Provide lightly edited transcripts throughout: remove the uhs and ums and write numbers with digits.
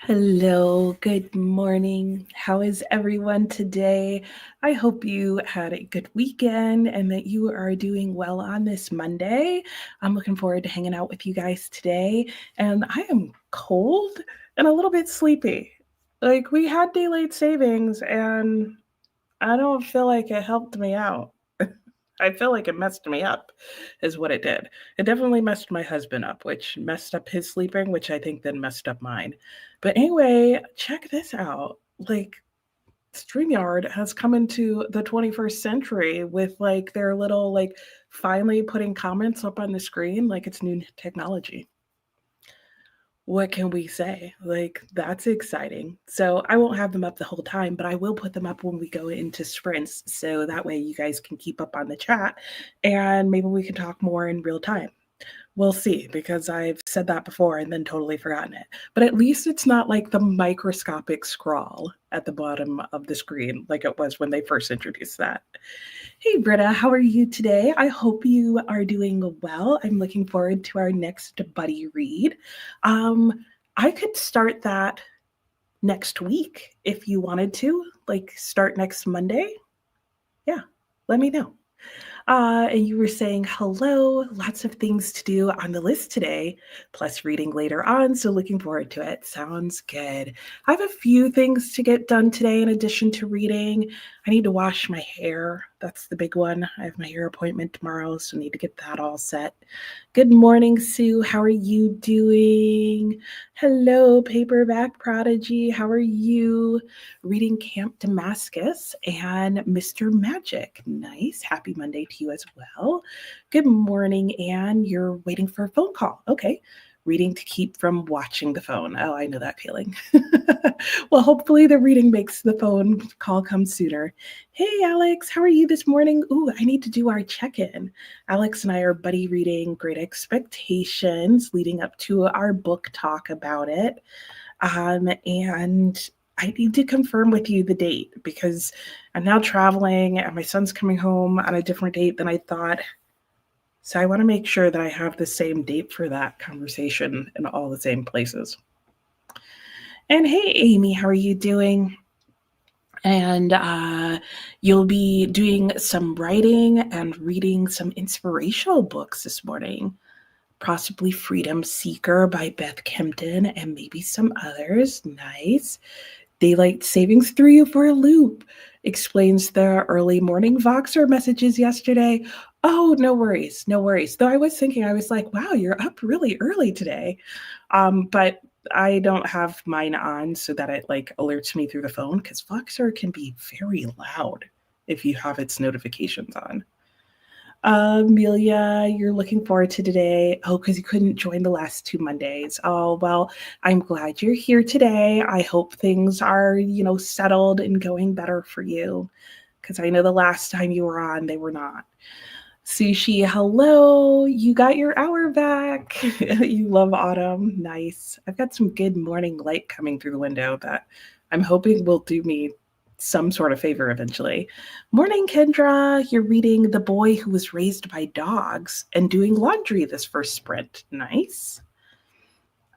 Hello, good morning. How is everyone today? I hope you had a good weekend and that you are doing well on this Monday. I'm looking forward to hanging out with you guys today. And I am cold and a little bit sleepy. Like, we had daylight savings, and I don't feel like it helped me out. I feel like it messed me up, is what it did. It definitely messed my husband up, which messed up his sleeping, which I think then messed up mine. But anyway, check this out. Like, StreamYard has come into the 21st century with like their little, like, finally putting comments up on the screen like it's new technology. What can we say? Like, that's exciting. So I won't have them up the whole time, but I will put them up when we go into sprints. So that way you guys can keep up on the chat and maybe we can talk more in real time. We'll see, because I've said that before and then totally forgotten it. But at least it's not like the microscopic scrawl at the bottom of the screen like it was when they first introduced that. Hey, Britta, how are you today? I hope you are doing well. I'm looking forward to our next buddy read. I could start that next week if you wanted to, like start next Monday. Yeah, let me know. And you were saying hello, lots of things to do on the list today, plus reading later on. So looking forward to it. Sounds good. I have a few things to get done today in addition to reading. I need to wash my hair. That's the big one. I have my hair appointment tomorrow, so I need to get that all set. Good morning, Sue. How are you doing? Hello, Paperback Prodigy. How are you? Reading Camp Damascus and Mr. Magic. Nice. Happy Monday to you as well. Good morning, Anne. You're waiting for a phone call. Okay. Reading to keep from watching the phone. Oh, I know that feeling. Well, hopefully the reading makes the phone call come sooner. Hey, Alex, how are you this morning? Ooh, I need to do our check-in. Alex and I are buddy reading Great Expectations, leading up to our book talk about it. And I need to confirm with you the date because I'm now traveling and my son's coming home on a different date than I thought. So I want to make sure that I have the same date for that conversation in all the same places. And hey, Amy, how are you doing? And you'll be doing some writing and reading some inspirational books this morning. Possibly Freedom Seeker by Beth Kempton and maybe some others. Nice. Daylight savings threw you for a loop, explains the early morning Voxer messages yesterday. Oh, no worries, no worries. Though I was thinking, I was like, wow, you're up really early today. But I don't have mine on so that it like alerts me through the phone because Voxer can be very loud if you have its notifications on. Amelia, you're looking forward to today. Oh, because you couldn't join the last 2 Mondays. Oh, well, I'm glad you're here today. I hope things are, settled and going better for you. Because I know the last time you were on, they were not. Sushi, hello. You got your hour back. You love autumn. Nice. I've got some good morning light coming through the window that I'm hoping will do me some sort of favor eventually. Morning, Kendra. You're reading The Boy Who Was Raised by Dogs and doing laundry this first sprint. Nice.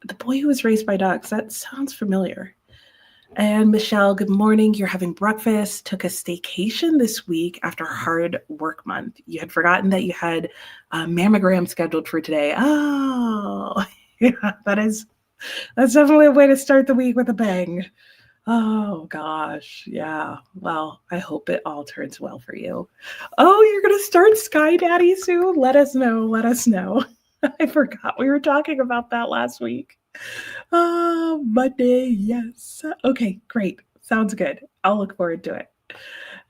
The Boy Who Was Raised by Dogs. That sounds familiar. And Michelle, good morning. You're having breakfast. Took a staycation this week after a hard work month. You had forgotten that you had a mammogram scheduled for today. Oh, yeah, that's definitely a way to start the week with a bang. Oh gosh, yeah. Well, I hope it all turns well for you. Oh, you're gonna start Sky Daddy soon? Let us know. Let us know. I forgot we were talking about that last week. Oh, Monday, yes. Okay, great. Sounds good. I'll look forward to it.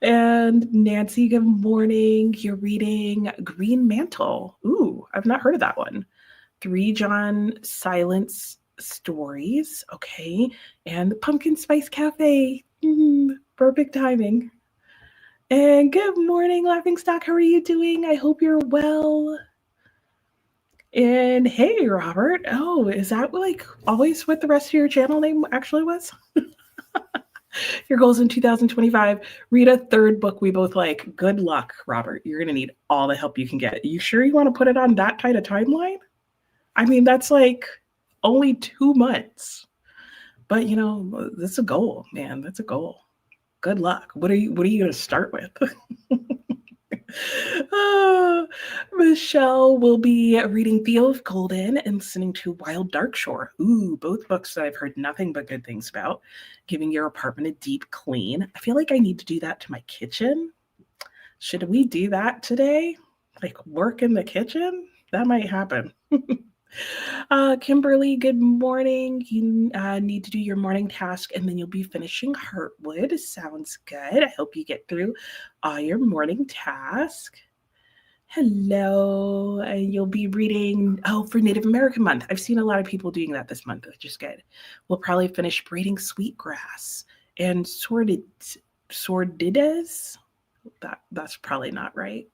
And Nancy, good morning. You're reading Green Mantle. Ooh, I've not heard of that one. 3 John Silence Stories. Okay. And the Pumpkin Spice Cafe. Perfect timing. And good morning, Laughingstock. How are you doing? I hope you're well. And hey, Robert. Oh, is that like always what the rest of your channel name actually was? Your goals in 2025. Read a third book we both like. Good luck, Robert. You're going to need all the help you can get. You sure you want to put it on that kind of timeline? I mean, that's like only 2 months. But that's a goal, man. That's a goal. Good luck. What are you going to start with? Oh, Michelle will be reading Theo of Golden and listening to Wild Dark Shore. Ooh, both books that I've heard nothing but good things about. Giving your apartment a deep clean. I feel like I need to do that to my kitchen. Should we do that today? Like work in the kitchen? That might happen. Kimberly, good morning. You need to do your morning task and then you'll be finishing Heartwood. Sounds good. I hope you get through all your morning tasks. Hello. You'll be reading, for Native American Month. I've seen a lot of people doing that this month, which is good. We'll probably finish braiding sweetgrass and sordides. That's probably not right.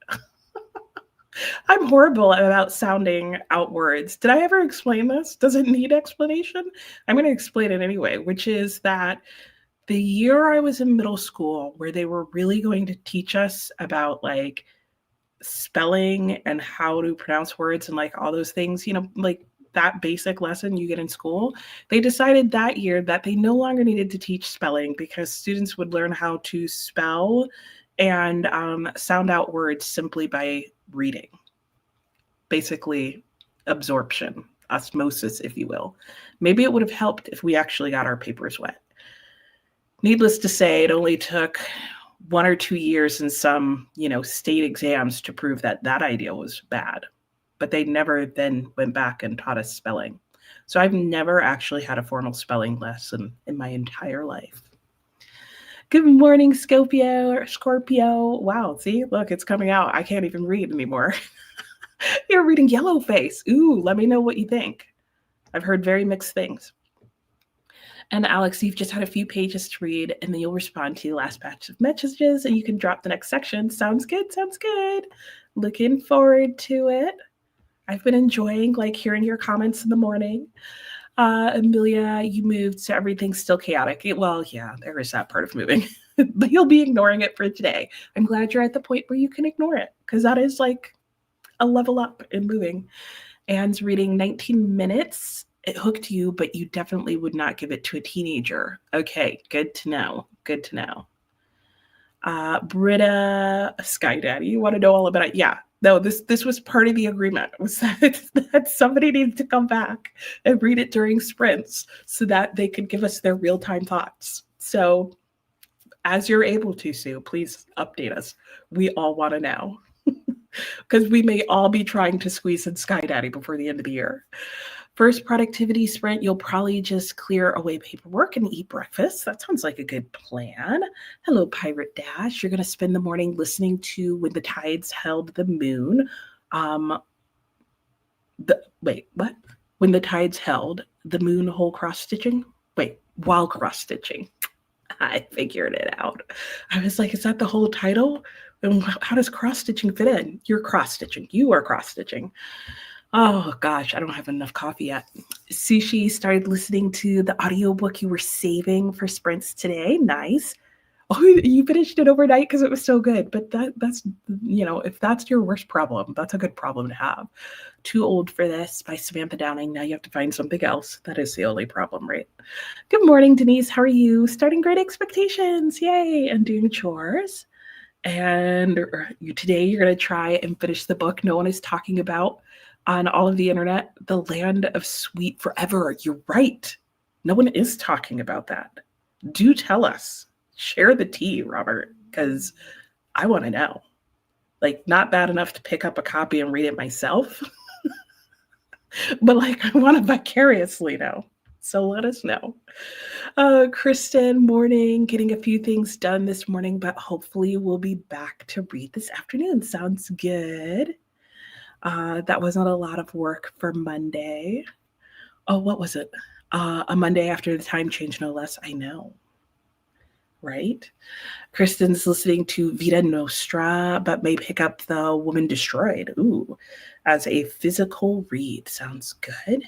I'm horrible about sounding out words. Did I ever explain this? Does it need explanation? I'm going to explain it anyway, which is that the year I was in middle school, where they were really going to teach us about like spelling and how to pronounce words and like all those things, like that basic lesson you get in school, they decided that year that they no longer needed to teach spelling because students would learn how to spell and sound out words simply by reading. Basically, absorption, osmosis, if you will. Maybe it would have helped if we actually got our papers wet. Needless to say, it only took 1 or 2 years in some, state exams to prove that that idea was bad. But they never then went back and taught us spelling. So I've never actually had a formal spelling lesson in my entire life. Good morning, Scorpio. Wow, see, look, it's coming out. I can't even read anymore. You're reading Yellowface. Ooh, let me know what you think. I've heard very mixed things. And Alex, you've just had a few pages to read, and then you'll respond to the last batch of messages, and you can drop the next section. Sounds good. Looking forward to it. I've been enjoying hearing your comments in the morning. Amelia, you moved, so everything's still chaotic. Well, yeah, there is that part of moving, but you'll be ignoring it for today. I'm glad you're at the point where you can ignore it, because that is like a level up in moving. Anne's reading 19 minutes. It hooked you, but you definitely would not give it to a teenager. Okay, good to know. Britta, Sky Daddy, you want to know all about it? Yeah. No, this was part of the agreement, was that somebody needed to come back and read it during sprints so that they could give us their real-time thoughts. So as you're able to, Sue, please update us. We all want to know. Because we may all be trying to squeeze in Sky Daddy before the end of the year. First productivity sprint, you'll probably just clear away paperwork and eat breakfast. That sounds like a good plan. Hello, Pirate Dash. You're going to spend the morning listening to When the Tides Held the Moon. What? When the Tides Held the Moon Whole Cross-Stitching? While cross-stitching. I figured it out. I was like, is that the whole title? And how does cross-stitching fit in? You're cross-stitching. You are cross-stitching. Oh, gosh, I don't have enough coffee yet. Sushi started listening to the audiobook you were saving for sprints today. Nice. Oh, you finished it overnight because it was so good. But that's, if that's your worst problem, that's a good problem to have. Too Old for This by Samantha Downing. Now you have to find something else. That is the only problem, right? Good morning, Denise. How are you? Starting Great Expectations. Yay. And doing chores. And today you're going to try and finish the book no one is talking about on all of the internet, The Land of Sweet Forever. You're right. No one is talking about that. Do tell us. Share the tea, Robert, because I want to know. Not bad enough to pick up a copy and read it myself, but I want to vicariously know. So let us know. Kristen, morning, getting a few things done this morning, but hopefully we'll be back to read this afternoon. Sounds good. That wasn't a lot of work for Monday. Oh, what was it? A Monday after the time change, no less. I know. Right? Kristen's listening to Vita Nostra, but may pick up The Woman Destroyed. Ooh, as a physical read. Sounds good.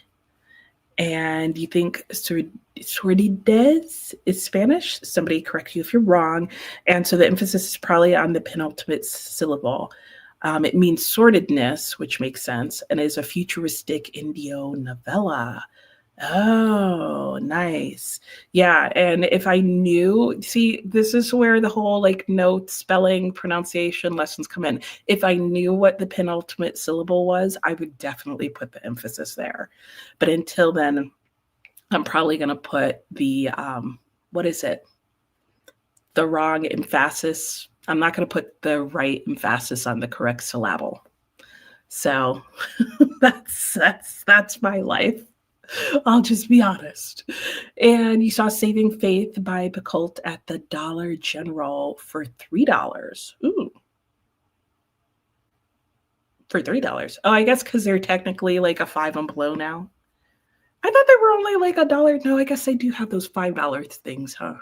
And you think sordides is Spanish? Somebody correct you if you're wrong. And so the emphasis is probably on the penultimate syllable. It means sordidness, which makes sense, and is a futuristic Indio novella. Oh, nice. Yeah, and if I knew, see, this is where the whole like note, spelling, pronunciation lessons come in. If I knew what the penultimate syllable was, I would definitely put the emphasis there. But until then, I'm probably going to put the what is it? The wrong emphasis. I'm not going to put the right emphasis on the correct syllable. So that's my life. I'll just be honest. And you saw Saving Faith by Bacult at the Dollar General for $3. Ooh, for $3. Oh, I guess because they're technically like a five and below now. I thought they were only like a dollar. No, I guess they do have those $5 things, huh?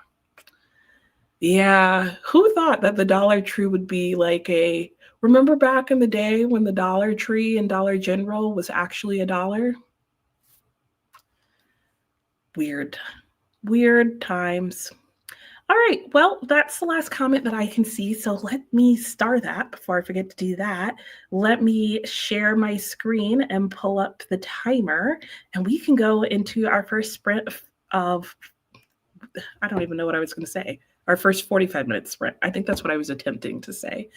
Yeah. Who thought that the Dollar Tree would be like a. Remember back in the day when the Dollar Tree and Dollar General was actually a dollar? Weird. Weird times. All right. Well, that's the last comment that I can see. So let me star that before I forget to do that. Let me share my screen and pull up the timer, and we can go into our first sprint of, I don't even know what I was going to say, our first 45-minute sprint. I think that's what I was attempting to say.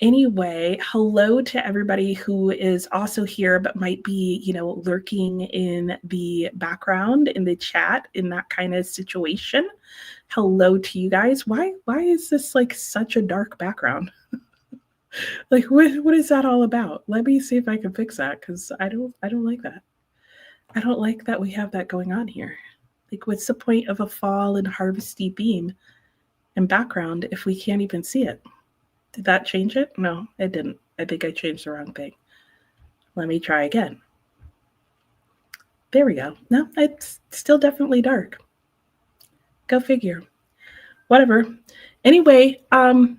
Anyway, hello to everybody who is also here but might be, lurking in the background in the chat in that kind of situation. Hello to you guys. Why is this like such a dark background? Like what is that all about? Let me see if I can fix that cuz I don't like that. I don't like that we have that going on here. Like what's the point of a fall and harvesty beam and background if we can't even see it? Did that change it? No, it didn't. I think I changed the wrong thing. Let me try again. There we go. No, it's still definitely dark. Go figure. Whatever. Anyway, oh,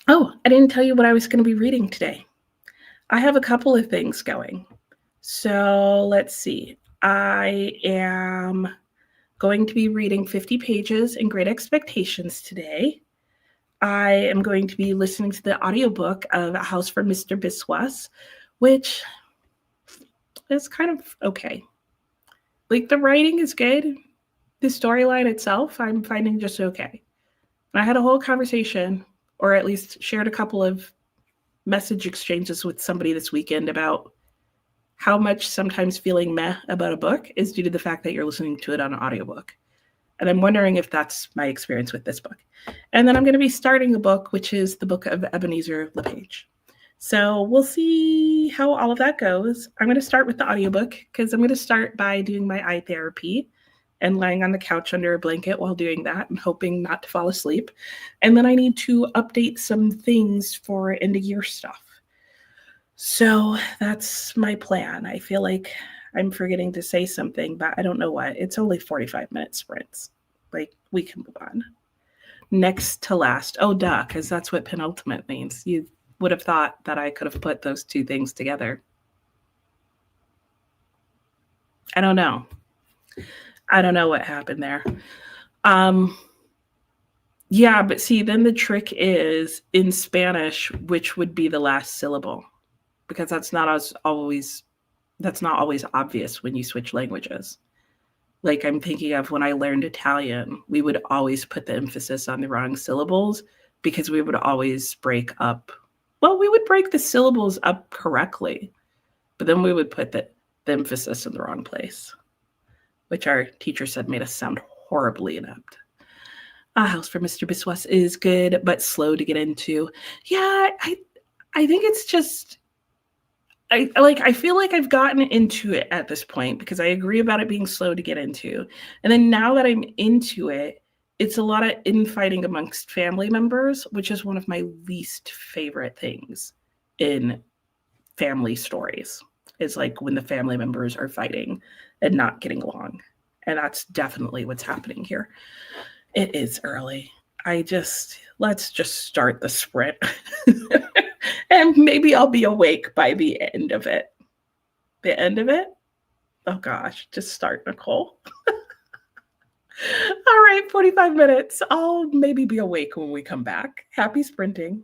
I didn't tell you what I was going to be reading today. I have a couple of things going. So let's see. I am going to be reading 50 pages in Great Expectations today. I am going to be listening to the audiobook of A House for Mr. Biswas, which is kind of okay. Like the writing is good. The storyline itself, I'm finding just okay. And I had a whole conversation, or at least shared a couple of message exchanges with somebody this weekend about how much sometimes feeling meh about a book is due to the fact that you're listening to it on an audiobook. And I'm wondering if that's my experience with this book. And then I'm going to be starting a book, which is the book of Ebenezer LePage. So we'll see how all of that goes. I'm going to start with the audiobook because I'm going to start by doing my eye therapy and lying on the couch under a blanket while doing that and hoping not to fall asleep. And then I need to update some things for end of year stuff. So that's my plan. I feel like I'm forgetting to say something, but I don't know what. It's only 45-minute sprints. Like, we can move on. Next to last. Oh, duh, because that's what penultimate means. You would have thought that I could have put those two things together. I don't know. I don't know what happened there. Yeah, but see, then the trick is in Spanish, which would be the last syllable, because that's not always obvious when you switch languages. Like I'm thinking of when I learned Italian, we would always put the emphasis on the wrong syllables because we would always break up. Well, we would break the syllables up correctly, but then we would put the emphasis in the wrong place, which our teacher said made us sound horribly inept. A House for Mr. Biswas is good, but slow to get into. Yeah, I think it's just I feel like I've gotten into it at this point because I agree about it being slow to get into. And then now that I'm into it, it's a lot of infighting amongst family members, which is one of my least favorite things in family stories. Is like when the family members are fighting and not getting along. And that's definitely what's happening here. It is early. Let's just start the sprint. And maybe I'll be awake by the end of it. The end of it? Oh gosh, just start, Nicole. All right, 45 minutes. I'll maybe be awake when we come back. Happy sprinting.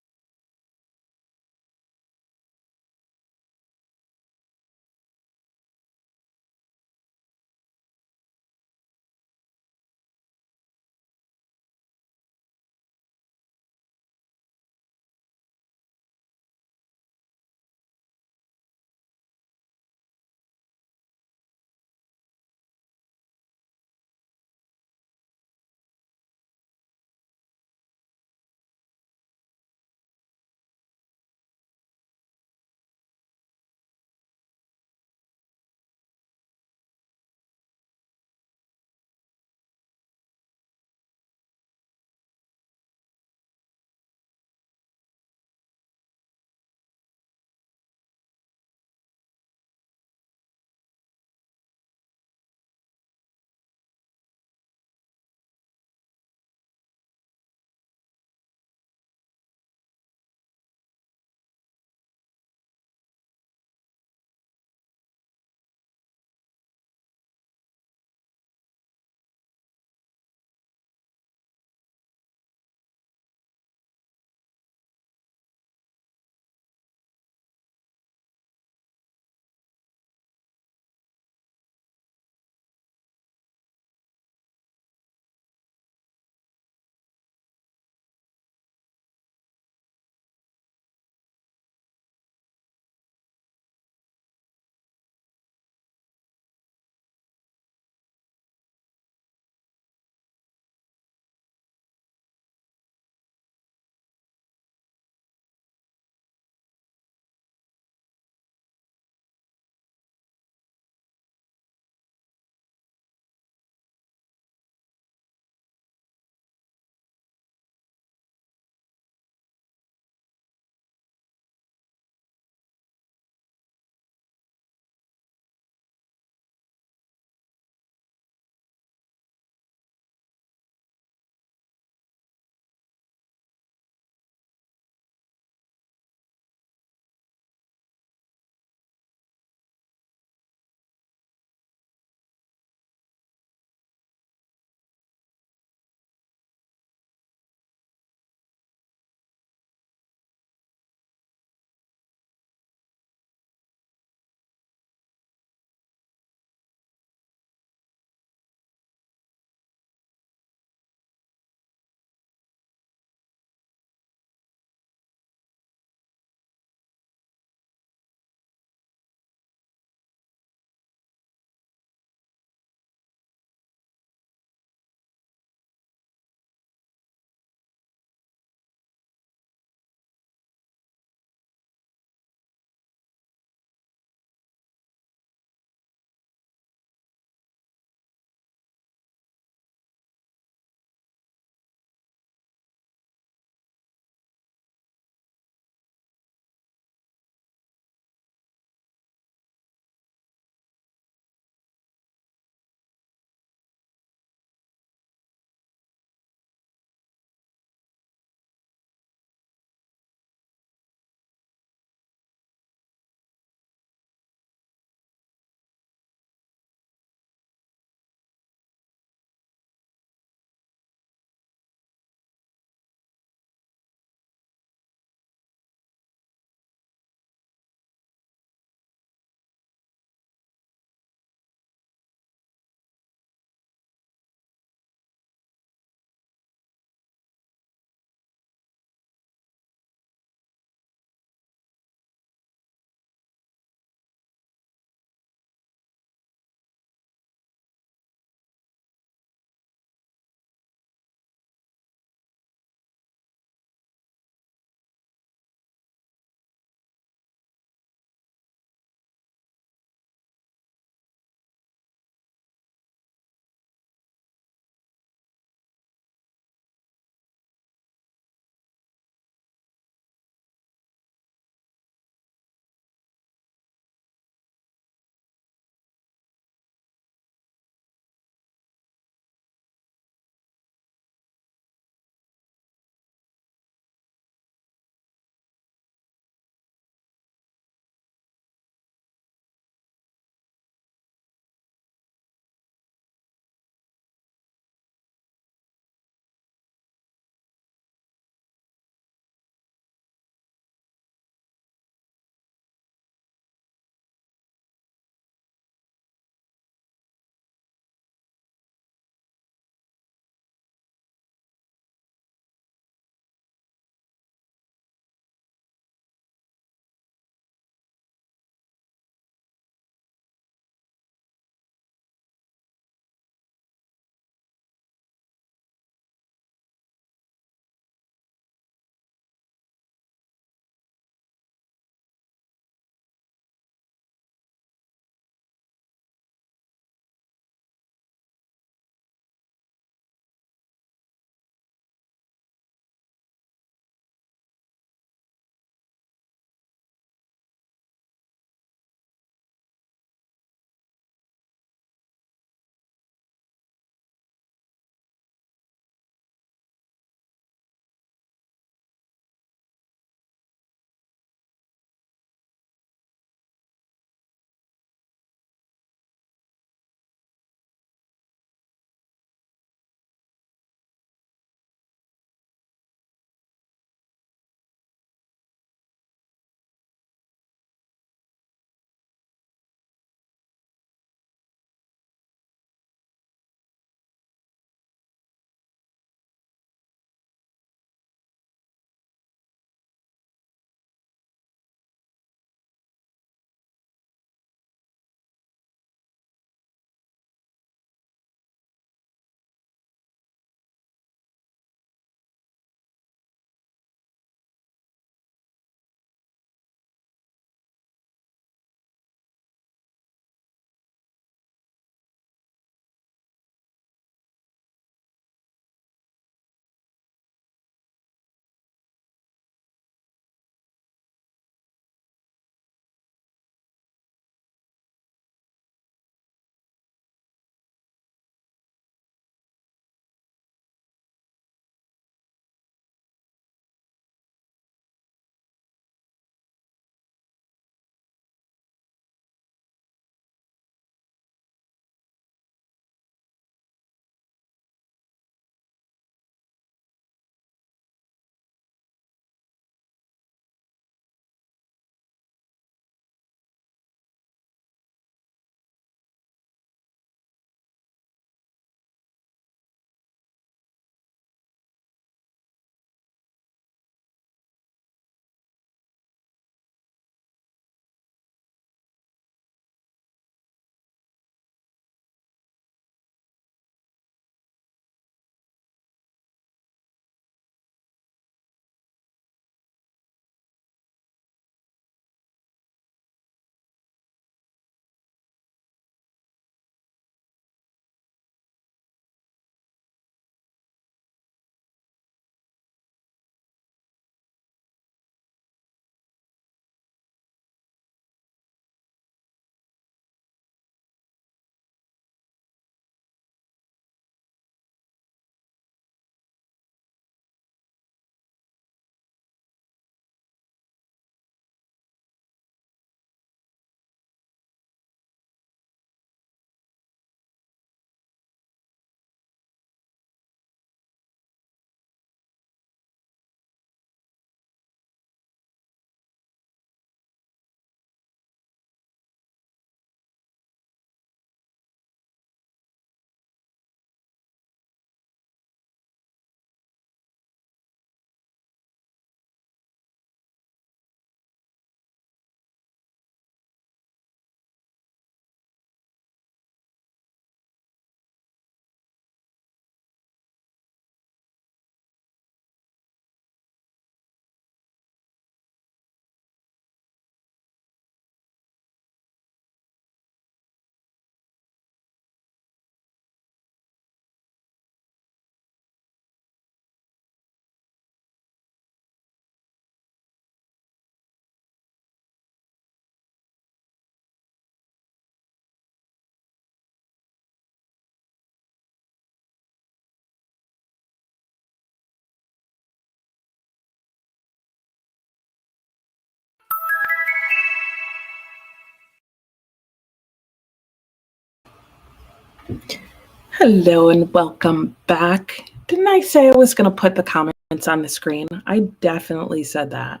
Hello and welcome back. Didn't I say I was going to put the comments on the screen? I definitely said that.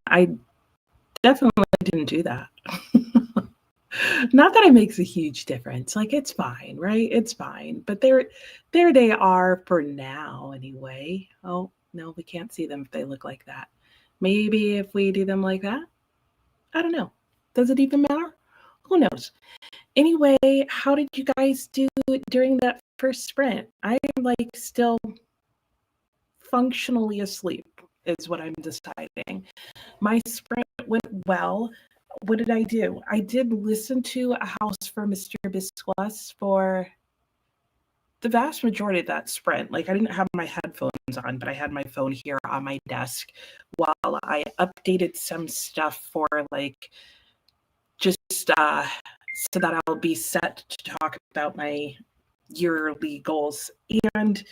I definitely didn't do that. Not that it makes a huge difference. Like it's fine, right? It's fine. But there they are for now anyway. Oh, no, we can't see them if they look like that. Maybe if we do them like that? I don't know. Does it even matter? Who knows? Anyway, how did you guys do during that first sprint? I am like still functionally asleep, is what I'm deciding. My sprint went well. What did I do? I did listen to A House for Mr. Biscuits for the vast majority of that sprint. Like I didn't have my headphones on, but I had my phone here on my desk while I updated some stuff for like just so that I'll be set to talk about my yearly goals. And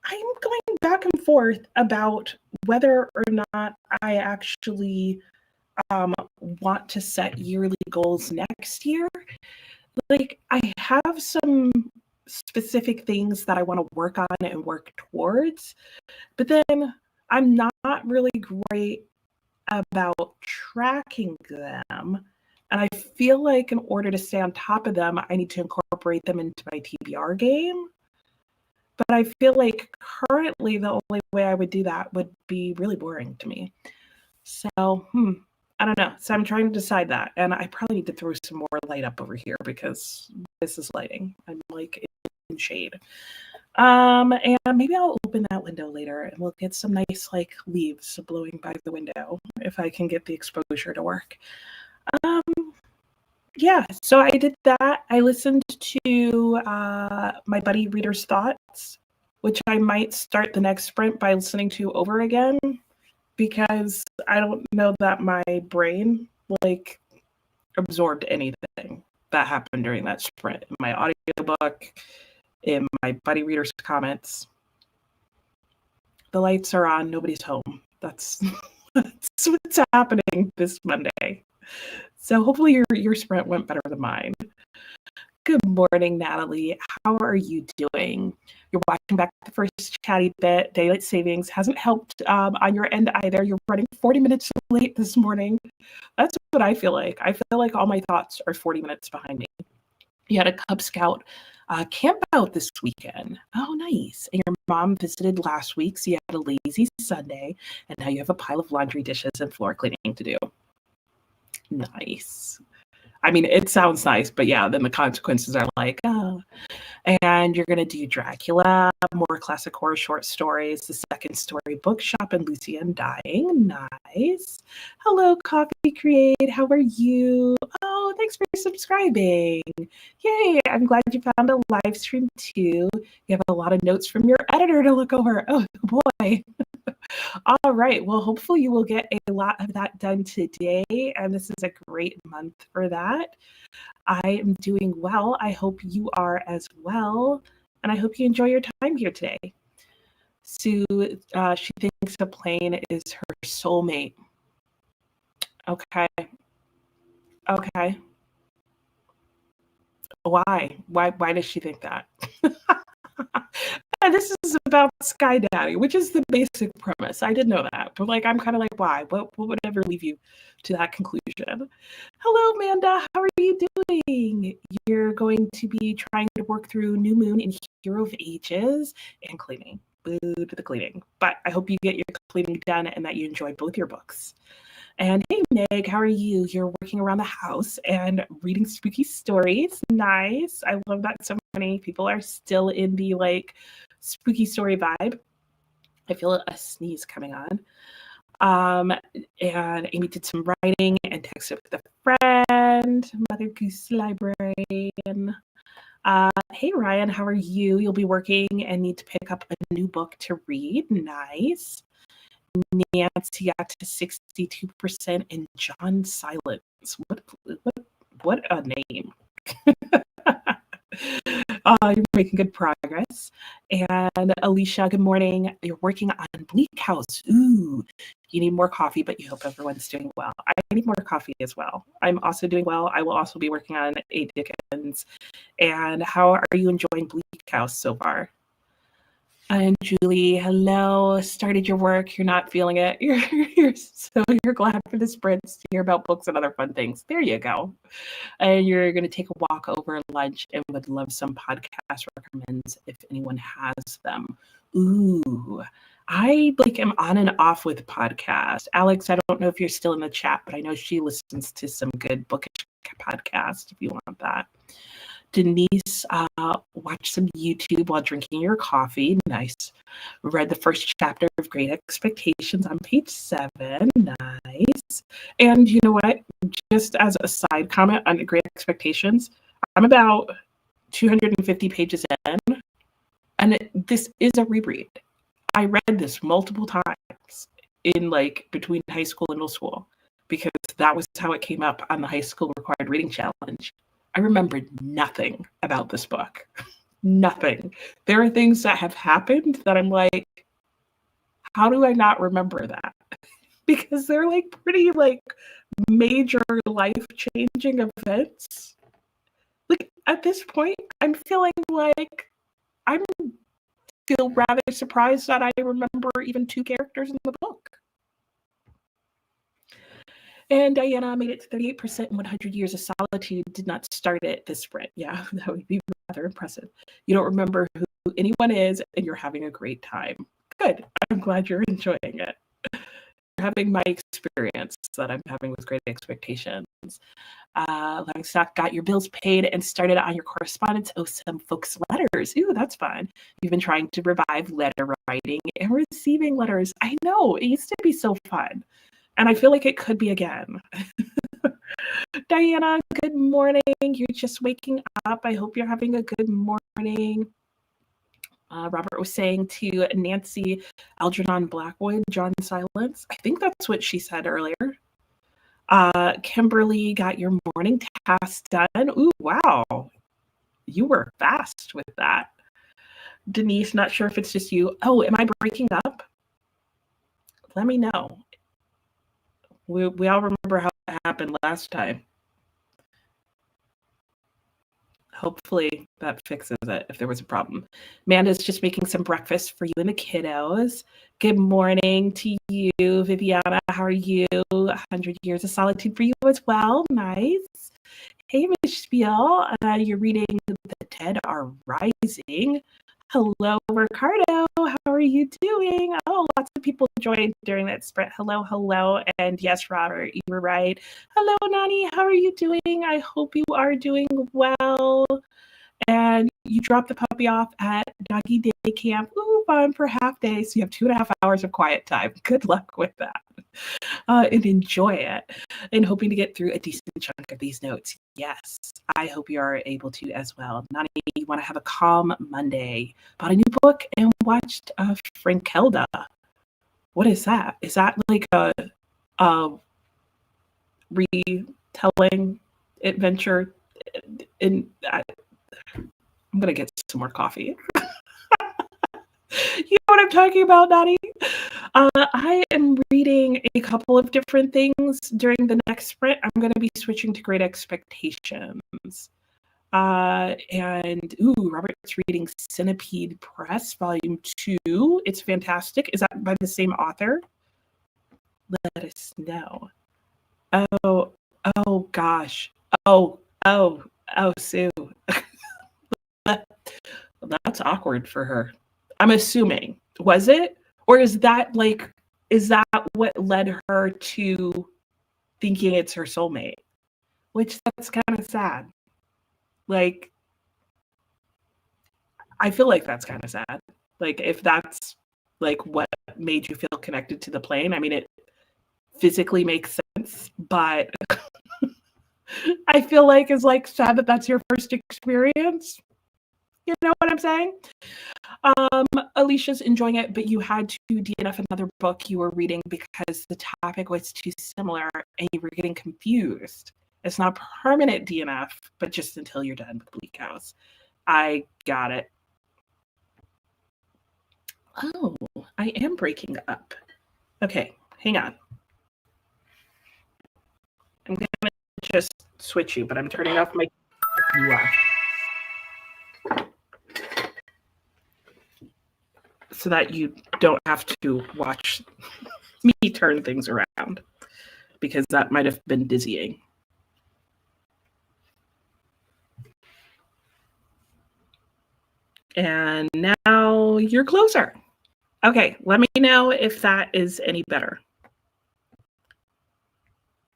I'm going back and forth about whether or not I actually want to set yearly goals next year. Like, I have some specific things that I want to work on and work towards, but then I'm not really great about tracking them. And I feel like in order to stay on top of them, I need to incorporate them into my TBR game. But I feel like currently the only way I would do that would be really boring to me. So, I don't know. So I'm trying to decide that. And I probably need to throw some more light up over here because this is lighting. I'm like in shade. And maybe I'll open that window later and we'll get some nice like leaves blowing by the window if I can get the exposure to work. Um, yeah, so I did that. I listened to my buddy Reader's Thoughts, which I might start the next sprint by listening to over again because I don't know that my brain like absorbed anything that happened during that sprint in my audiobook, in my buddy Reader's comments. The lights are on, nobody's home. That's that's what's happening this Monday. So hopefully your sprint went better than mine. Good morning, Natalie. How are you doing? You're watching back the first chatty bit. Daylight savings hasn't helped on your end either. You're running 40 minutes late this morning. That's what I feel like. I feel like all my thoughts are 40 minutes behind me. You had a Cub Scout camp out this weekend. Oh, nice. And your mom visited last week, so you had a lazy Sunday, and now you have a pile of laundry dishes and floor cleaning to do. Nice. I mean, it sounds nice, but yeah, then the consequences are like, oh. And you're going to do Dracula, more classic horror short stories, the second story bookshop, and Lucy Undying. Nice. Hello, Coffee Create. How are you? Oh, thanks for subscribing. Yay. I'm glad you found a live stream too. You have a lot of notes from your editor to look over. Oh, boy. All right. Well, hopefully you will get a lot of that done today. And this is a great month for that. I am doing well. I hope you are as well. And I hope you enjoy your time here today. Sue, she thinks a plane is her soulmate. Okay. Okay. Why? Why does she think that? This is about Sky Daddy, which is the basic premise. I did know that, but like I'm kind of like, why? What would ever leave you to that conclusion? Hello, Amanda. How are you doing? You're going to be trying to work through New Moon and Hero of Ages and cleaning. Boo to the cleaning. But I hope you get your cleaning done and that you enjoy both your books. And hey, Meg, how are you? You're working around the house and reading spooky stories. Nice. I love that so many people are still in the like spooky story vibe. I feel a sneeze coming on. And Amy did some writing and texted with a friend, Mother Goose Librarian. Hey, Ryan, how are you? You'll be working and need to pick up a new book to read. Nice. Nancy got to 62% and John Silence. What a name. You're making good progress. And Alicia, good morning. You're working on Bleak House. Ooh, You need more coffee, but you hope everyone's doing well. I need more coffee as well. I'm also doing well. I will also be working on A. Dickens. And how are you enjoying Bleak House so far? And Julie, hello. Started your work. You're not feeling it. You're glad for the sprints to hear about books and other fun things. There you go. And you're going to take a walk over lunch and would love some podcast recommends if anyone has them. Ooh, I am on and off with podcasts. Alex, I don't know if you're still in the chat, but I know she listens to some good bookish podcasts if you want that. Denise, watch some YouTube while drinking your coffee. Nice. Read the first chapter of Great Expectations on page 7. Nice. And you know what? Just as a side comment on Great Expectations, I'm about 250 pages in, and this is a reread. I read this multiple times in between high school and middle school because that was how it came up on the high school required reading challenge. I remembered nothing about this book. Nothing. There are things that have happened that I'm like, how do I not remember that? Because they're pretty major life-changing events. At this point, I'm feeling like I feel rather surprised that I remember even 2 characters in the book. And Diana made it to 38% in 100 Years of Solitude, did not start it this sprint. Yeah, that would be rather impressive. You don't remember who anyone is, and you're having a great time. Good. I'm glad you're enjoying it. You're having my experience that I'm having with Great Expectations. Langstock got your bills paid and started on your correspondence. Oh, some folks' letters. Ooh, that's fun. You've been trying to revive letter writing and receiving letters. I know. It used to be so fun. And I feel like it could be again. Diana, good morning. You're just waking up. I hope you're having a good morning. Robert was saying to Nancy, Algernon Blackwood, John Silence. I think that's what she said earlier. Kimberly got your morning task done. Ooh, wow. You were fast with that. Denise, not sure if it's just you. Oh, am I breaking up? Let me know. We all remember how it happened last time. Hopefully that fixes it if there was a problem. Amanda's just making some breakfast for you and the kiddos. Good morning to you, Viviana. How are you? 100 Years of Solitude for you as well. Nice. Hey, Miss Spiel. You're reading The Dead Are Rising. Hello, Ricardo. How are you doing? Oh, lots of people joined during that sprint. Hello, hello. And yes, Robert, you were right. Hello, Nani. How are you doing? I hope you are doing well. And you dropped the puppy off at doggy day camp. Ooh, fun for half day. So you have 2.5 hours of quiet time. Good luck with that. And enjoy it. And hoping to get through a decent chunk of these notes. Yes, I hope you are able to as well. Nani, you want to have a calm Monday. Bought a new book and watched Frankelda. What is that? Is that like a retelling adventure? I'm going to get some more coffee. You know what I'm talking about, Nani? I am reading a couple of different things during the next sprint. I'm going to be switching to Great Expectations. Robert's reading Centipede Press, Volume 2. It's fantastic. Is that by the same author? Let us know. Oh, gosh. Oh, Sue. That's awkward for her. I'm assuming. Was it? Or is that what led her to thinking it's her soulmate? Which that's kind of sad. I feel like that's kind of sad. If that's what made you feel connected to the plane. I mean, it physically makes sense, but I feel like it's sad that that's your first experience. You know what I'm saying? Alicia's enjoying it, but you had to DNF another book you were reading because the topic was too similar and you were getting confused. It's not permanent DNF, but just until you're done with Bleak House. I got it. Oh, I am breaking up. Okay, Hang on. I'm going to just switch you, but I'm turning off my. You are. So that you don't have to watch me turn things around, because that might have been dizzying. And now you're closer. Okay, let me know if that is any better,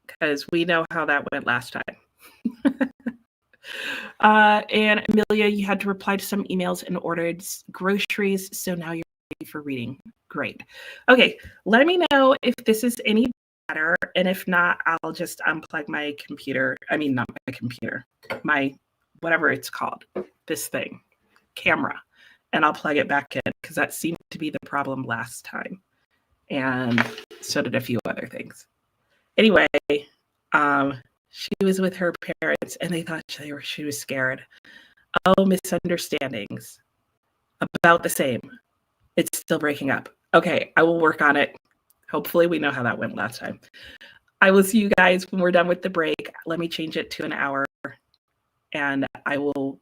because we know how that went last time. And Amelia, you had to reply to some emails and ordered groceries, so now you're ready for reading. Great. Okay, let me know if this is any better, and if not, I'll just unplug my computer. I mean, not my computer, my whatever it's called, this thing, camera, and I'll plug it back in, because that seemed to be the problem last time, and so did a few other things. Anyway, she was with her parents, and they thought she was scared. Oh, misunderstandings. About the same. It's still breaking up. Okay, I will work on it. Hopefully we know how that went last time. I will see you guys when we're done with the break. Let me change it to an hour, and I will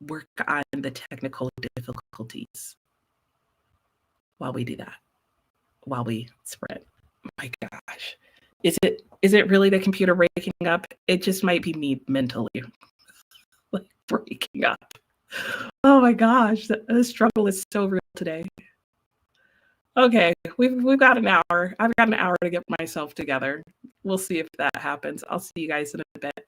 work on the technical difficulties while we do that, while we sprint. My gosh. Is it really the computer breaking up? It just might be me mentally like breaking up. Oh my gosh, the struggle is so real today. Okay, we've got an hour. I've got an hour to get myself together. We'll see if that happens. I'll see you guys in a bit.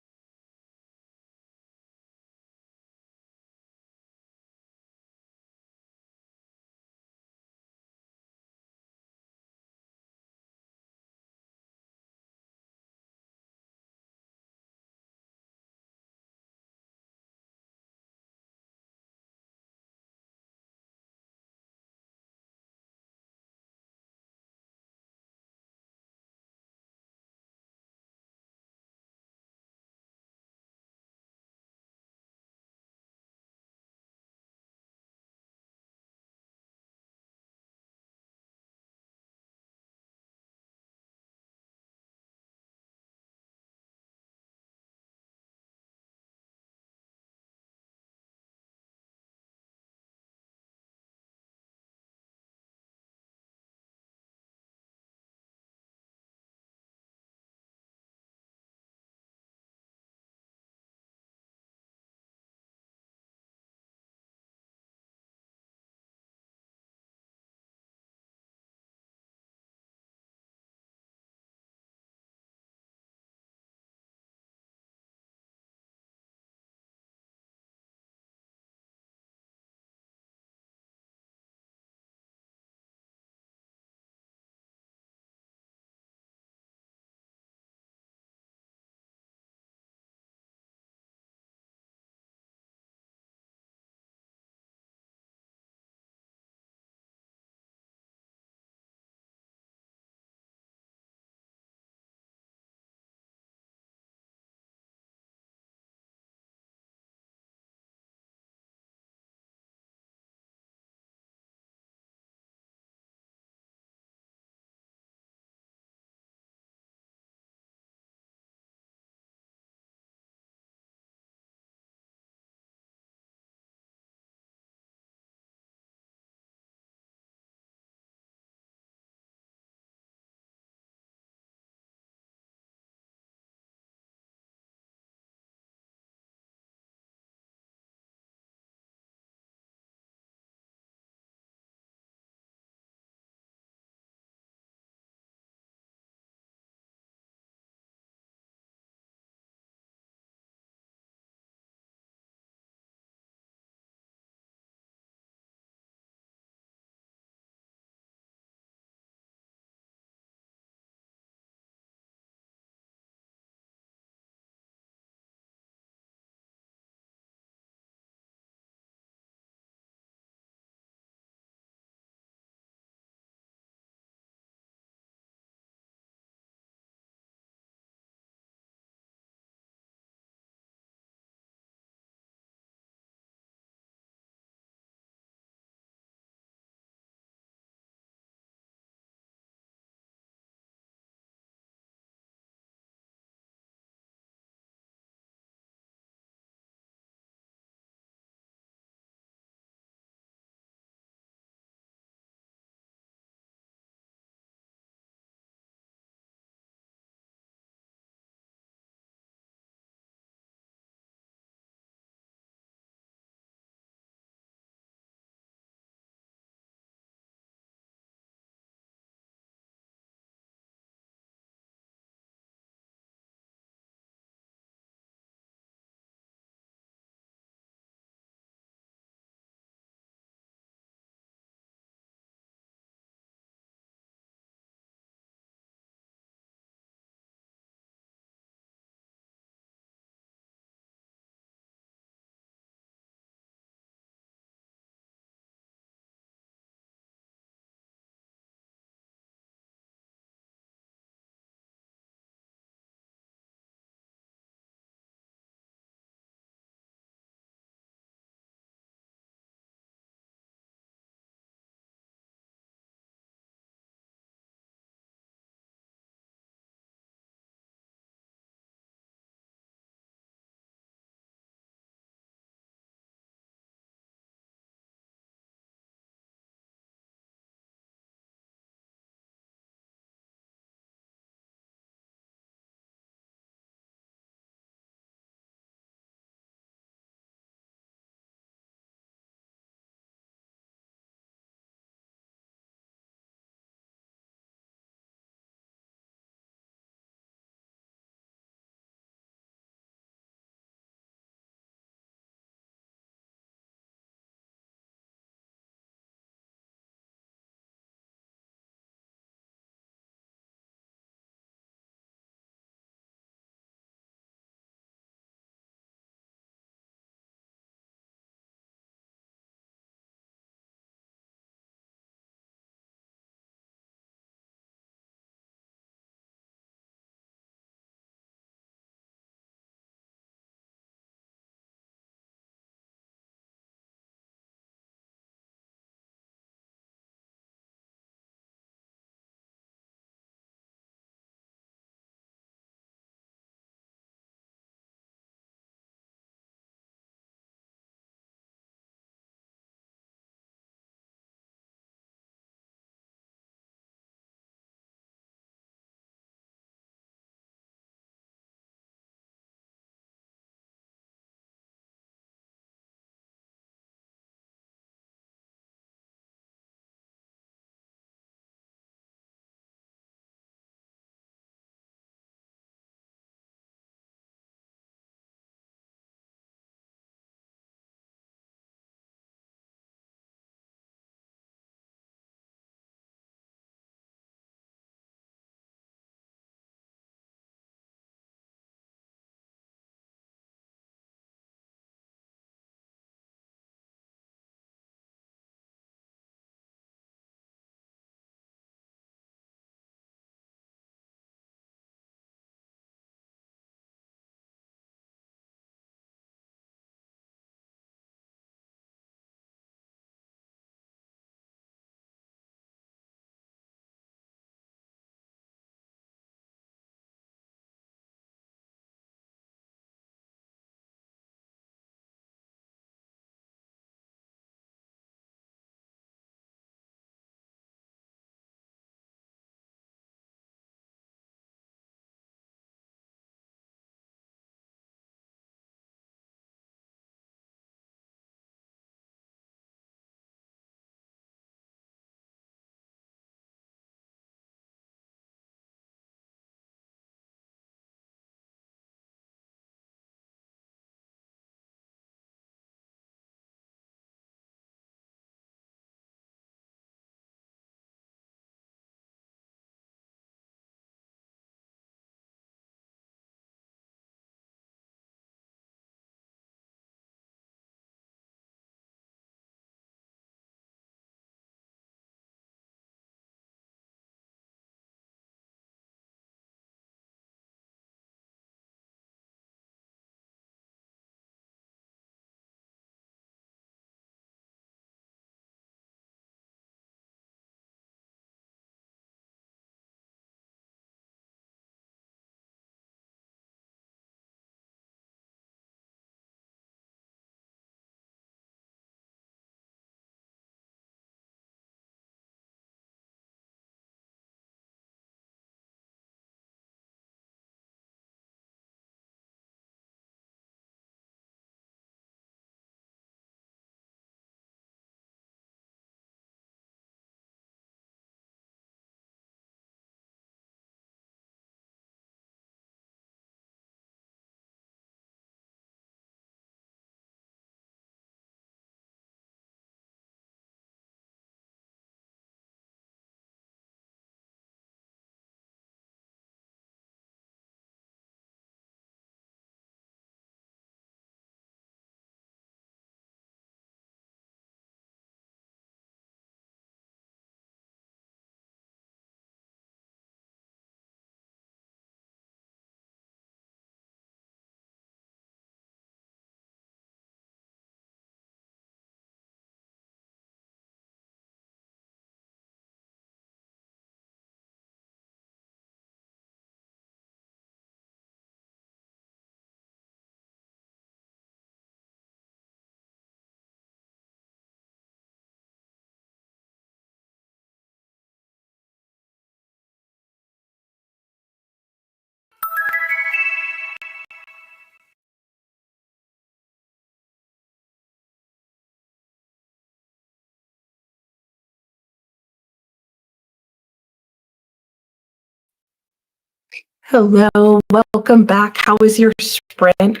Hello, welcome back. How was your sprint?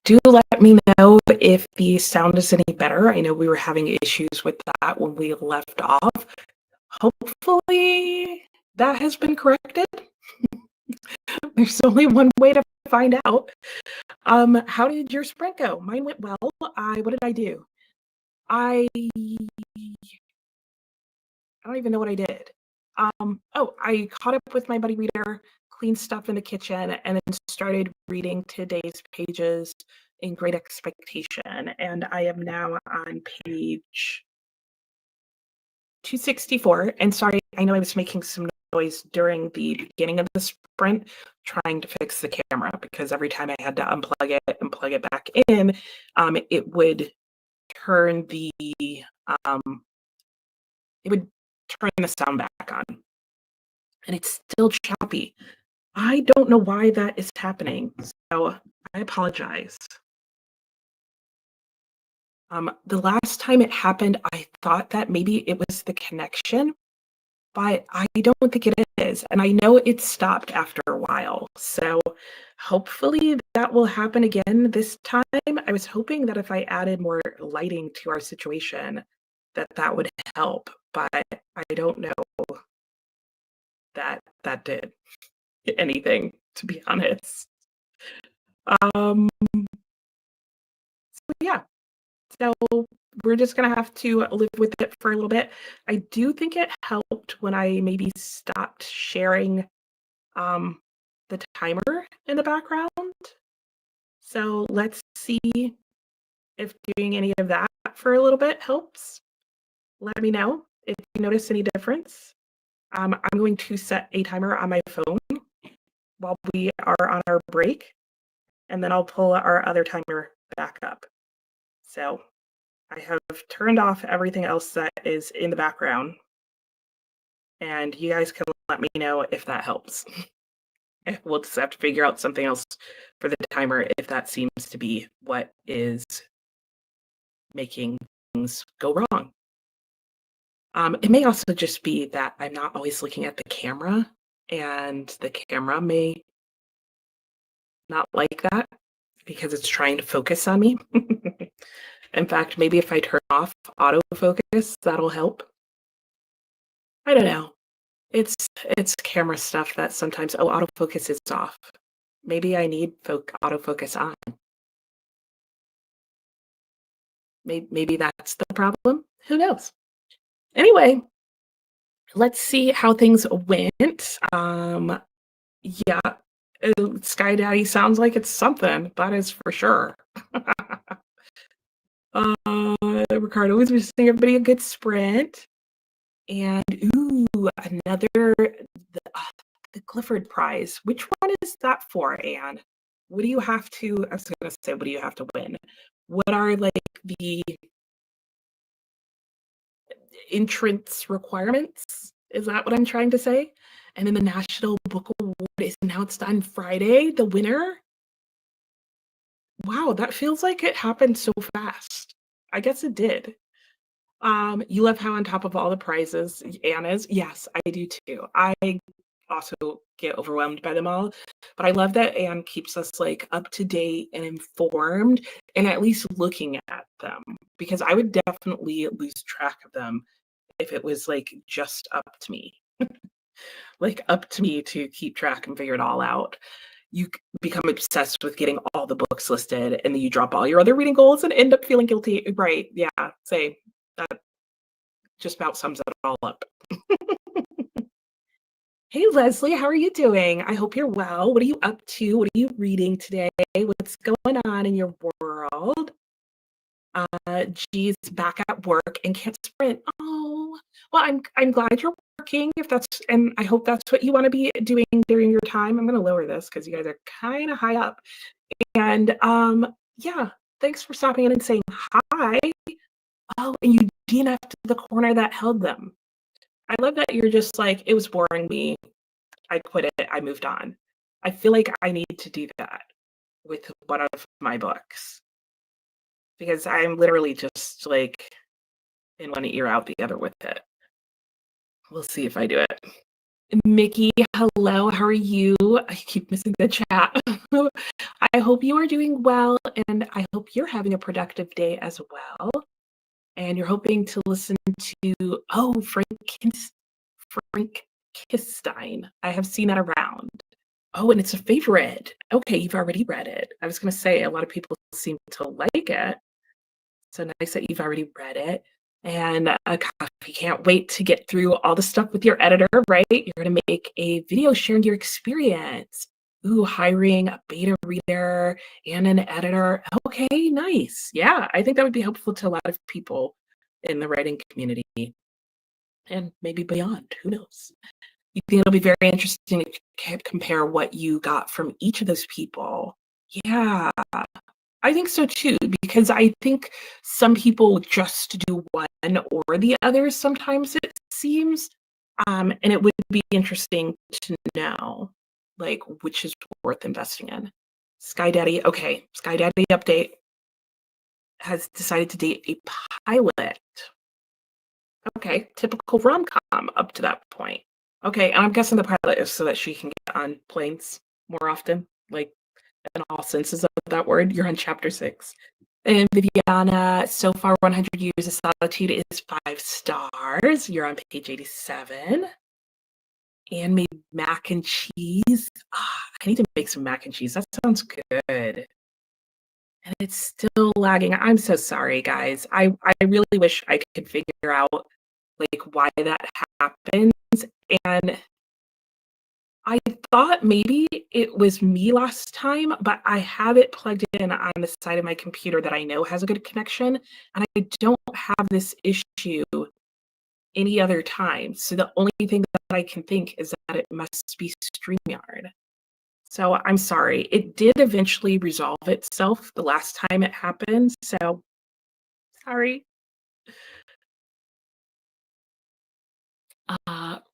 Do let me know if the sound is any better. I know we were having issues with that when we left off. Hopefully that has been corrected. There's only one way to find out. How did your sprint go? Mine went well. What did I do? I don't even know what I did. I caught up with my buddy reader, cleaned stuff in the kitchen, and then started reading today's pages in Great Expectation. And I am now on page 264. And sorry, I know I was making some noise during the beginning of the sprint trying to fix the camera because every time I had to unplug it and plug it back in, it would turn the um, it would turn the sound back on. And it's still choppy. I don't know why that is happening, so I apologize. The last time it happened, I thought that maybe it was the connection, but I don't think it is. And I know it stopped after a while. So hopefully that will happen again this time. I was hoping that if I added more lighting to our situation, that would help, but I don't know that that did anything, to be honest. Um, yeah, so we're just gonna have to live with it for a little bit. I do think it helped when I maybe stopped sharing um, the timer in the background. So let's see if doing any of that for a little bit helps. Let me know if you notice any difference. I'm going to set a timer on my phone while we are on our break, and then I'll pull our other timer back up. So I have turned off everything else that is in the background, and you guys can let me know if that helps. We'll just have to figure out something else for the timer if that seems to be what is making things go wrong. It may also just be that I'm not always looking at the camera, and the camera may not like that because it's trying to focus on me. In fact, maybe if I turn off autofocus, that'll help. I don't know. It's it's camera stuff that sometimes autofocus is off. Maybe I need autofocus on. Maybe that's the problem. Who knows? Anyway, let's see how things went. Yeah, Sky Daddy sounds like it's something. That is for sure. Ricardo was wishing everybody a good sprint. And ooh, another the Clifford Prize. Which one is that for, Anne? What do you have to? I was going to say, what do you have to win? What are like the entrance requirements? Is that what I'm trying to say? And then the National Book Award is announced on Friday. The winner. Wow, that feels like it happened so fast. I guess it did. You love how on top of all the prizes, Anna's. Yes, I do too. I also get overwhelmed by them all, but I love that Anne keeps us like up to date and informed and at least looking at them because I would definitely lose track of them if it was like just up to me. Like up to me to keep track and figure it all out. You become obsessed with getting all the books listed and then you drop all your other reading goals and end up feeling guilty. Right. Yeah. Say that just about sums it all up. Hey, Leslie, how are you doing? I hope you're well. What are you up to? What are you reading today? What's going on in your world? G's back at work and can't sprint. Oh, well, I'm glad you're working. If that's and I hope that's what you want to be doing during your time. I'm going to lower this because you guys are kind of high up. And yeah, thanks for stopping in and saying hi. Oh, and you DNF'd the corner that held them. I love that you're just like, it was boring me. I quit it. I moved on. I feel like I need to do that with one of my books because I'm literally just like in one ear out the other with it. We'll see if I do it. Mickey, hello, how are you? I keep missing the chat. I hope you are doing well, and I hope you're having a productive day as well. And you're hoping to listen to, Frank Kistein. I have seen that around. Oh, and it's a favorite. Okay, you've already read it. I was going to say a lot of people seem to like it. So nice that you've already read it. And gosh, you can't wait to get through all the stuff with your editor, right? You're going to make a video sharing your experience. Ooh, hiring a beta reader and an editor. Okay, nice. Yeah, I think that would be helpful to a lot of people in the writing community and maybe beyond. Who knows? You think it'll be very interesting to compare what you got from each of those people. Yeah, I think so too, because I think some people just do one or the other sometimes it seems. And it would be interesting to know like which is worth investing in. Sky Daddy, okay, Sky Daddy update has decided to date a pilot. Okay, typical rom-com up to that point. Okay, and I'm guessing the pilot is so that she can get on planes more often, like in all senses of that word. You're on chapter 6. And Viviana, so far 100 Years of Solitude is 5 stars. You're on page 87. And made mac and cheese. I need to make some mac and cheese. That sounds good. And it's still lagging. I'm so sorry, guys. I really wish I could figure out like why that happens. And I thought maybe it was me last time, but I have it plugged in on the side of my computer that I know has a good connection, and I don't have this issue any other time. So the only thing that I can think is that it must be StreamYard. So I'm sorry. It did eventually resolve itself the last time it happened. So sorry.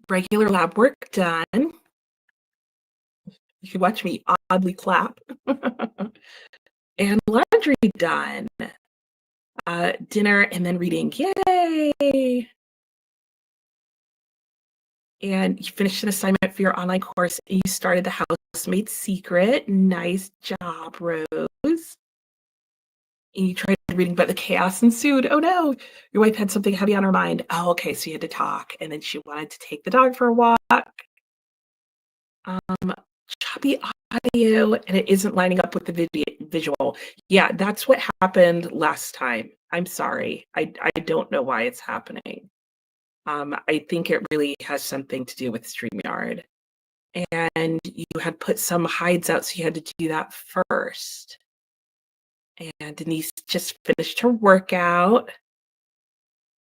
Regular lab work done. You can watch me oddly clap. And laundry done. Dinner and then reading. Yay! And you finished an assignment for your online course and you started the Housemaid Secret. Nice job, Rose. And you tried reading, but the chaos ensued. Oh no, your wife had something heavy on her mind. Oh, okay, so you had to talk. And then she wanted to take the dog for a walk. Choppy audio, and it isn't lining up with the visual. Yeah, that's what happened last time. I'm sorry. I don't know why it's happening. I think it really has something to do with StreamYard. And you had put some hides out, so you had to do that first. And Denise just finished her workout.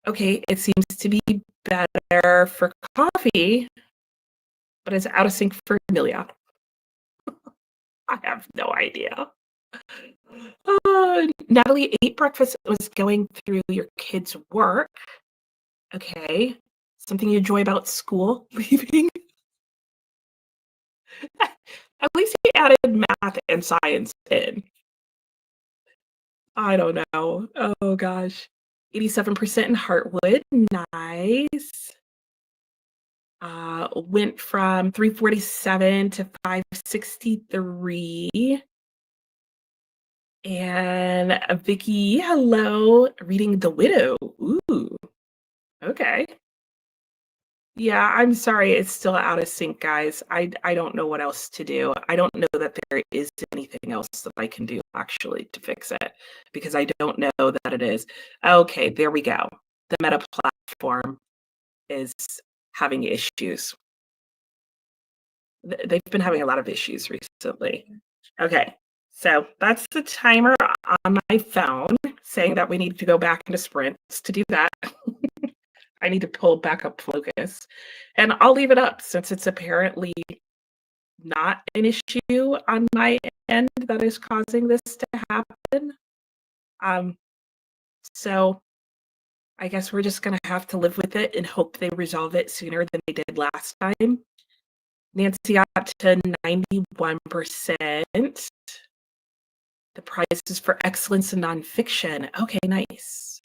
Okay, it seems to be better for coffee, but it's out of sync for Amelia. I have no idea. Natalie ate breakfast, was going through your kids' work. Okay. Something you enjoy about school, leaving. At least he added math and science in. I don't know. Oh gosh. 87% in Heartwood. Nice. Went from 347 to 563. And Vicky, hello, reading The Widow. Ooh, okay. Yeah, I'm sorry, it's still out of sync, guys. I don't know what else to do. I don't know that there is anything else that I can do actually to fix it because I don't know that it is. Okay, there we go. The Meta platform is having issues. They've been having a lot of issues recently. Okay, so that's the timer on my phone saying that we need to go back into sprints. To do that, I need to pull back up focus. And I'll leave it up since it's apparently not an issue on my end that is causing this to happen. So I guess we're just going to have to live with it and hope they resolve it sooner than they did last time. Nancy got to 91%. The prize is for excellence in nonfiction. Okay, nice.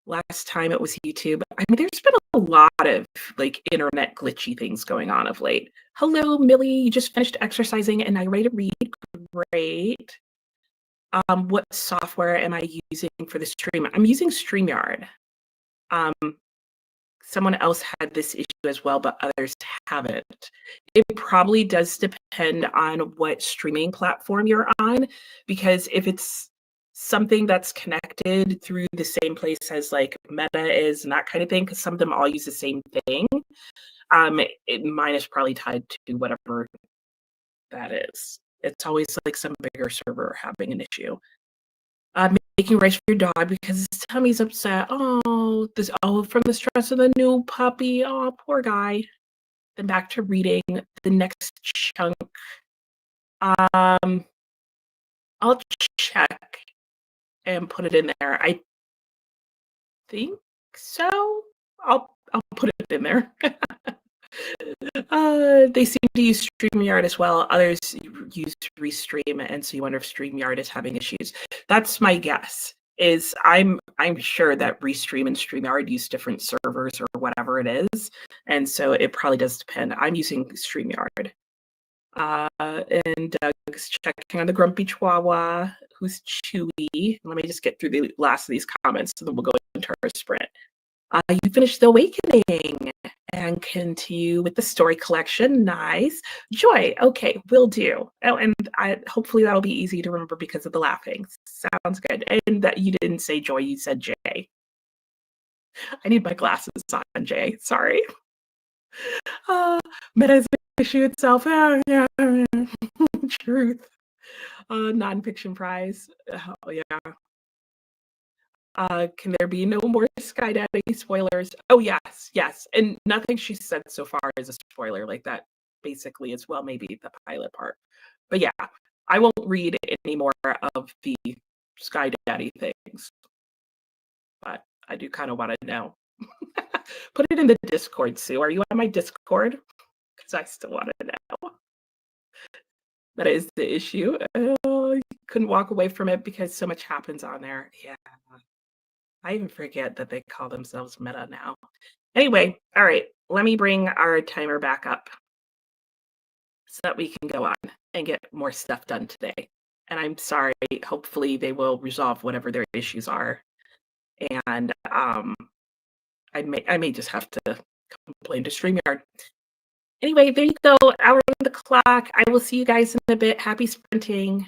Last time it was YouTube. I mean, there's been a lot of like internet glitchy things going on of late. Hello, Millie. You just finished exercising and I ready to read. Great. What software am I using for the stream? I'm using StreamYard. Um, Someone else had this issue as well, but others haven't. It probably does depend on what streaming platform you're on, because if it's something that's connected through the same place as like Meta is and that kind of thing, because some of them all use the same thing, mine is probably tied to whatever that is. It's always like some bigger server having an issue. Making rice for your dog because his tummy's upset. Oh, from the stress of the new puppy. Oh, poor guy. Then back to reading the next chunk. Um, I'll check and put it in there. I think so. I'll put it in there. They seem to use StreamYard as well. Others use Restream, and so you wonder if StreamYard is having issues. That's my guess. Is I'm sure that Restream and StreamYard use different servers or whatever it is, and so it probably does depend. I'm using StreamYard. And Doug's checking on the grumpy chihuahua who's chewy. Let me just get through the last of these comments, and then we'll go into our sprint. You finished The Awakening and continue with the story collection. Nice. Joy. Okay, will do. Oh, and hopefully that'll be easy to remember because of the laughing. Sounds good. And that you didn't say Joy, you said Jay. I need my glasses on, Jay. Sorry. Meta's issue itself. Yeah. Truth. Nonfiction prize. Oh, yeah. Can there be no more Sky Daddy spoilers? Oh, yes, yes. And nothing she said so far is a spoiler. Like that basically is, well, maybe the pilot part. But yeah, I won't read any more of the Sky Daddy things. But I do kind of want to know. Put it in the Discord, Sue. Are you on my Discord? Because I still want to know. That is the issue. Oh, couldn't walk away from it because so much happens on there. Yeah. I even forget that they call themselves Meta now. Anyway, all right, let me bring our timer back up so that we can go on and get more stuff done today. And I'm sorry, hopefully they will resolve whatever their issues are. And I may just have to complain to StreamYard. Anyway, there you go. Hour on the clock. I will see you guys in a bit. Happy sprinting.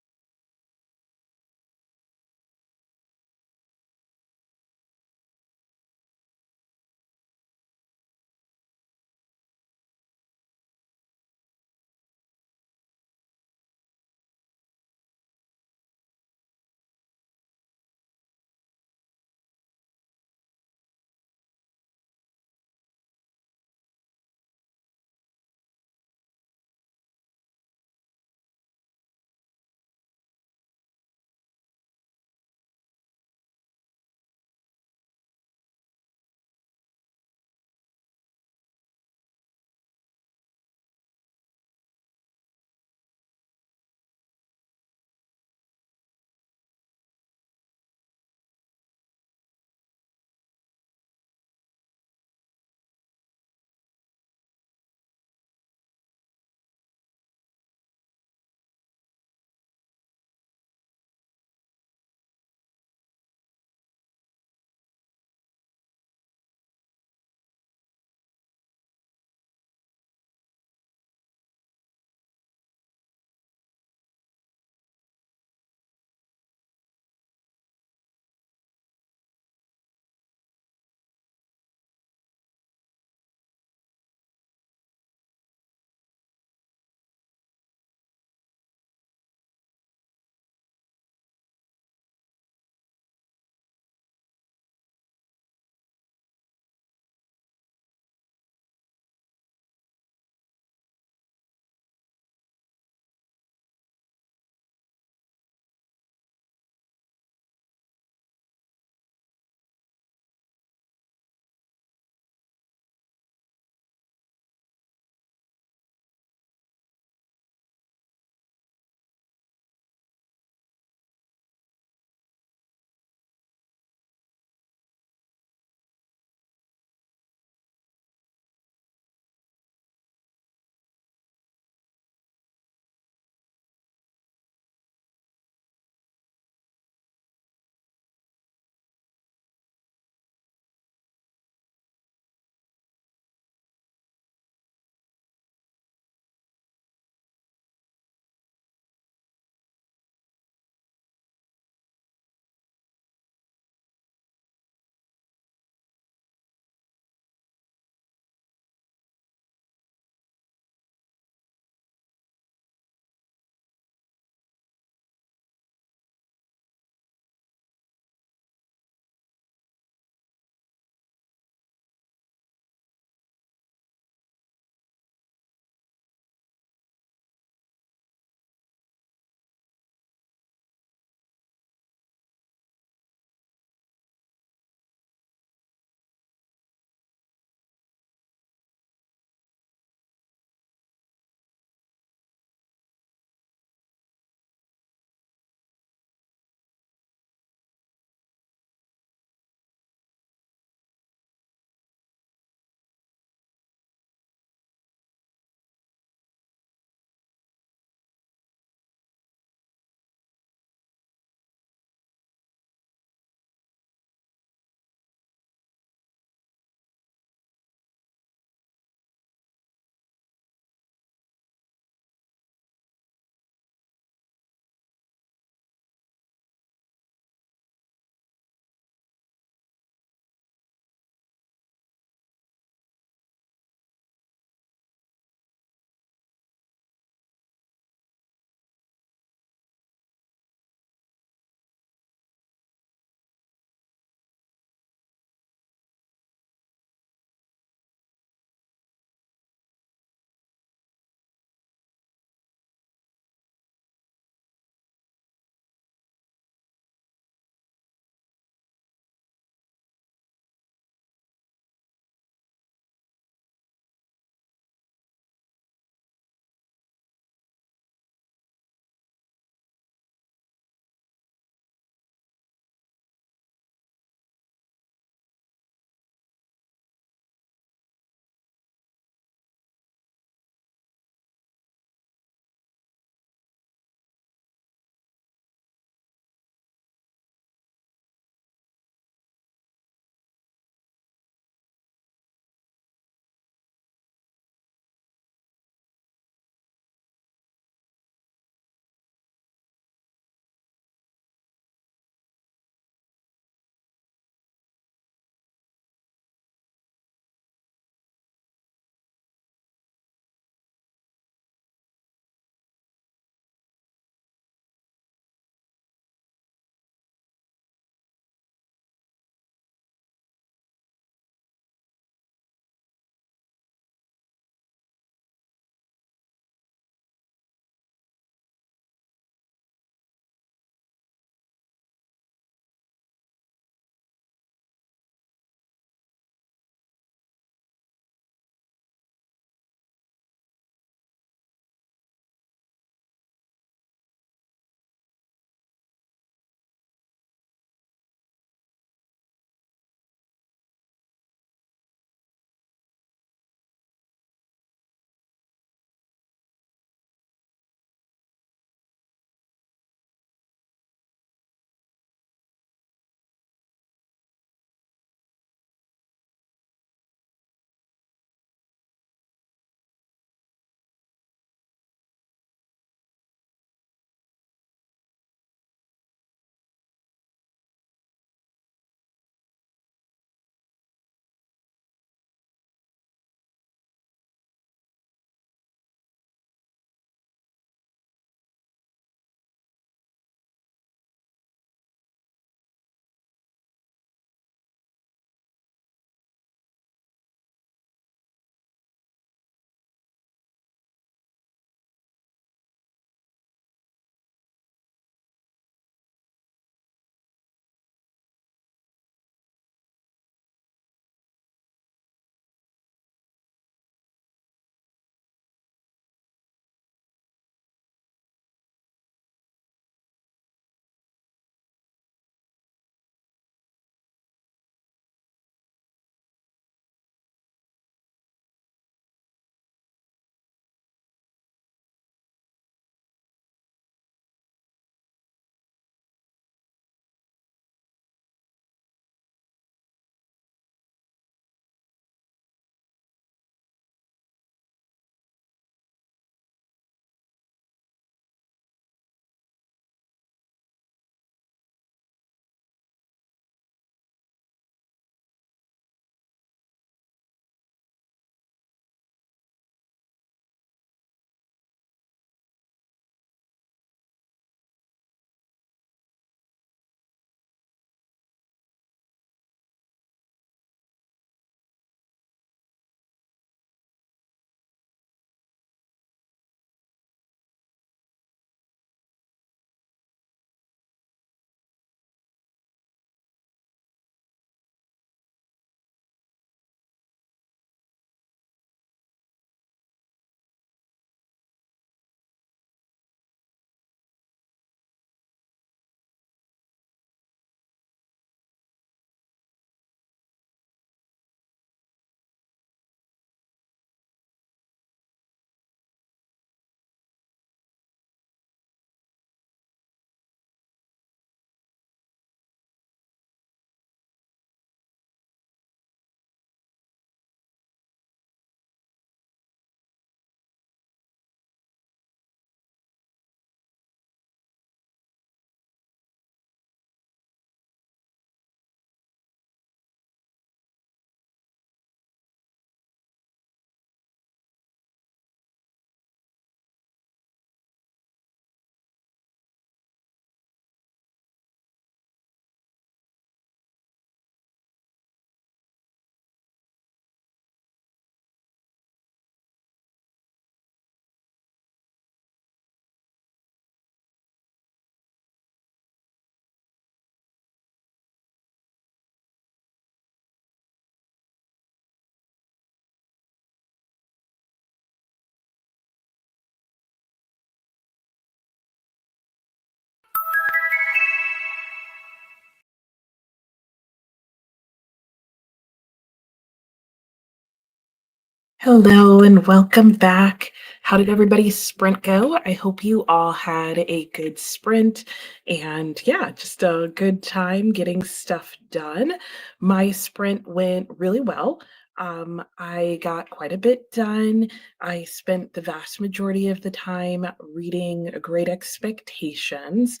Hello and welcome back. How did everybody's sprint go? I hope you all had a good sprint and yeah, just a good time getting stuff done. My sprint went really well. I got quite a bit done. I spent the vast majority of the time reading Great Expectations,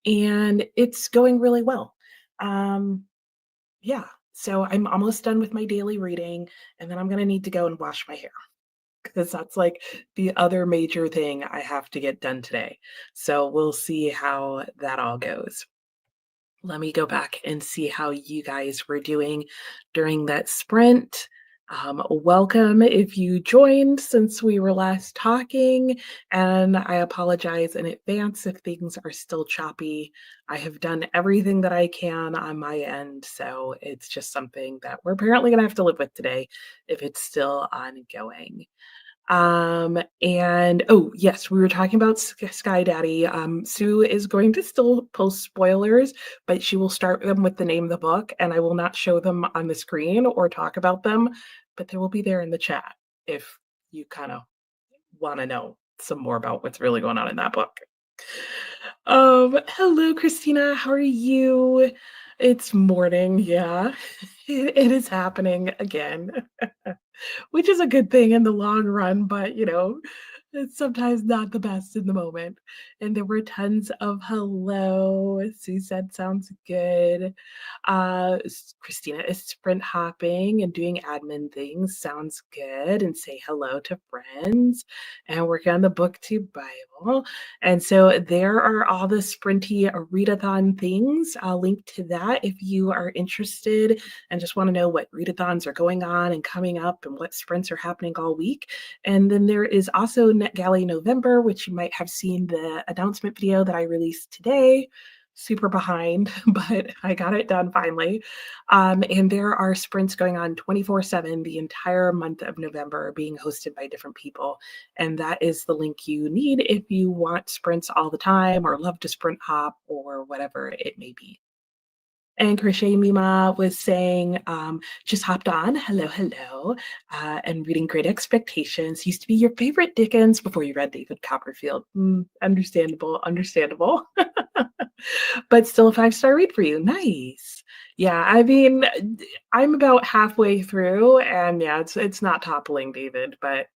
and it's going really well. Um, yeah, so I'm almost done with my daily reading, and then I'm gonna need to go and wash my hair because that's like the other major thing I have to get done today. So we'll see how that all goes. Let me go back and see how you guys were doing during that sprint. Welcome if you joined since we were last talking, and I apologize in advance if things are still choppy. I have done everything that I can on my end, so it's just something that we're apparently going to have to live with today if it's still ongoing. And oh, yes, we were talking about Sky Daddy. Sue is going to still post spoilers, but she will start them with the name of the book, and I will not show them on the screen or talk about them, but they will be there in the chat if you kind of want to know some more about what's really going on in that book. Hello, Christina. How are you? It's morning. Yeah, it is happening again. Which is a good thing in the long run, but, it's sometimes not the best in the moment. And there were tons of hello. Sue said, sounds good. Christina is sprint hopping and doing admin things. Sounds good. And say hello to friends and working on the BookTube Bible. And so there are all the sprinty readathon things. I'll link to that if you are interested and just want to know what readathons are going on and coming up and what sprints are happening all week. And then there is also NetGalley November, which you might have seen the announcement video that I released today. Super behind, but I got it done finally. And there are sprints going on 24/7 the entire month of November being hosted by different people. And that is the link you need if you want sprints all the time or love to sprint hop or whatever it may be. And Crochet Mima was saying, just hopped on, hello, hello, and reading Great Expectations. Used to be your favorite Dickens before you read David Copperfield. Understandable, understandable. But still a five-star read for you. Nice. Yeah, I mean, I'm about halfway through, and yeah, it's not toppling David, but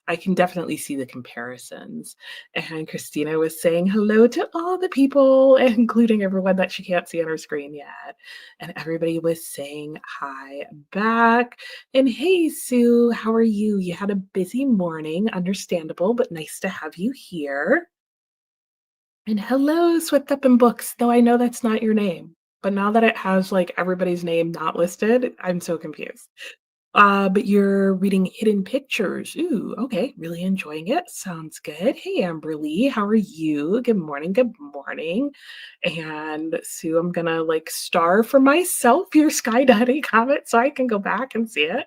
I can definitely see the comparisons. And Christina was saying hello to all the people, including everyone that she can't see on her screen yet. And everybody was saying hi back. And hey, Sue, how are you? You had a busy morning, understandable, but nice to have you here. And hello, Swept Up in Books, though I know that's not your name. But now that it has like everybody's name not listed, I'm so confused. But you're reading Hidden Pictures. Ooh, okay. Really enjoying it. Sounds good. Hey, Amberly, how are you? Good morning. Good morning. And Sue, I'm gonna like star for myself your Sky Daddy comment so I can go back and see it.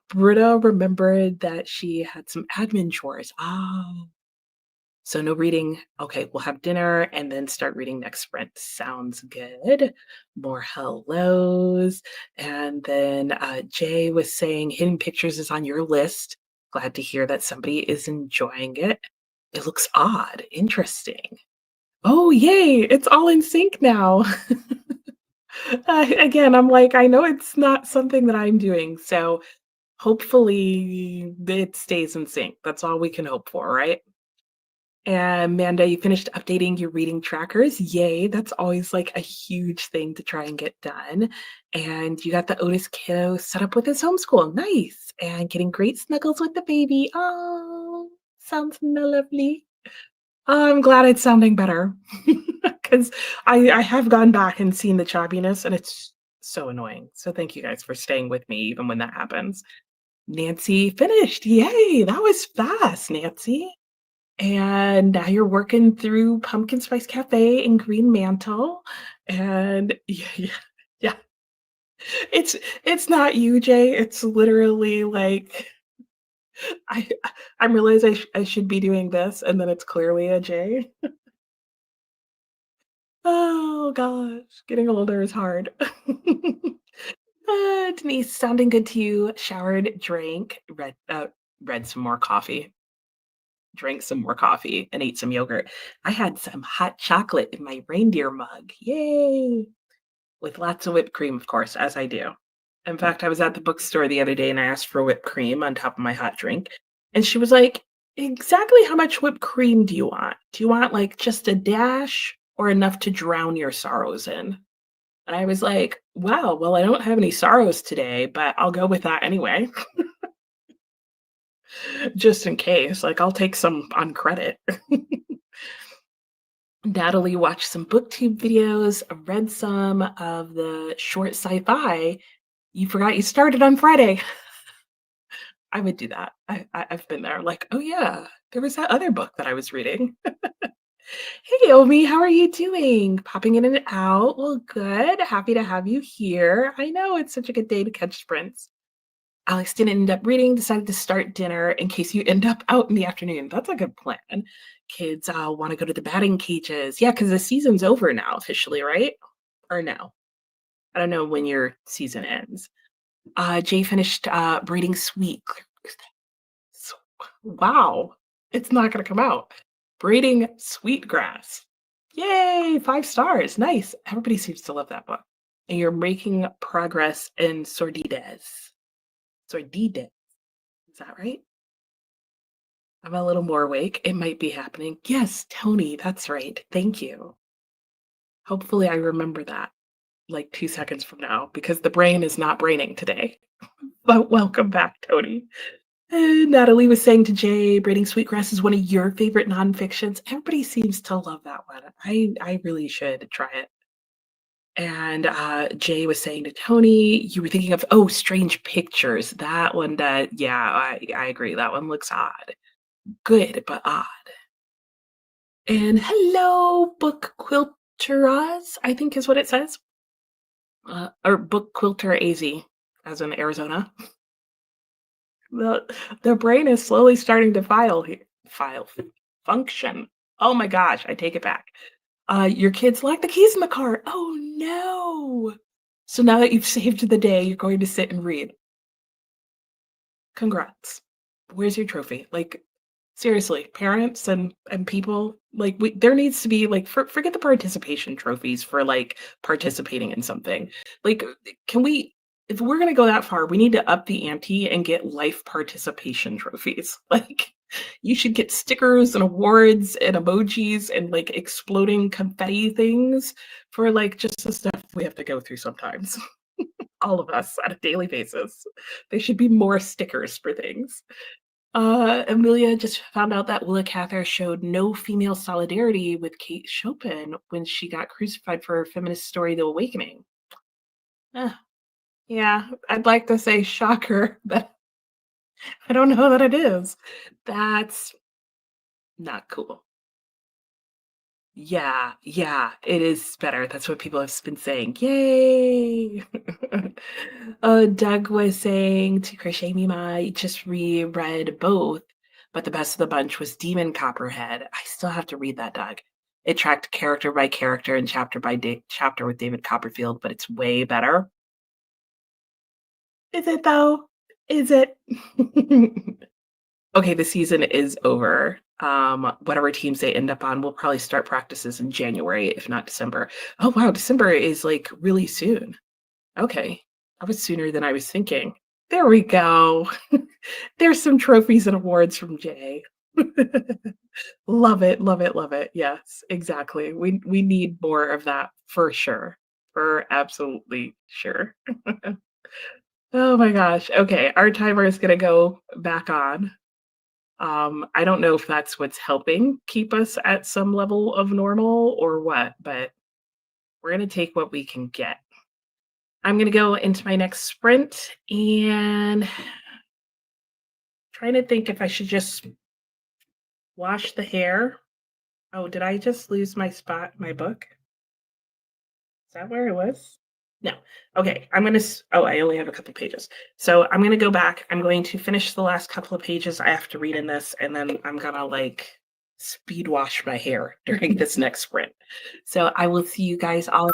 Britta remembered that she had some admin chores. Oh, so no reading. Okay, we'll have dinner and then start reading next sprint. Sounds good. More hellos. And then Jay was saying Hidden Pictures is on your list. Glad to hear that somebody is enjoying it. It looks odd. Interesting. Oh, yay. It's all in sync now. Again, I'm like, I know it's not something that I'm doing. So hopefully it stays in sync. That's all we can hope for, right? And Amanda, you finished updating your reading trackers. Yay. That's always like a huge thing to try and get done. And you got the Otis kiddo set up with his homeschool. Nice. And getting great snuggles with the baby. Oh, sounds lovely. I'm glad it's sounding better because I have gone back and seen the choppiness and it's so annoying. So thank you guys for staying with me even when that happens. Nancy finished. Yay. That was fast, Nancy. And now you're working through Pumpkin Spice Cafe in Green Mantle, and yeah, yeah. It's it's not you, Jay. It's literally like I I realize I should be doing this, and then it's clearly a Jay. Oh gosh, getting older is hard. Denise, sounding good to you. Showered, drank, read some more coffee, drank some more coffee, and ate some yogurt. I had some hot chocolate in my reindeer mug. Yay! With lots of whipped cream, of course, as I do. In fact, I was at the bookstore the other day and I asked for whipped cream on top of my hot drink. And she was like, "Exactly how much whipped cream do you want? Do you want like just a dash or enough to drown your sorrows in?" And I was like, "Wow, well, I don't have any sorrows today, but I'll go with that anyway, just in case. Like, I'll take some on credit." Natalie watched some booktube videos, read some of the short sci-fi. You forgot you started on Friday. I would do that. I've been there. Like, oh yeah, there was that other book that I was reading. Hey, Omi, how are you doing? Popping in and out. Well, good. Happy to have you here. I know it's such a good day to catch sprints. Alex didn't end up reading, decided to start dinner in case you end up out in the afternoon. That's a good plan. Kids want to go to the batting cages. Yeah, because the season's over now officially, right? Or no? I don't know when your season ends. Jay finished braiding sweet. S- Wow, it's not going to come out. Braiding sweetgrass. Yay, 5 stars. Nice. Everybody seems to love that book. And you're making progress in sordides. Sordides. Is that right? I'm a little more awake. It might be happening. Yes, Tony, that's right. Thank you. Hopefully, I remember that like 2 seconds from now because the brain is not braining today. But welcome back, Tony. Natalie was saying to Jay, braiding sweetgrass is one of your favorite nonfictions. Everybody seems to love that one. I really should try it. And Jay was saying to Tony, you were thinking of, oh, Strange Pictures. That one, yeah, I agree. That one looks odd. Good, but odd. And hello, Book Quilteras, I think is what it says. Or Book Quilter AZ, as in Arizona. The brain is slowly starting to file function. Oh my gosh, I take it back. Your kids locked the keys in the car. Oh no. So now that you've saved the day, you're going to sit and read. Congrats. Where's your trophy? Like, seriously, parents and people, like, there needs to be like forget the participation trophies for like participating in something. Like, can we? If we're gonna go that far, we need to up the ante and get life participation trophies. Like, you should get stickers and awards and emojis and like exploding confetti things for like just the stuff we have to go through sometimes. All of us on a daily basis. There should be more stickers for things. Amelia just found out that Willa Cather showed no female solidarity with Kate Chopin when she got crucified for her feminist story, The Awakening. Uh, yeah, I'd like to say shocker, but I don't know that it is. That's not cool. Yeah, yeah, it is better. That's what people have been saying. Yay! Doug was saying to Crochet Mima, I just reread both, but the best of the bunch was Demon Copperhead. I still have to read that, Doug. It tracked character by character and chapter by chapter with David Copperfield, but it's way better. Is it though? Is it? Okay, the season is over. Whatever teams they end up on, we'll probably start practices in January, if not December. Oh wow, December is like really soon. Okay. That was sooner than I was thinking. There we go. There's some trophies and awards from Jay. Love it, love it, love it. Yes, exactly. We need more of that for sure. For absolutely sure. Oh my gosh. Okay, our timer is gonna go back on. I don't know if that's what's helping keep us at some level of normal or what, but we're gonna take what we can get. I'm gonna go into my next sprint and trying to think if I should just wash the hair. Oh, did I just lose my spot, my book? Is that where it was? No. Okay, oh, I only have a couple pages. So I'm gonna go back. I'm going to finish the last couple of pages I have to read in this, and then I'm gonna like speed wash my hair during this next sprint. So I will see you guys all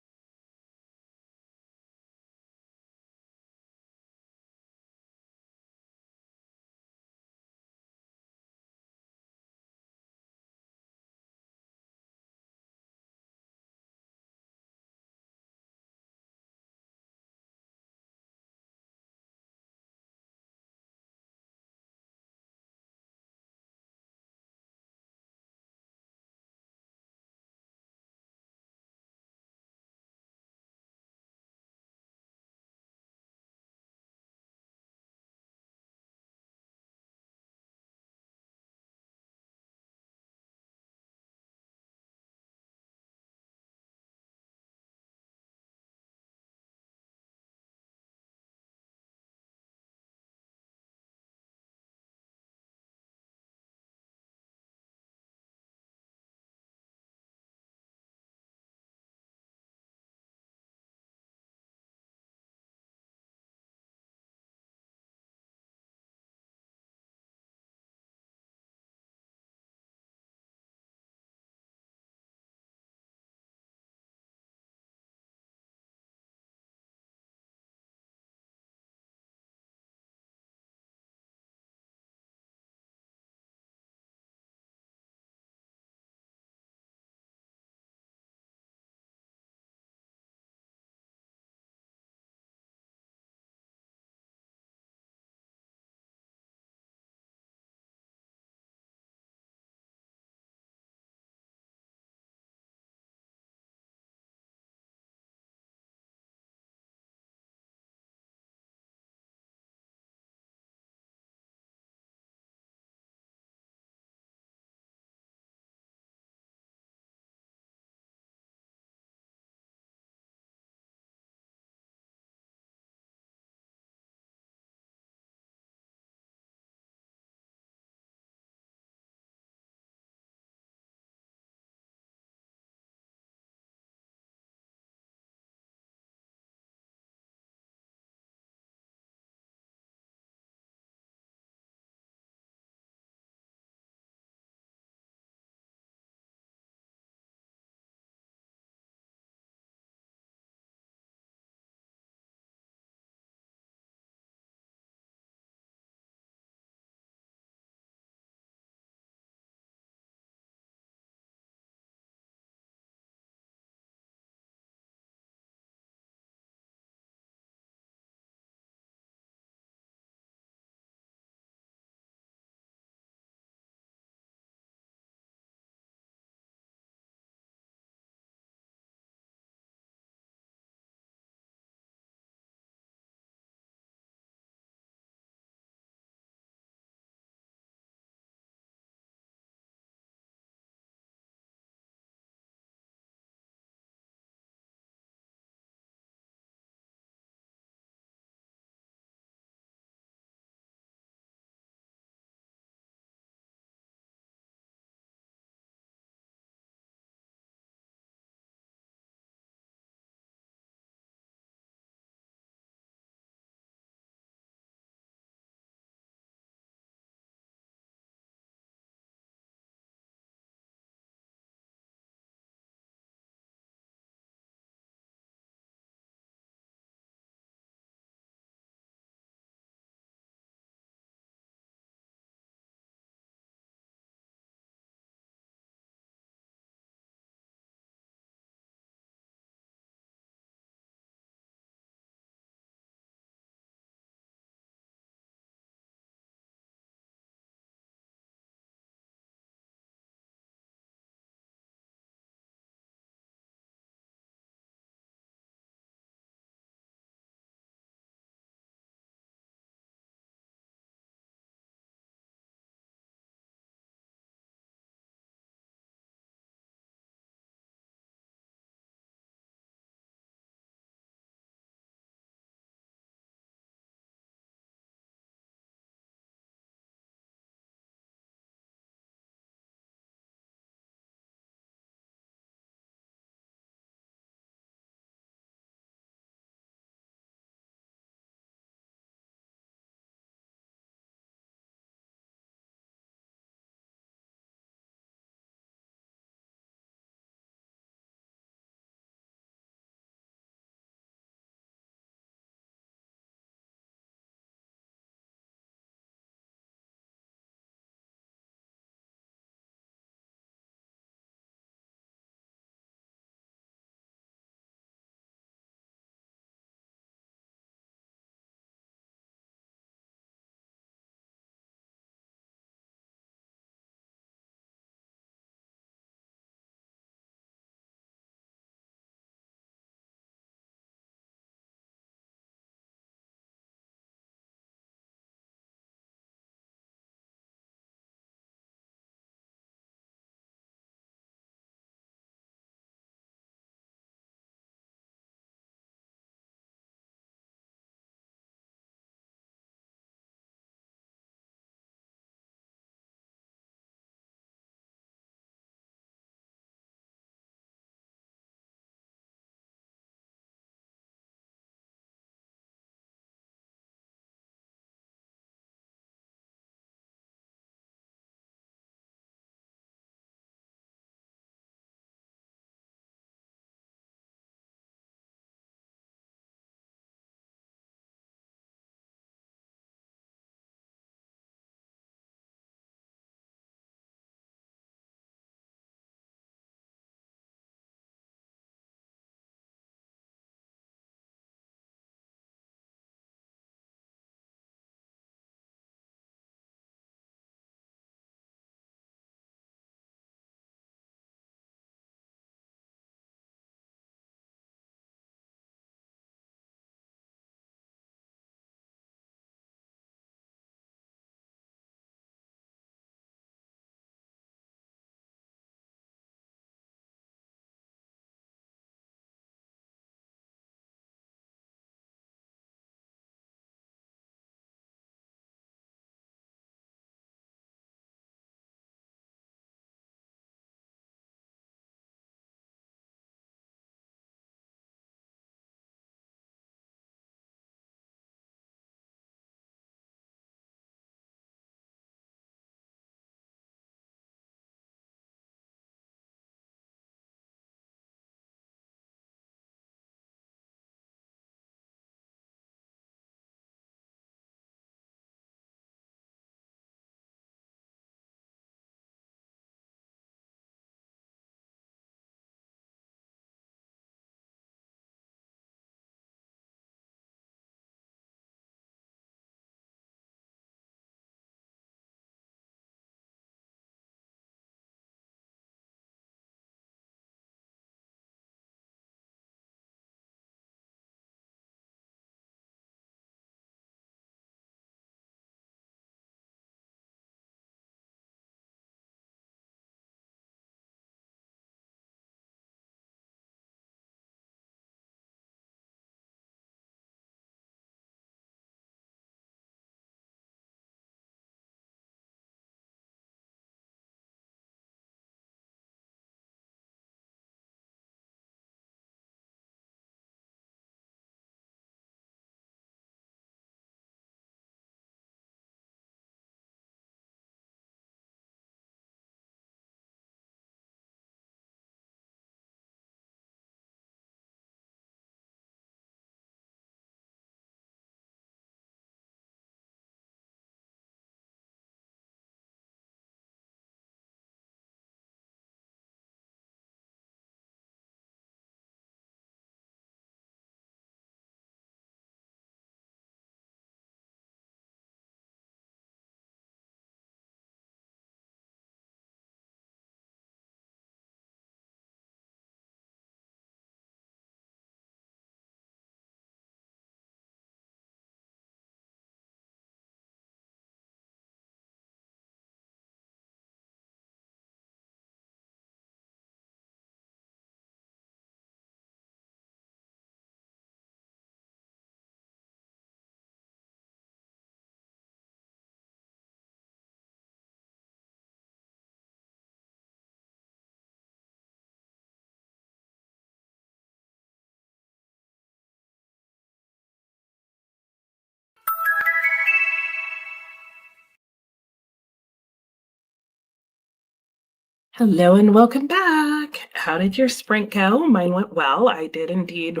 Hello and welcome back. How did your sprint go? Mine went well. I did indeed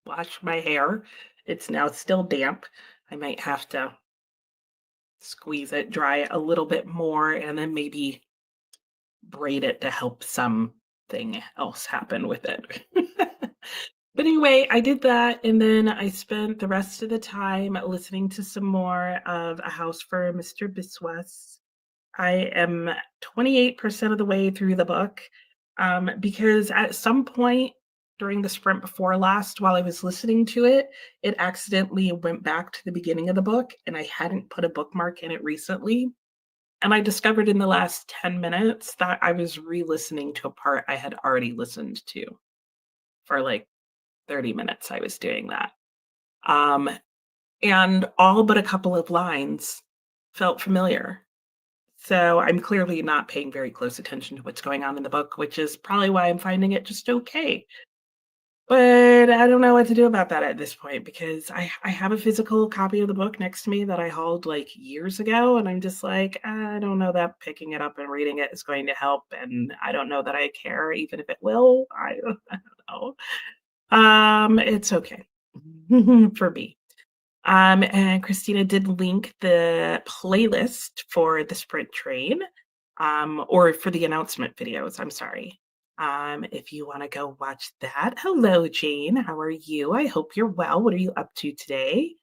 wash my hair. It's now still damp. I might have to squeeze it dry a little bit more and then maybe braid it to help something else happen with it. But anyway, I did that and then I spent the rest of the time listening to some more of A House for Mr. Biswas. I am 28% of the way through the book, because at some point during the sprint before last, while I was listening to it, it accidentally went back to the beginning of the book, and I hadn't put a bookmark in it recently. And I discovered in the last 10 minutes that I was re-listening to a part I had already listened to for like 30 minutes. I was doing that. Um, and all but a couple of lines felt familiar. So I'm clearly not paying very close attention to what's going on in the book, which is probably why I'm finding it just okay. But I don't know what to do about that at this point because I have a physical copy of the book next to me that I hauled like years ago, and I'm just like, I don't know that picking it up and reading it is going to help, and I don't know that I care, even if it will. I don't know. It's okay for me. And Christina did link the playlist for the sprint train, or for the announcement videos, I'm sorry. If you want to go watch that. Hello, Jane. How are you? I hope you're well. What are you up to today?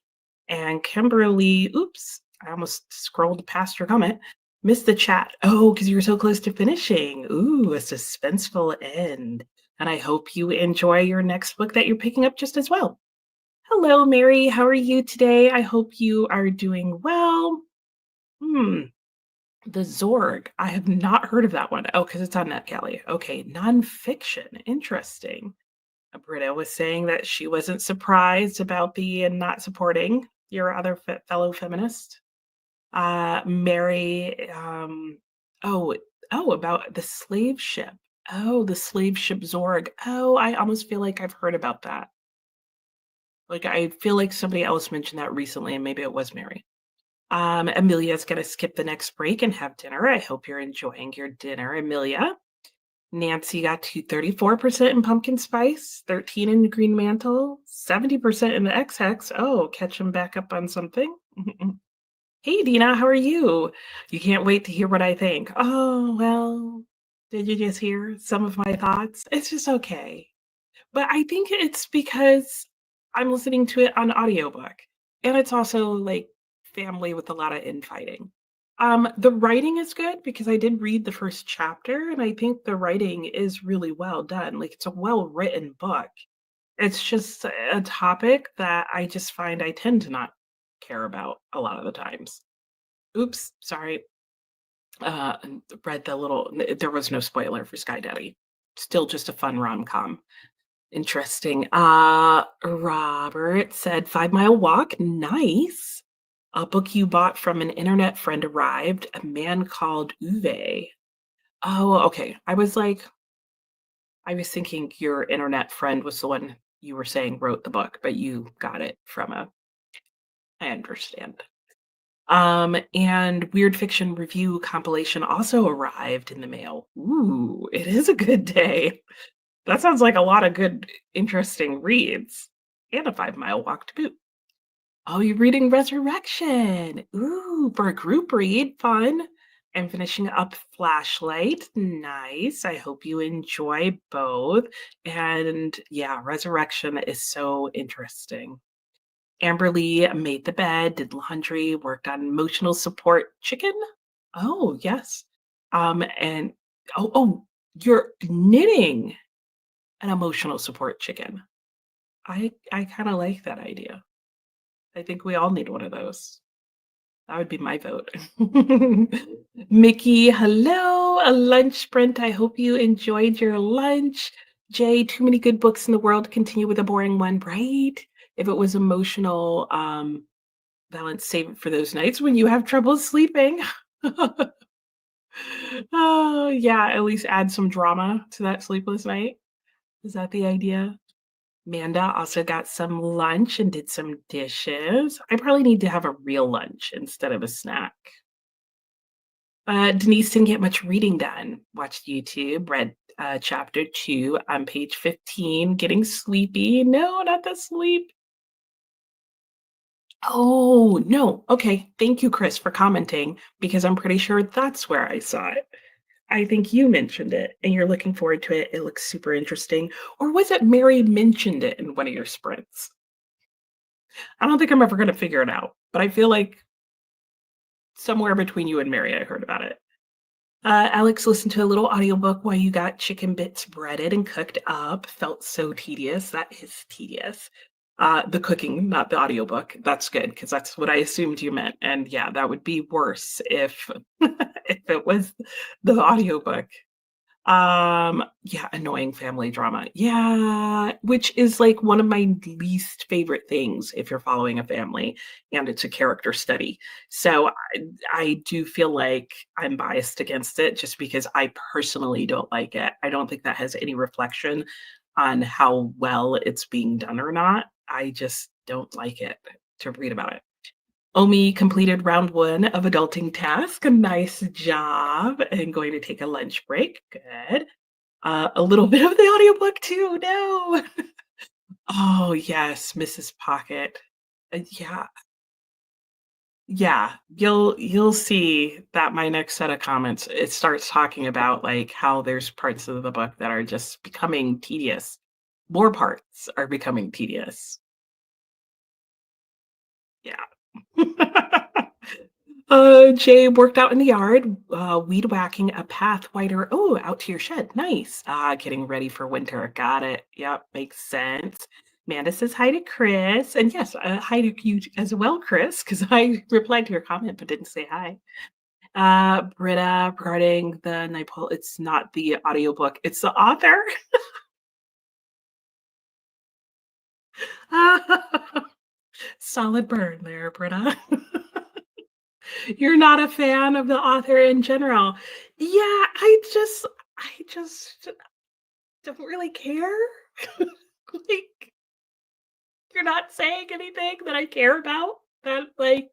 And Kimberly, oops, I almost scrolled past your comment. Missed the chat. Oh, because you were so close to finishing. Ooh, a suspenseful end. And I hope you enjoy your next book that you're picking up just as well. Hello, Mary. How are you today? I hope you are doing well. Hmm. The Zorg. I have not heard of that one. Oh, because it's on NetGalley. Okay, nonfiction. Interesting. Britta was saying that she wasn't surprised about the not supporting your other fellow feminist. Mary. Oh, oh, about the slave ship. Oh, the slave ship Zorg. Oh, I almost feel like I've heard about that. Like, I feel like somebody else mentioned that recently, and maybe it was Mary. Amelia's gonna skip the next break and have dinner. I hope you're enjoying your dinner, Amelia. Nancy got to 34% in pumpkin spice, 13 in green mantle, 70% in the XX. Oh, catch him back up on something. Hey, Dina, how are you? You can't wait to hear what I think. Oh, well, did you just hear some of my thoughts? It's just okay. But I think it's because I'm listening to it on audiobook, and it's also, like, family with a lot of infighting. The writing is good because I did read the first chapter, and I think the writing is really well done, like, it's a well-written book. It's just a topic that I just find I tend to not care about a lot of the times. Oops, sorry. Read the little there was no spoiler for Sky Daddy. Still just a fun rom-com. Interesting. Robert said 5 Mile Walk. Nice. A book you bought from an internet friend arrived. A man called Uwe. Oh, okay. I was thinking your internet friend was the one you were saying wrote the book, but you got it from a. I understand. And Weird Fiction Review compilation also arrived in the mail. Ooh, it is a good day. That sounds like a lot of good, interesting reads. And a 5 Mile Walk to boot. Oh, you're reading Resurrection. Ooh, for a group read. Fun. I'm finishing up Flashlight. Nice. I hope you enjoy both. And yeah, Resurrection is so interesting. Amberly made the bed, did laundry, worked on emotional support chicken. Oh, yes. And you're knitting an emotional support chicken. I kind of like that idea. I think we all need one of those. That would be my vote. Mickey, hello, a lunch sprint. I hope you enjoyed your lunch. Jay, too many good books in the world to continue with a boring one, right? If it was emotional, balance, save it for those nights when you have trouble sleeping. Oh, yeah, at least add some drama to that sleepless night. Is that the idea? Manda also got some lunch and did some dishes. I probably need to have a real lunch instead of a snack. Denise didn't get much reading done. Watched YouTube, read chapter 2 on page 15, getting sleepy. No, not the sleep. Oh, no. Okay. Thank you, Chris, for commenting because I'm pretty sure that's where I saw it. I think you mentioned it and you're looking forward to it. It looks super interesting. Or was it Mary mentioned it in one of your sprints? I don't think I'm ever going to figure it out, but I feel like somewhere between you and Mary, I heard about it. Alex listened to a little audiobook while you got chicken bits breaded and cooked up. Felt so tedious. That is tedious. The cooking, not the audiobook. That's good because that's what I assumed you meant. And yeah, that would be worse if if it was the audiobook. Yeah, annoying family drama. Yeah, which is like one of my least favorite things if you're following a family and it's a character study. So I do feel like I'm biased against it just because I personally don't like it. I don't think that has any reflection on how well it's being done or not. I just don't like it to read about it. Omi completed round 1 of adulting task. Nice job. And going to take a lunch break. Good. A little bit of the audiobook too, no. Oh, yes, Mrs. Pocket. Yeah, yeah, you'll see that my next set of comments, it starts talking about, like, how there's parts of the book that are just becoming tedious. More parts are becoming tedious. Yeah. Jay worked out in the yard, weed whacking a path wider. Oh, out to your shed. Nice. Getting ready for winter. Got it. Yep, makes sense. Amanda says hi to Chris. And yes, hi to you as well, Chris, because I replied to your comment but didn't say hi. Britta regarding the Nipole, it's not the audiobook, it's the author. Solid burn there, Britta. You're not a fan of the author in general. Yeah, I just don't really care. Like, you're not saying anything that I care about. That like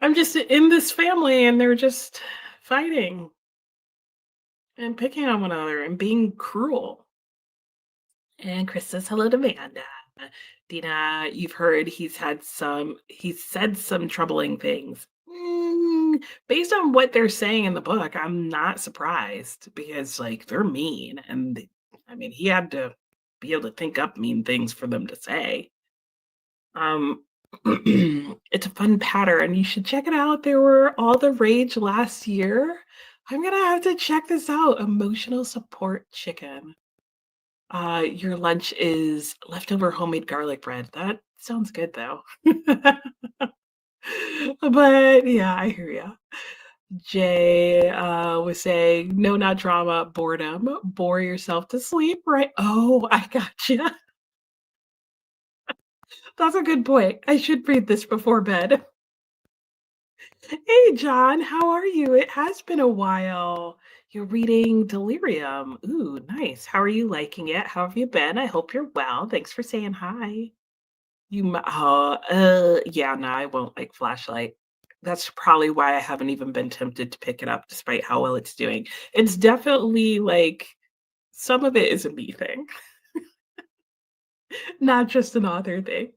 I'm just in this family and they're just fighting and picking on one another and being cruel. And Chris says hello to Amanda. Dina, you've heard he's said some troubling things. Based on what they're saying in the book, I'm not surprised because like they're mean and I mean he had to be able to think up mean things for them to say. Um it's a fun pattern. You should check it out. There were all the rage last year. I'm gonna have to check this out. Emotional support chicken. Your lunch is leftover homemade garlic bread. That sounds good though. But yeah, I hear ya. Jay was saying, no, not drama, boredom. Bore yourself to sleep, right? Oh, I gotcha. That's a good point. I should read this before bed. Hey, John, how are you? It has been a while. You're reading Delirium. Ooh, nice. How are you liking it? How have you been? I hope you're well. Thanks for saying hi. Yeah, no, I won't like Flashlight. That's probably why I haven't even been tempted to pick it up despite how well it's doing. It's definitely like some of it is a me thing, not just an author thing.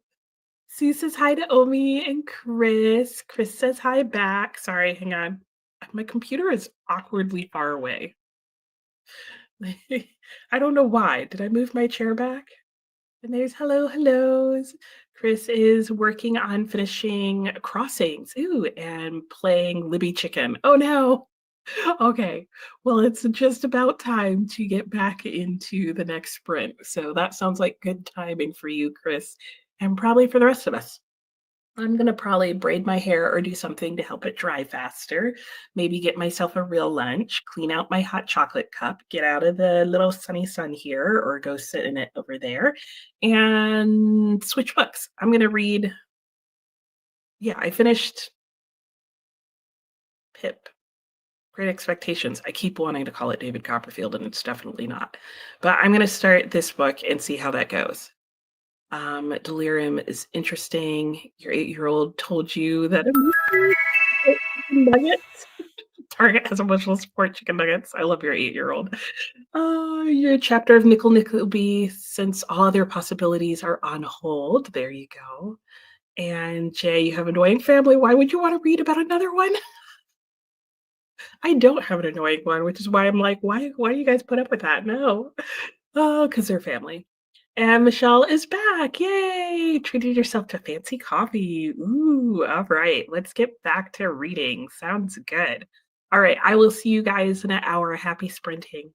Sue says hi to Omi and Chris. Chris says hi back. Sorry, hang on. My computer is awkwardly far away. I don't know why. Did I move my chair back? And there's hello, hellos. Chris is working on finishing Crossings. Ooh, and playing Libby Chicken. Oh no. Okay. Well, it's just about time to get back into the next sprint. So that sounds like good timing for you, Chris, and probably for the rest of us. I'm gonna probably braid my hair or do something to help it dry faster. Maybe get myself a real lunch, clean out my hot chocolate cup, get out of the little sunny sun here, or go sit in it over there, and switch books. I'm gonna read. Yeah, I finished Pip. Great Expectations. I keep wanting to call it David Copperfield, and it's definitely not. But I'm gonna start this book and see how that goes. Delirium is interesting. Your 8-year-old told you that a movie Nuggets. Target has emotional support chicken nuggets. I love your 8-year-old. Your chapter of Nickel Nickleby, since all other possibilities are on hold. There you go. And Jay, you have annoying family. Why would you want to read about another one? I don't have an annoying one, which is why I'm like, why do you guys put up with that? No. Oh, because they're family. And Michelle is back. Yay! Treated yourself to fancy coffee. Ooh, all right. Let's get back to reading. Sounds good. All right. I will see you guys in an hour. Happy sprinting.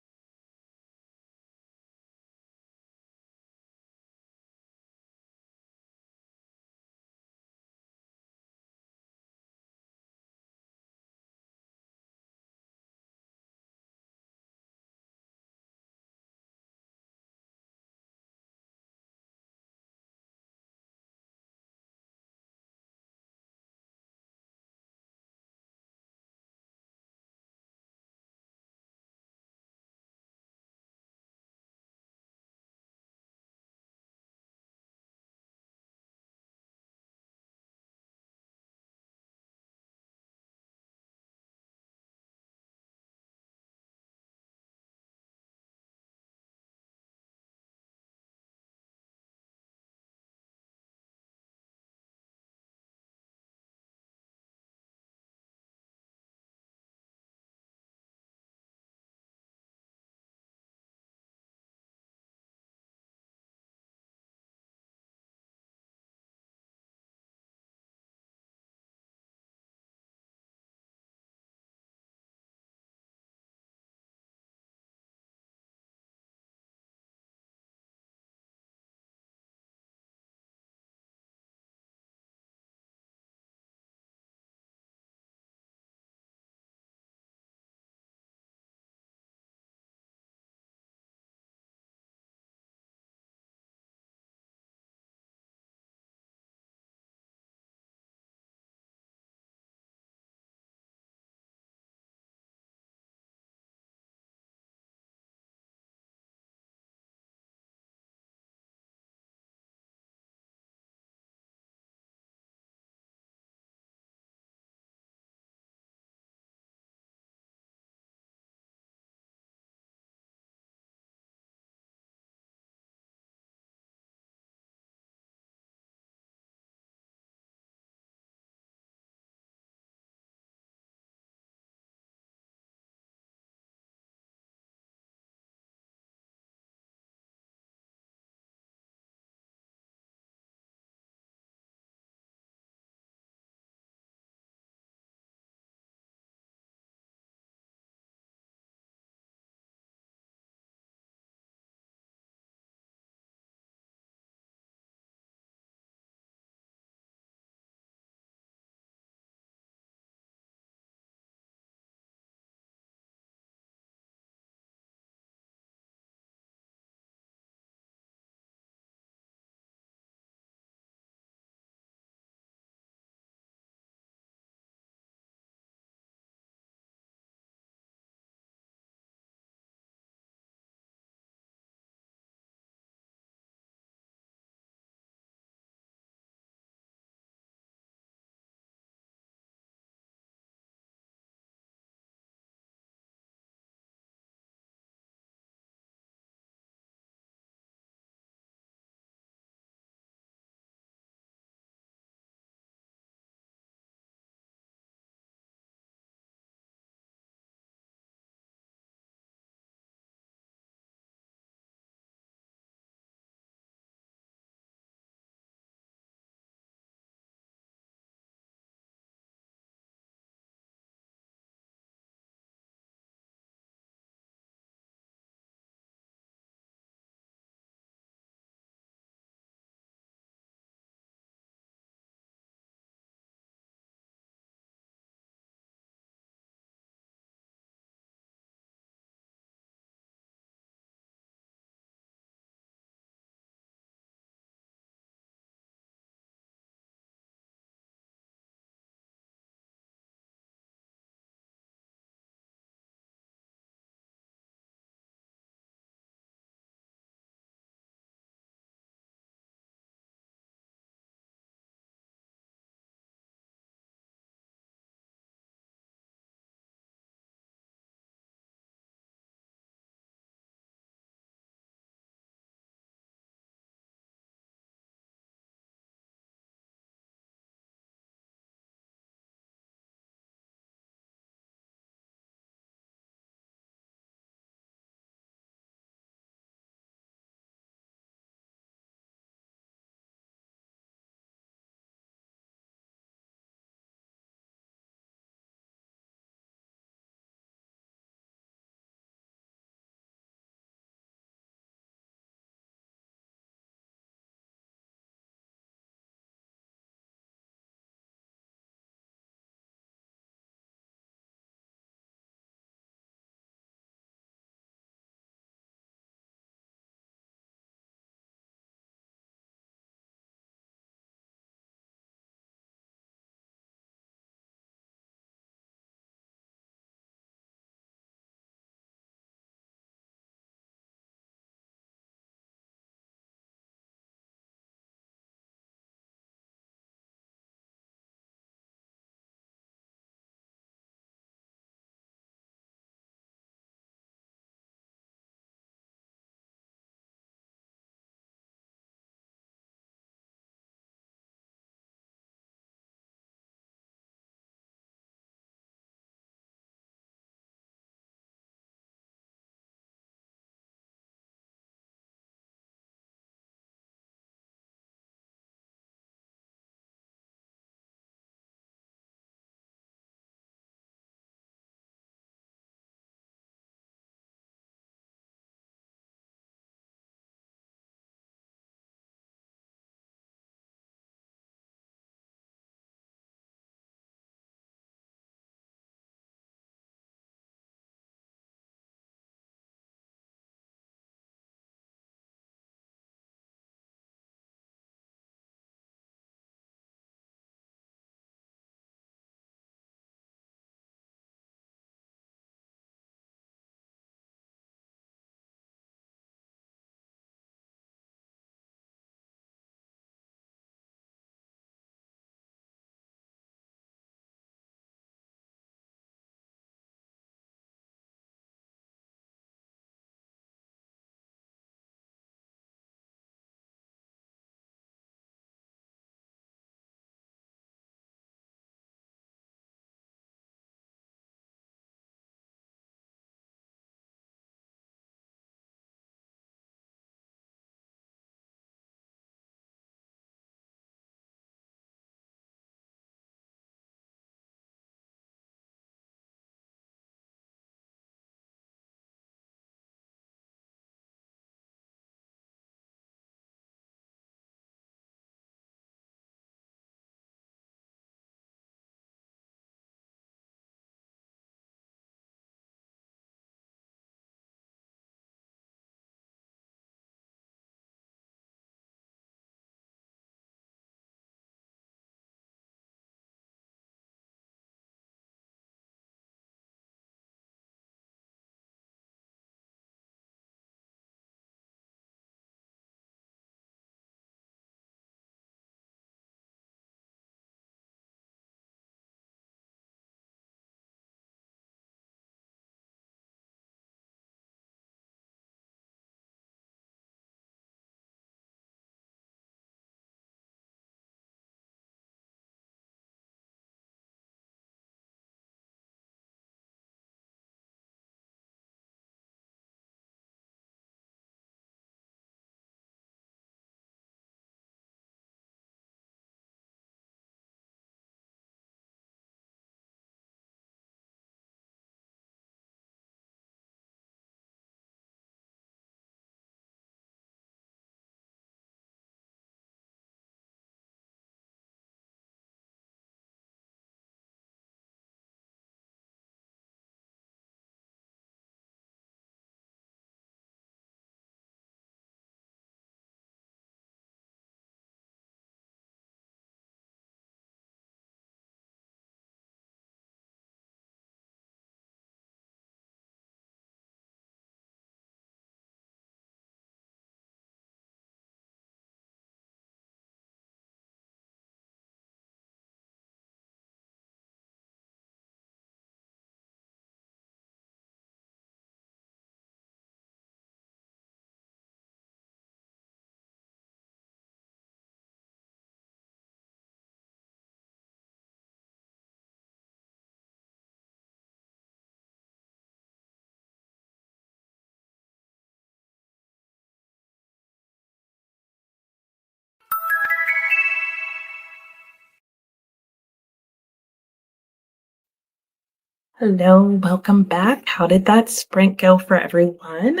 Hello, welcome back. How did that sprint go for everyone?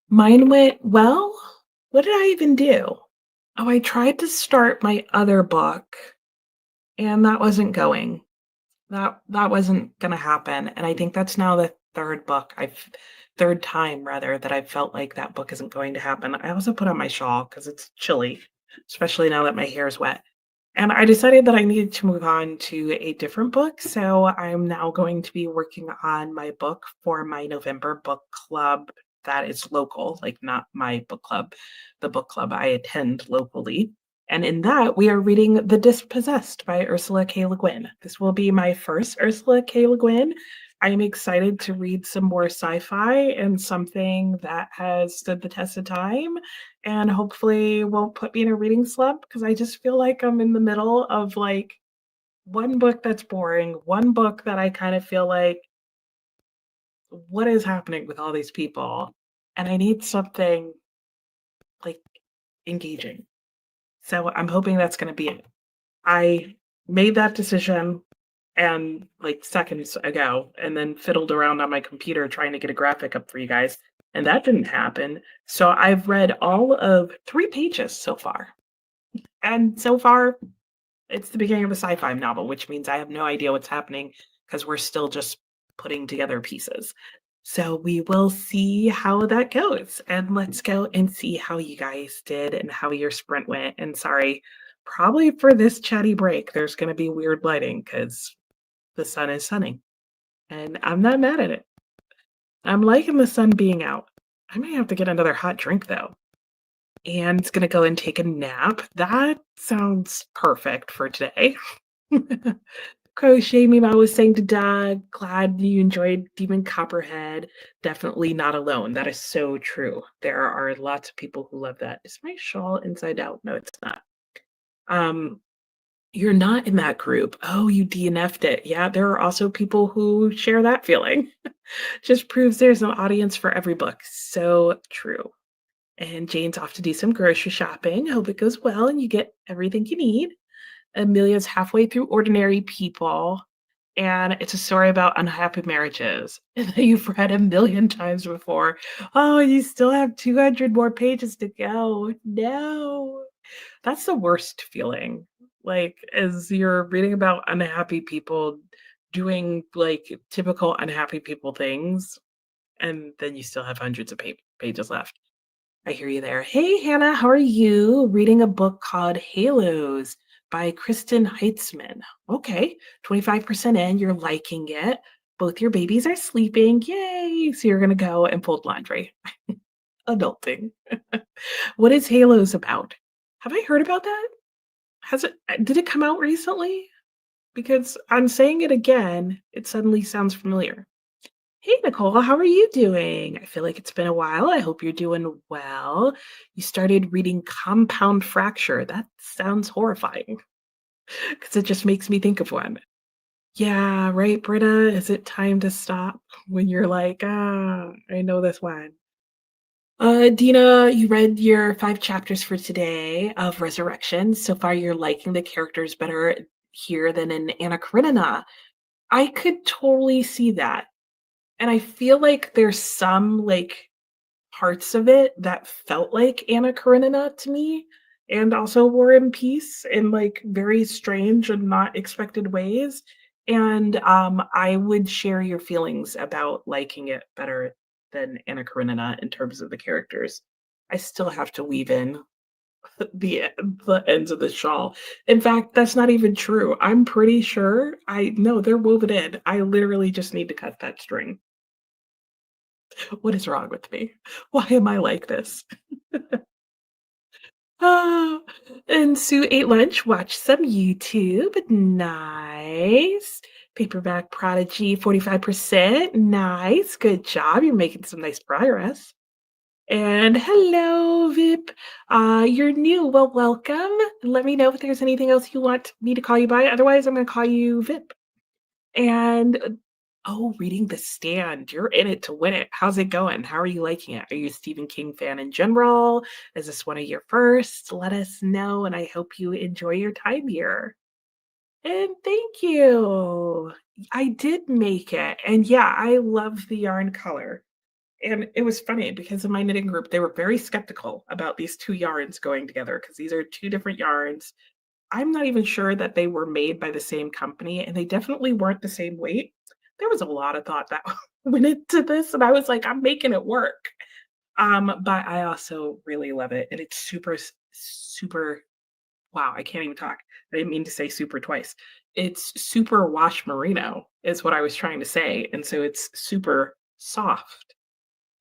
Mine went well. What did I even do? Oh, I tried to start my other book and that wasn't going. That wasn't gonna happen. And I think that's now the third time rather that I felt like that book isn't going to happen. I also put on my shawl because it's chilly, especially now that my hair is wet. And I decided that I needed to move on to a different book. So I'm now going to be working on my book for my November book club that is local, like not my book club, the book club I attend locally. And in that, we are reading The Dispossessed by Ursula K. Le Guin. This will be my first Ursula K. Le Guin. I'm excited to read some more sci fi and something that has stood the test of time and hopefully won't put me in a reading slump because I just feel like I'm in the middle of like one book that's boring, one book that I kind of feel like, what is happening with all these people? And I need something like engaging. So I'm hoping that's going to be it. I made that decision and like seconds ago and then fiddled around on my computer trying to get a graphic up for you guys. And that didn't happen. So I've read all of 3 pages so far. And so far, it's the beginning of a sci-fi novel, which means I have no idea what's happening because we're still just putting together pieces. So we will see how that goes. And let's go and see how you guys did and how your sprint went. And sorry, probably for this chatty break, there's going to be weird lighting because the sun is sunning. And I'm not mad at it. I'm liking the sun being out. I may have to get another hot drink though. And it's gonna go and take a nap. That sounds perfect for today. Crochet Meme, I was saying to Doug, glad you enjoyed Demon Copperhead. Definitely not alone. That is so true. There are lots of people who love that. Is my shawl inside out? No, it's not. Um, you're not in that group. Oh, you DNF'd it. Yeah, there are also people who share that feeling. Just proves there's an audience for every book. So true. And Jane's off to do some grocery shopping. Hope it goes well and you get everything you need. Amelia's halfway through Ordinary People, and it's a story about unhappy marriages that you've read a million times before. Oh, you still have 200 more pages to go. No. That's the worst feeling. Like, as you're reading about unhappy people doing like typical unhappy people things, and then you still have hundreds of pages left. I hear you there. Hey, Hannah, how are you? Reading a book called Halos by Kristen Heitzman. Okay, 25% in, you're liking it. Both your babies are sleeping. Yay! So you're going to go and fold laundry. Adulting. What is Halos about? Have I heard about that? Has it, did it come out recently? Because I'm saying it again, it suddenly sounds familiar. Hey, Nicole, how are you doing? I feel like it's been a while. I hope you're doing well. You started reading Compound Fracture. That sounds horrifying because it just makes me think of one. Yeah, right, Britta? Is it time to stop when you're like, I know this one? Dina, you read your 5 chapters for today of Resurrection. So far, you're liking the characters better here than in Anna Karenina. I could totally see that. And I feel like there's some like parts of it that felt like Anna Karenina to me, and also War and Peace in like very strange and not expected ways. And I would share your feelings about liking it better than Anna Karenina in terms of the characters. I still have to weave in the ends of the shawl. In fact, that's not even true. I'm pretty sure I know they're woven in. I literally just need to cut that string. What is wrong with me? Why am I like this? Oh, and Sue ate lunch, watched some YouTube. Nice. Paperback Prodigy, 45%. Nice. Good job. You're making some nice progress. And hello, Vip. You're new. Well, welcome. Let me know if there's anything else you want me to call you by. Otherwise, I'm going to call you Vip. And oh, reading The Stand. You're in it to win it. How's it going? How are you liking it? Are you a Stephen King fan in general? Is this one of your first? Let us know, and I hope you enjoy your time here. And thank you. I did make it, and yeah, I love the yarn color. And it was funny because in my knitting group, they were very skeptical about these 2 yarns going together because these are 2 different yarns. I'm not even sure that they were made by the same company, and they definitely weren't the same weight. There was a lot of thought that went into this, and I was like, "I'm making it work." But I also really love it, and it's super wow, I can't even talk. I didn't mean to say super twice. It's super wash merino is what I was trying to say, and so it's super soft.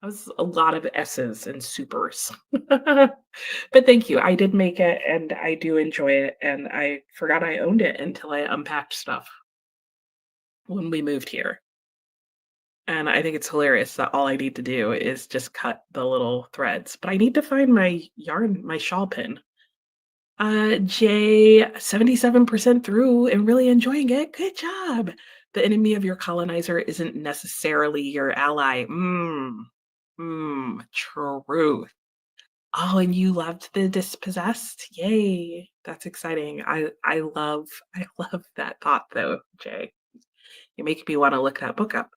That was a lot of S's and supers. But thank you. I did make it, and I do enjoy it, and I forgot I owned it until I unpacked stuff when we moved here. And I think it's hilarious that all I need to do is just cut the little threads, but I need to find my yarn, my shawl pin. Jay, 77% through and really enjoying it. Good job. The enemy of your colonizer isn't necessarily your ally. Truth. Oh, and you loved The Dispossessed? Yay. That's exciting. I love that thought though, Jay. You make me want to look that book up.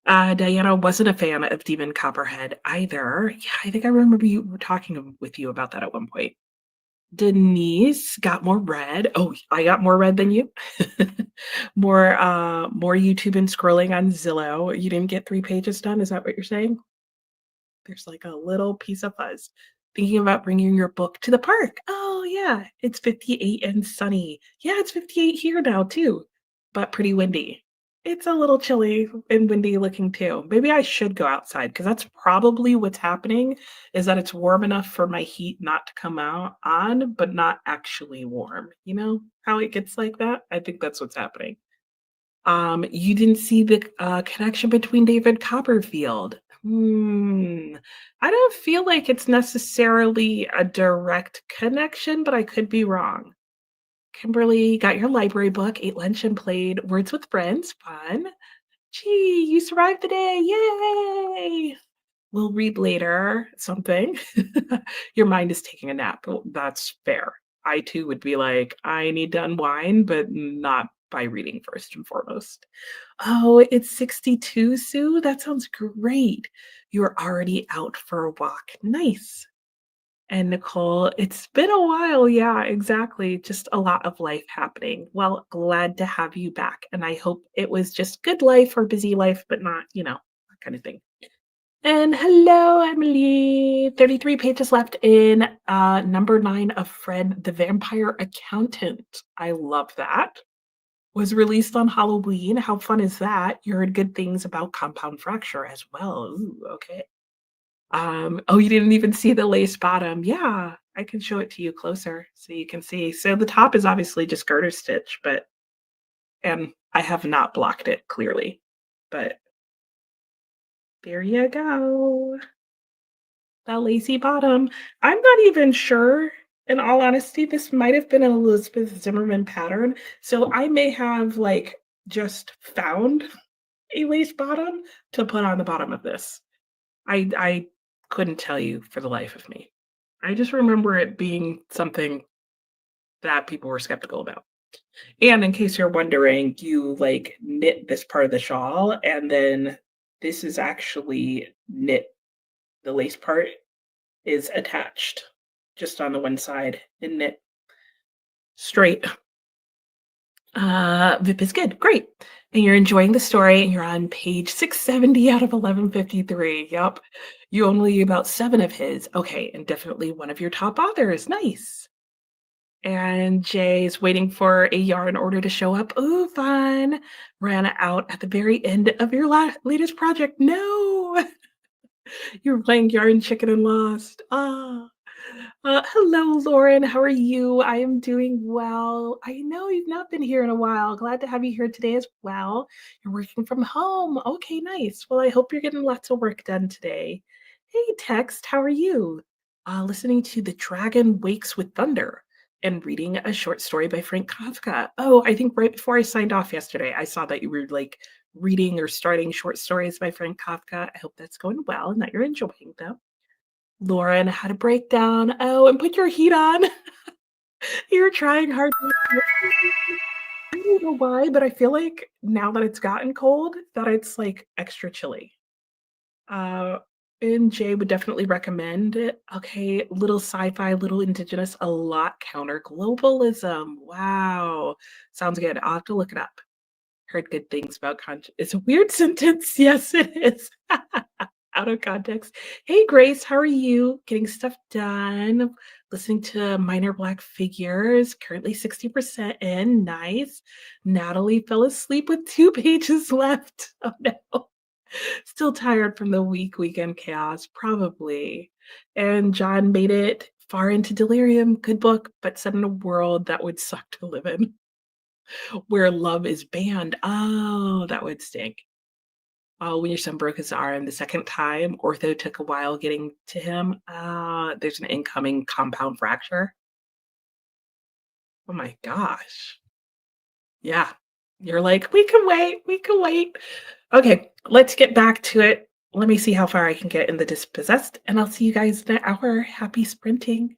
Diana wasn't a fan of Demon Copperhead either. Yeah, I think I remember you were talking with you about that at one point. Denise got more red. Oh, I got more red than you. More YouTube and scrolling on Zillow. You didn't get 3 pages done, is that what you're saying? There's like a little piece of fuzz. Thinking about bringing your book to the park. Oh, yeah. It's 58 and sunny. Yeah, it's 58 here now too, but pretty windy. It's a little chilly and windy looking too. Maybe I should go outside because that's probably what's happening is that it's warm enough for my heat not to come out on, but not actually warm. You know how it gets like that? I think that's what's happening. You didn't see the, connection between David Copperfield. I don't feel like it's necessarily a direct connection, but I could be wrong. Kimberly got your library book, ate lunch, and played Words with Friends. Fun. Gee, you survived the day. Yay! We'll read later something. Your mind is taking a nap. Well, that's fair. I too would be like, I need to unwind, but not by reading first and foremost. Oh, it's 62, Sue. That sounds great. You're already out for a walk. Nice. And Nicole, it's been a while. Yeah, exactly. Just a lot of life happening. Well, glad to have you back. And I hope it was just good life or busy life, but not, that kind of thing. And hello, Emily. 33 pages left in number 9 of Fred the Vampire Accountant. I love that. Was released on Halloween. How fun is that? You heard good things about Compound Fracture as well. Ooh, okay. Oh, you didn't even see the lace bottom. Yeah, I can show it to you closer so you can see. So the top is obviously just garter stitch, but and I have not blocked it clearly. But there you go. That lacy bottom. I'm not even sure, in all honesty, this might have been an Elizabeth Zimmerman pattern. So I may have like just found a lace bottom to put on the bottom of this. I couldn't tell you for the life of me. I just remember it being something that people were skeptical about. And in case you're wondering, you like knit this part of the shawl, and then this is actually knit. The lace part is attached just on the one side and knit straight. Vip is good. Great. And you're enjoying the story, and you're on page 670 out of 1153. Yep. You only about 7 of his. Okay. And definitely one of your top authors. Nice. And Jay's waiting for a yarn order to show up. Ooh, fun. Ran out at the very end of your latest project. No. You were playing Yarn Chicken and lost. Ah. Hello, Lauren. How are you? I am doing well. I know you've not been here in a while. Glad to have you here today as well. You're working from home. Okay, nice. Well, I hope you're getting lots of work done today. Hey, Text, how are you? Listening to The Dragon Wakes with Thunder and reading a short story by Frank Kafka. Oh, I think right before I signed off yesterday, I saw that you were like reading or starting short stories by Frank Kafka. I hope that's going well and that you're enjoying them. Lauren had a breakdown. Oh, and put your heat on. You were trying hard. don't know why, but I feel like now that it's gotten cold, that it's, like, extra chilly. Uh, and Jay would definitely recommend it. Okay, little sci-fi, little indigenous, a lot counter globalism. Wow. Sounds good. I'll have to look it up. Heard good things about it's a weird sentence. Yes, it is. Out of context. Hey, Grace, how are you? Getting stuff done. Listening to Minor Black Figures. Currently 60% in. Nice. Natalie fell asleep with 2 pages left. Oh no. Still tired from the weekend chaos, probably. And John made it far into delirium. Good book, but set in a world that would suck to live in, where love is banned. Oh, that would stink. Oh, when your son broke his arm the second time, ortho took a while getting to him. There's an incoming compound fracture. Oh my gosh. Yeah. You're like, we can wait, we can wait. Okay, let's get back to it. Let me see how far I can get in the dispossessed, and I'll see you guys in an hour. Happy sprinting.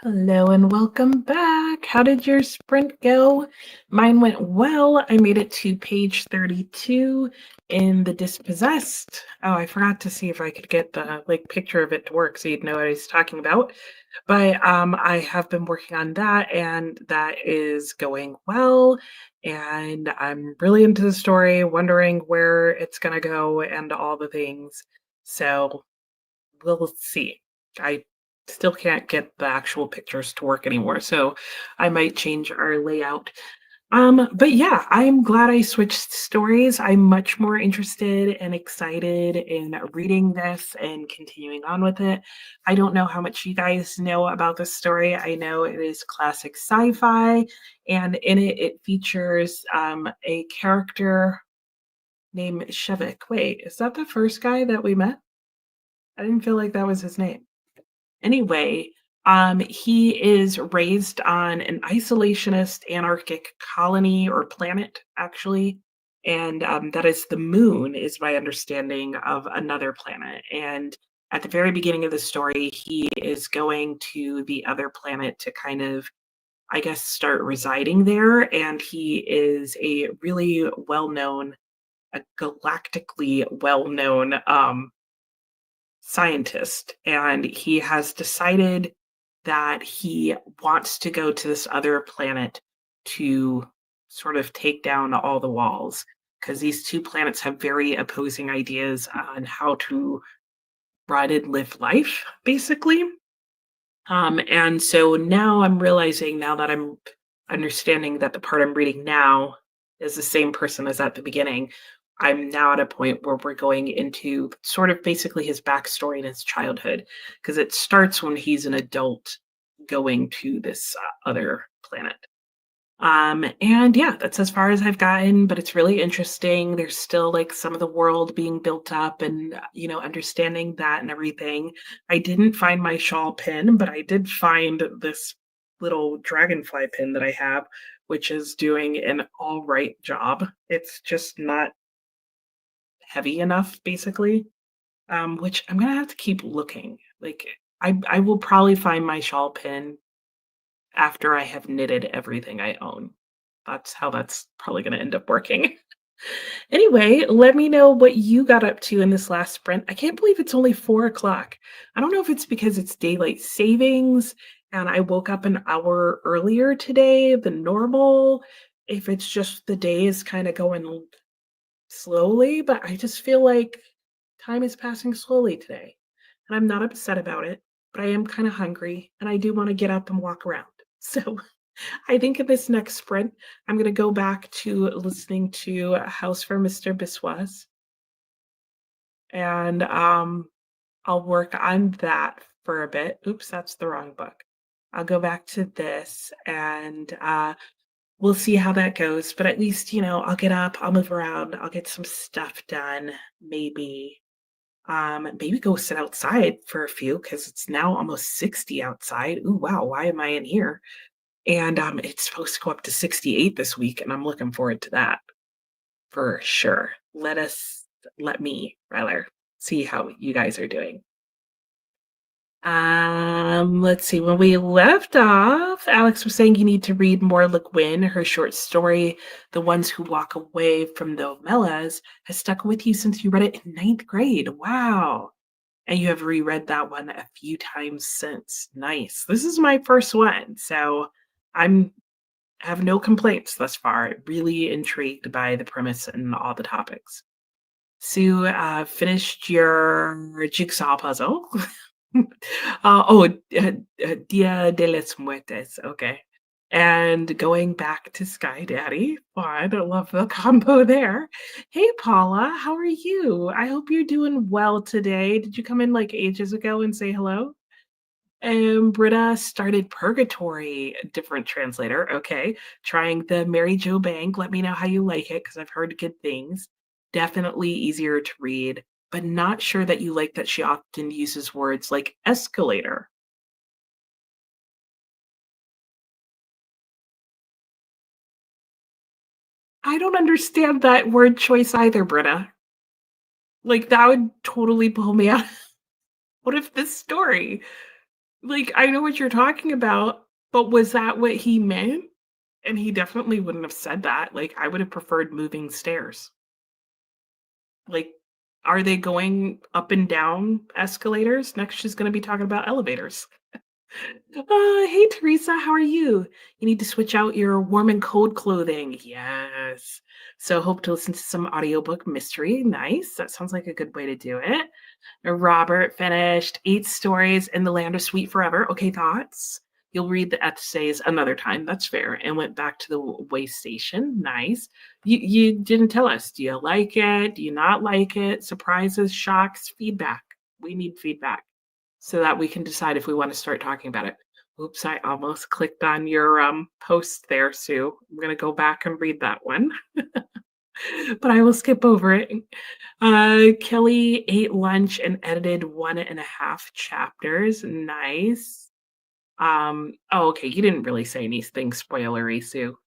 Hello and welcome back. How did your sprint go? Mine went well. I made it to page 32 in the dispossessed. Oh, I forgot to see if I could get the picture of it to work so you'd know what I was talking about. But I have been working on that and that is going well. And I'm really into the story, wondering where it's gonna go and all the things. So we'll see. I still can't get the actual pictures to work anymore, so I might change our layout. But yeah, I'm glad I switched stories. I'm much more interested and excited in reading this and continuing on with it. I don't know how much you guys know about this story. I know it is classic sci-fi, and in it features a character named Shevik. Wait, is that the first guy that we met? I didn't feel like that was his name. Anyway, he is raised on an isolationist anarchic colony or planet, actually. And that is the moon, is my understanding of another planet. And at the very beginning of the story, he is going to the other planet to kind of, I guess, start residing there. And he is a really well known, a galactically well known scientist, and he has decided that he wants to go to this other planet to sort of take down all the walls because these two planets have very opposing ideas on how to run and live life, basically. And so now I'm realizing, now that I'm understanding that the part I'm reading now is the same person as at the beginning, I'm now at a point where we're going into sort of basically his backstory in his childhood, because it starts when he's an adult going to this other planet. And yeah, that's as far as I've gotten, but it's really interesting. There's still like some of the world being built up and, understanding that and everything. I didn't find my shawl pin, but I did find this little dragonfly pin that I have, which is doing an all right job. It's just not heavy enough, basically, which I'm gonna have to keep looking. Like, I will probably find my shawl pin after I have knitted everything I own. That's how that's probably gonna end up working. Anyway, let me know what you got up to in this last sprint. I can't believe it's only 4 o'clock. I don't know if it's because it's daylight savings and I woke up an hour earlier today than normal, if it's just the day is kind of going slowly, but I just feel like time is passing slowly today. And I'm not upset about it, but I am kind of hungry and I do want to get up and walk around. So I think in this next sprint, I'm going to go back to listening to House for Mr. Biswas, and I'll work on that for a bit. Oops, that's the wrong book. I'll go back to this and we'll see how that goes. But at least, I'll get up, I'll move around, I'll get some stuff done, maybe. Maybe go sit outside for a few because it's now almost 60 outside. Ooh, wow, why am I in here? And it's supposed to go up to 68 this week, and I'm looking forward to that for sure. Let me rather see how you guys are doing. Let's see. When we left off, Alex was saying you need to read more Le Guin. Her short story, The Ones Who Walk Away from the Omelas, has stuck with you since you read it in ninth grade. Wow. And you have reread that one a few times since. Nice. This is my first one, so I'm have no complaints thus far. Really intrigued by the premise and all the topics. Sue, finished your jigsaw puzzle. Dia de las Muertes. Okay. And going back to Sky Daddy. Fun. I love the combo there. Hey, Paula, how are you? I hope you're doing well today. Did you come in like ages ago and say hello? And Britta started Purgatory, different translator. Okay. Trying the Mary Jo Bank. Let me know how you like it because I've heard good things. Definitely easier to read, but not sure that you like that she often uses words like escalator. I don't understand that word choice either, Britta. Like, that would totally pull me out of this story. Like, I know what you're talking about, but was that what he meant? And he definitely wouldn't have said that. Like, I would have preferred moving stairs. Like, are they going up and down escalators? Next, she's gonna be talking about elevators. Hey Teresa, how are you? You need to switch out your warm and cold clothing. Yes. So hope to listen to some audiobook mystery. Nice. That sounds like a good way to do it. Robert finished 8 stories in the land of sweet forever. Okay, thoughts? You'll read the essays another time. That's fair. And went back to the way station. Nice. You didn't tell us. Do you like it? Do you not like it? Surprises, shocks, feedback. We need feedback so that we can decide if we want to start talking about it. Oops, I almost clicked on your post there, Sue. I'm going to go back and read that one, but I will skip over it. Kelly ate lunch and edited 1.5 chapters. Nice. Oh, okay. You didn't really say anything spoilery, Sue.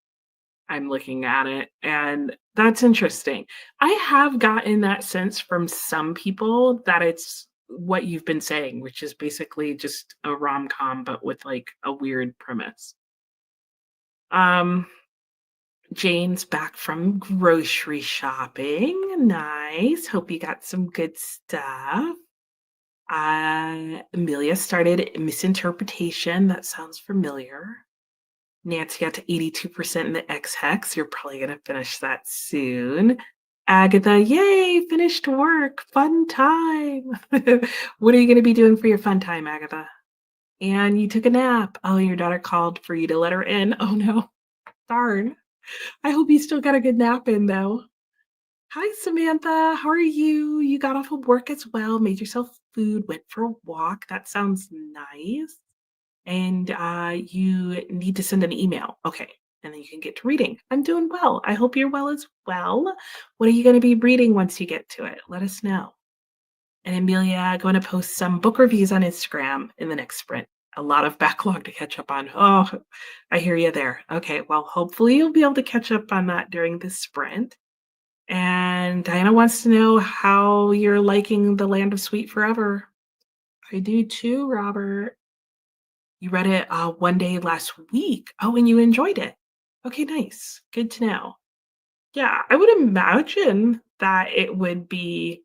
I'm looking at it, and that's interesting. I have gotten that sense from some people that it's what you've been saying, which is basically just a rom-com, but with like a weird premise. Um, Jane's back from grocery shopping. Nice. Hope you got some good stuff. Amelia started misinterpretation. That sounds familiar. Nancy got to 82% in the X Hex. You're probably going to finish that soon. Agatha, yay, finished work. Fun time. What are you going to be doing for your fun time, Agatha? And you took a nap. Oh, your daughter called for you to let her in. Oh, no. Darn. I hope you still got a good nap in, though. Hi, Samantha. How are you? You got off of work as well, made yourself food, went for a walk. That sounds nice. And you need to send an email. Okay. And then you can get to reading. I'm doing well. I hope you're well as well. What are you going to be reading once you get to it? Let us know. And Amelia, going to post some book reviews on Instagram in the next sprint. A lot of backlog to catch up on. Oh, I hear you there. Okay. Well, hopefully you'll be able to catch up on that during this sprint. And Diana wants to know how you're liking The Land of Sweet Forever. I do too, Robert. You read it one day last week. Oh, and you enjoyed it. Okay, nice. Good to know. Yeah, I would imagine that it would be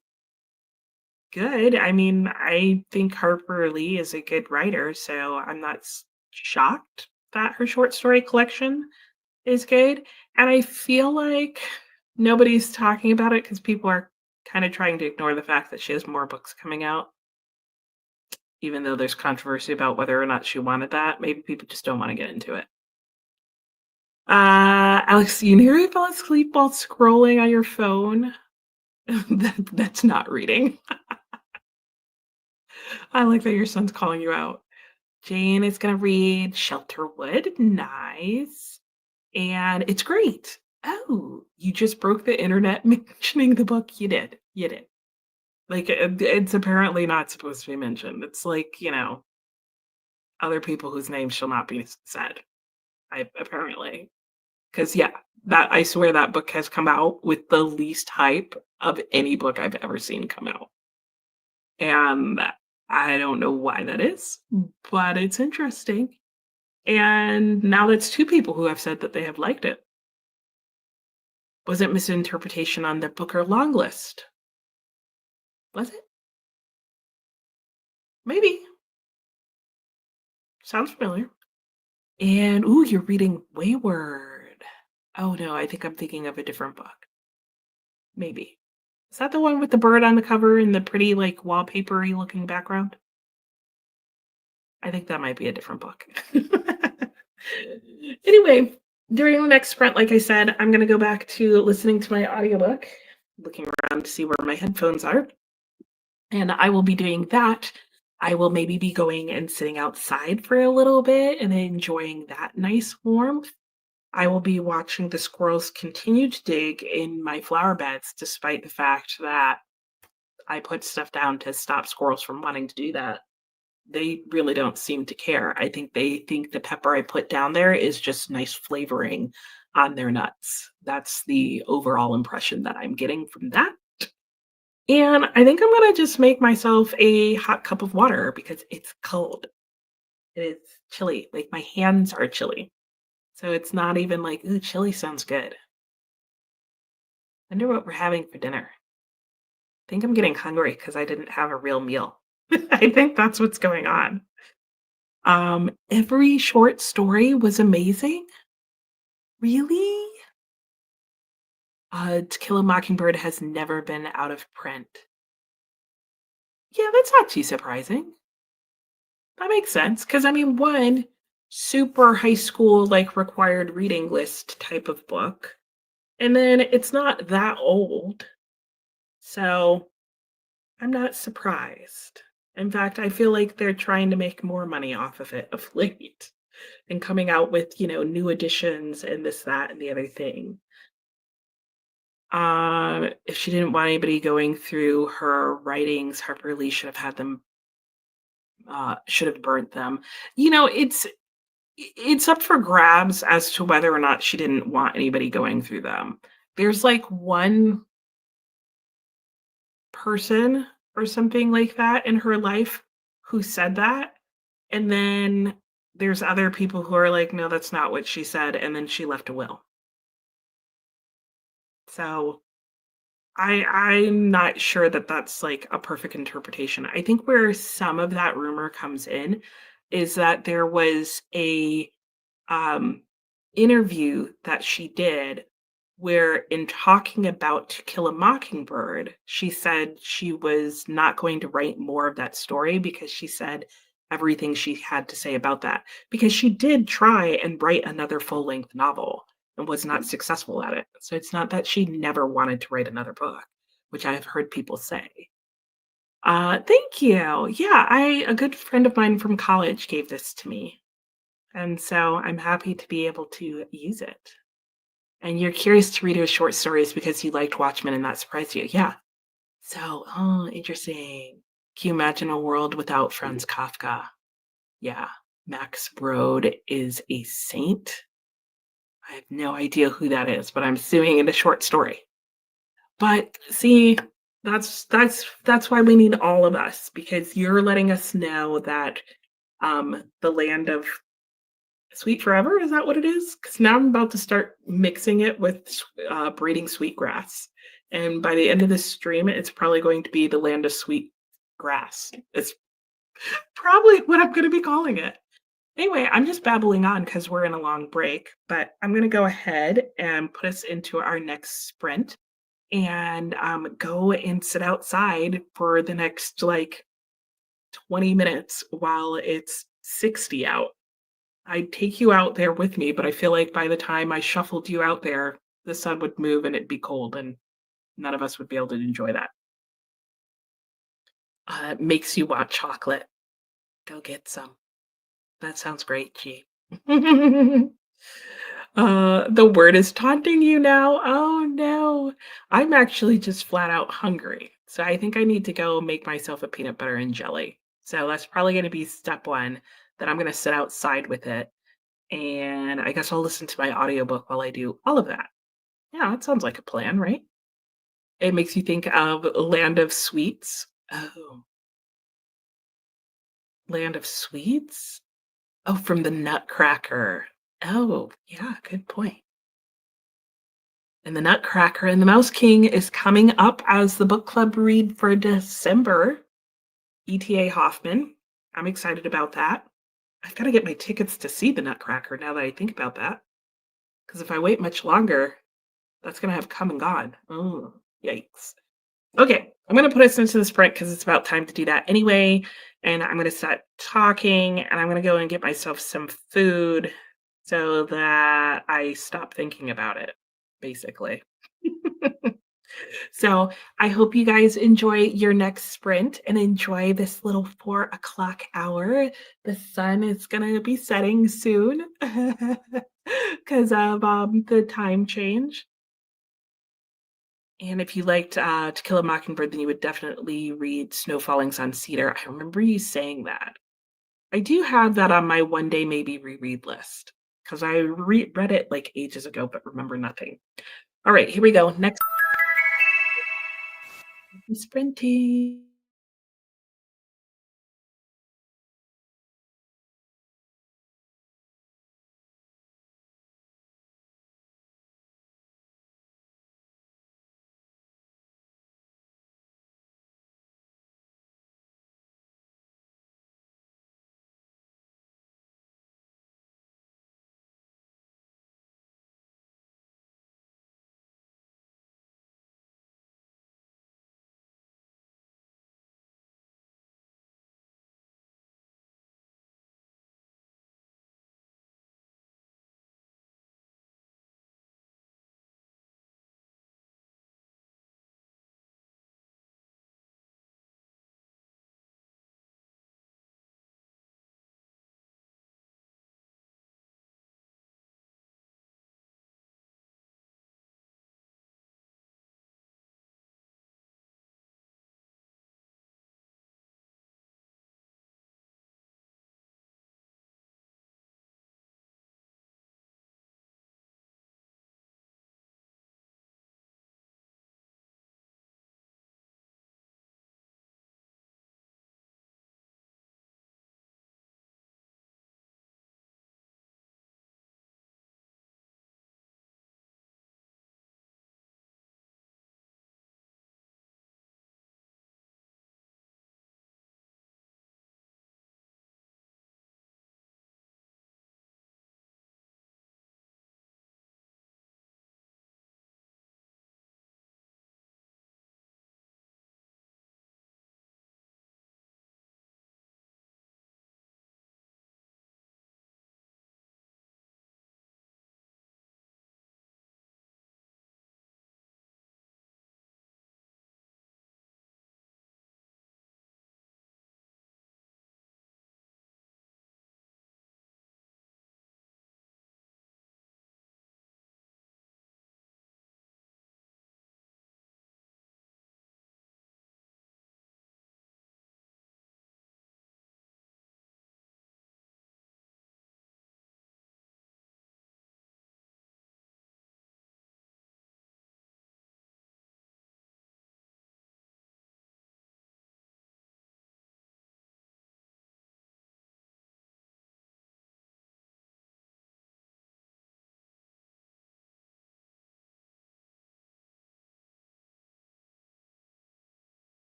good. I mean, I think Harper Lee is a good writer, so I'm not shocked that her short story collection is good. And I feel like nobody's talking about it because people are kind of trying to ignore the fact that she has more books coming out, even though there's controversy about whether or not she wanted that. Maybe people just don't want to get into it. Alex, you nearly fell asleep while scrolling on your phone. That's not reading. I like that your son's calling you out. Jane is going to read Shelterwood. Nice. And it's great. Oh, you just broke the internet mentioning the book. You did. You did. Like, it's apparently not supposed to be mentioned. It's like, other people whose names shall not be said. Apparently. Because, yeah, that I swear that book has come out with the least hype of any book I've ever seen come out. And I don't know why that is, but it's interesting. And now that's 2 people who have said that they have liked it. Was it misinterpretation on the Booker long list? Was it? Maybe. Sounds familiar. And ooh, you're reading Wayward. Oh no, I think I'm thinking of a different book. Maybe. Is that the one with the bird on the cover and the pretty like wallpapery looking background? I think that might be a different book. Anyway, during the next sprint, like I said, I'm going to go back to listening to my audiobook, looking around to see where my headphones are. And I will be doing that. I will maybe be going and sitting outside for a little bit and enjoying that nice warmth. I will be watching the squirrels continue to dig in my flower beds, despite the fact that I put stuff down to stop squirrels from wanting to do that. They really don't seem to care. I think they think the pepper I put down there is just nice flavoring on their nuts. That's the overall impression that I'm getting from that. And I think I'm going to just make myself a hot cup of water because it's cold. It's chilly. Like my hands are chilly. So it's not even like, ooh, chili sounds good. Wonder what we're having for dinner. I think I'm getting hungry because I didn't have a real meal. I think that's what's going on. Every short story was amazing. Really? To Kill a Mockingbird has never been out of print. Yeah, that's not too surprising. That makes sense because I mean, one super high school like required reading list type of book, and then it's not that old, so I'm not surprised. In fact, I feel like they're trying to make more money off of it of late and coming out with, new editions and this, that, and the other thing. If she didn't want anybody going through her writings, Harper Lee should have burnt them. It's up for grabs as to whether or not she didn't want anybody going through them. There's like one person or something like that in her life who said that. And then there's other people who are like, no, that's not what she said. And then she left a will. So I'm not sure that that's like a perfect interpretation. I think where some of that rumor comes in is that there was a um, interview that she did where, in talking about To Kill a Mockingbird, she said she was not going to write more of that story because she said everything she had to say about that. Because she did try and write another full length novel and was not successful at it. So it's not that she never wanted to write another book, which I've heard people say. Thank you. Yeah, I a good friend of mine from college gave this to me. And so I'm happy to be able to use it. And you're curious to read her short stories because you liked Watchmen and that surprised you. Yeah. So, oh, interesting. Can you imagine a world without Franz Kafka? Yeah. Max Brod is a saint. I have no idea who that is, but I'm assuming in a short story. But see, that's why we need all of us because you're letting us know that the land of Sweet Forever, is that what it is? Because now I'm about to start mixing it with breeding sweetgrass. And by the end of this stream, it's probably going to be the land of sweet grass. It's probably what I'm going to be calling it. Anyway, I'm just babbling on because we're in a long break, but I'm going to go ahead and put us into our next sprint and go and sit outside for the next like 20 minutes while it's 60 out. I'd take you out there with me, but I feel like by the time I shuffled you out there, the sun would move and it'd be cold, and none of us would be able to enjoy that. It makes you want chocolate. Go get some. That sounds great, G. The word is taunting you now. Oh no. I'm actually just flat out hungry. So I think I need to go make myself a peanut butter and jelly. So that's probably going to be step one, that I'm going to sit outside with it. And I guess I'll listen to my audiobook while I do all of that. Yeah, that sounds like a plan, right? It makes you think of Land of Sweets. Oh, Land of Sweets? Oh, from the Nutcracker. Oh, yeah, good point. And the Nutcracker and the Mouse King is coming up as the book club read for December. ETA Hoffman. I'm excited about that. I've got to get my tickets to see the Nutcracker now that I think about that. Because if I wait much longer, that's going to have come and gone. Oh, yikes. Okay, I'm going to put us into the sprint because it's about time to do that anyway. And I'm going to start talking and I'm going to go and get myself some food so that I stop thinking about it, basically. So I hope you guys enjoy your next sprint and enjoy this little 4 o'clock hour. The sun is going to be setting soon because of the time change. And if you liked To Kill a Mockingbird, then you would definitely read Snow Fallings on Cedar. I remember you saying that. I do have that on my one day maybe reread list because I read it like ages ago, but remember nothing. All right, here we go. Next, sprinting.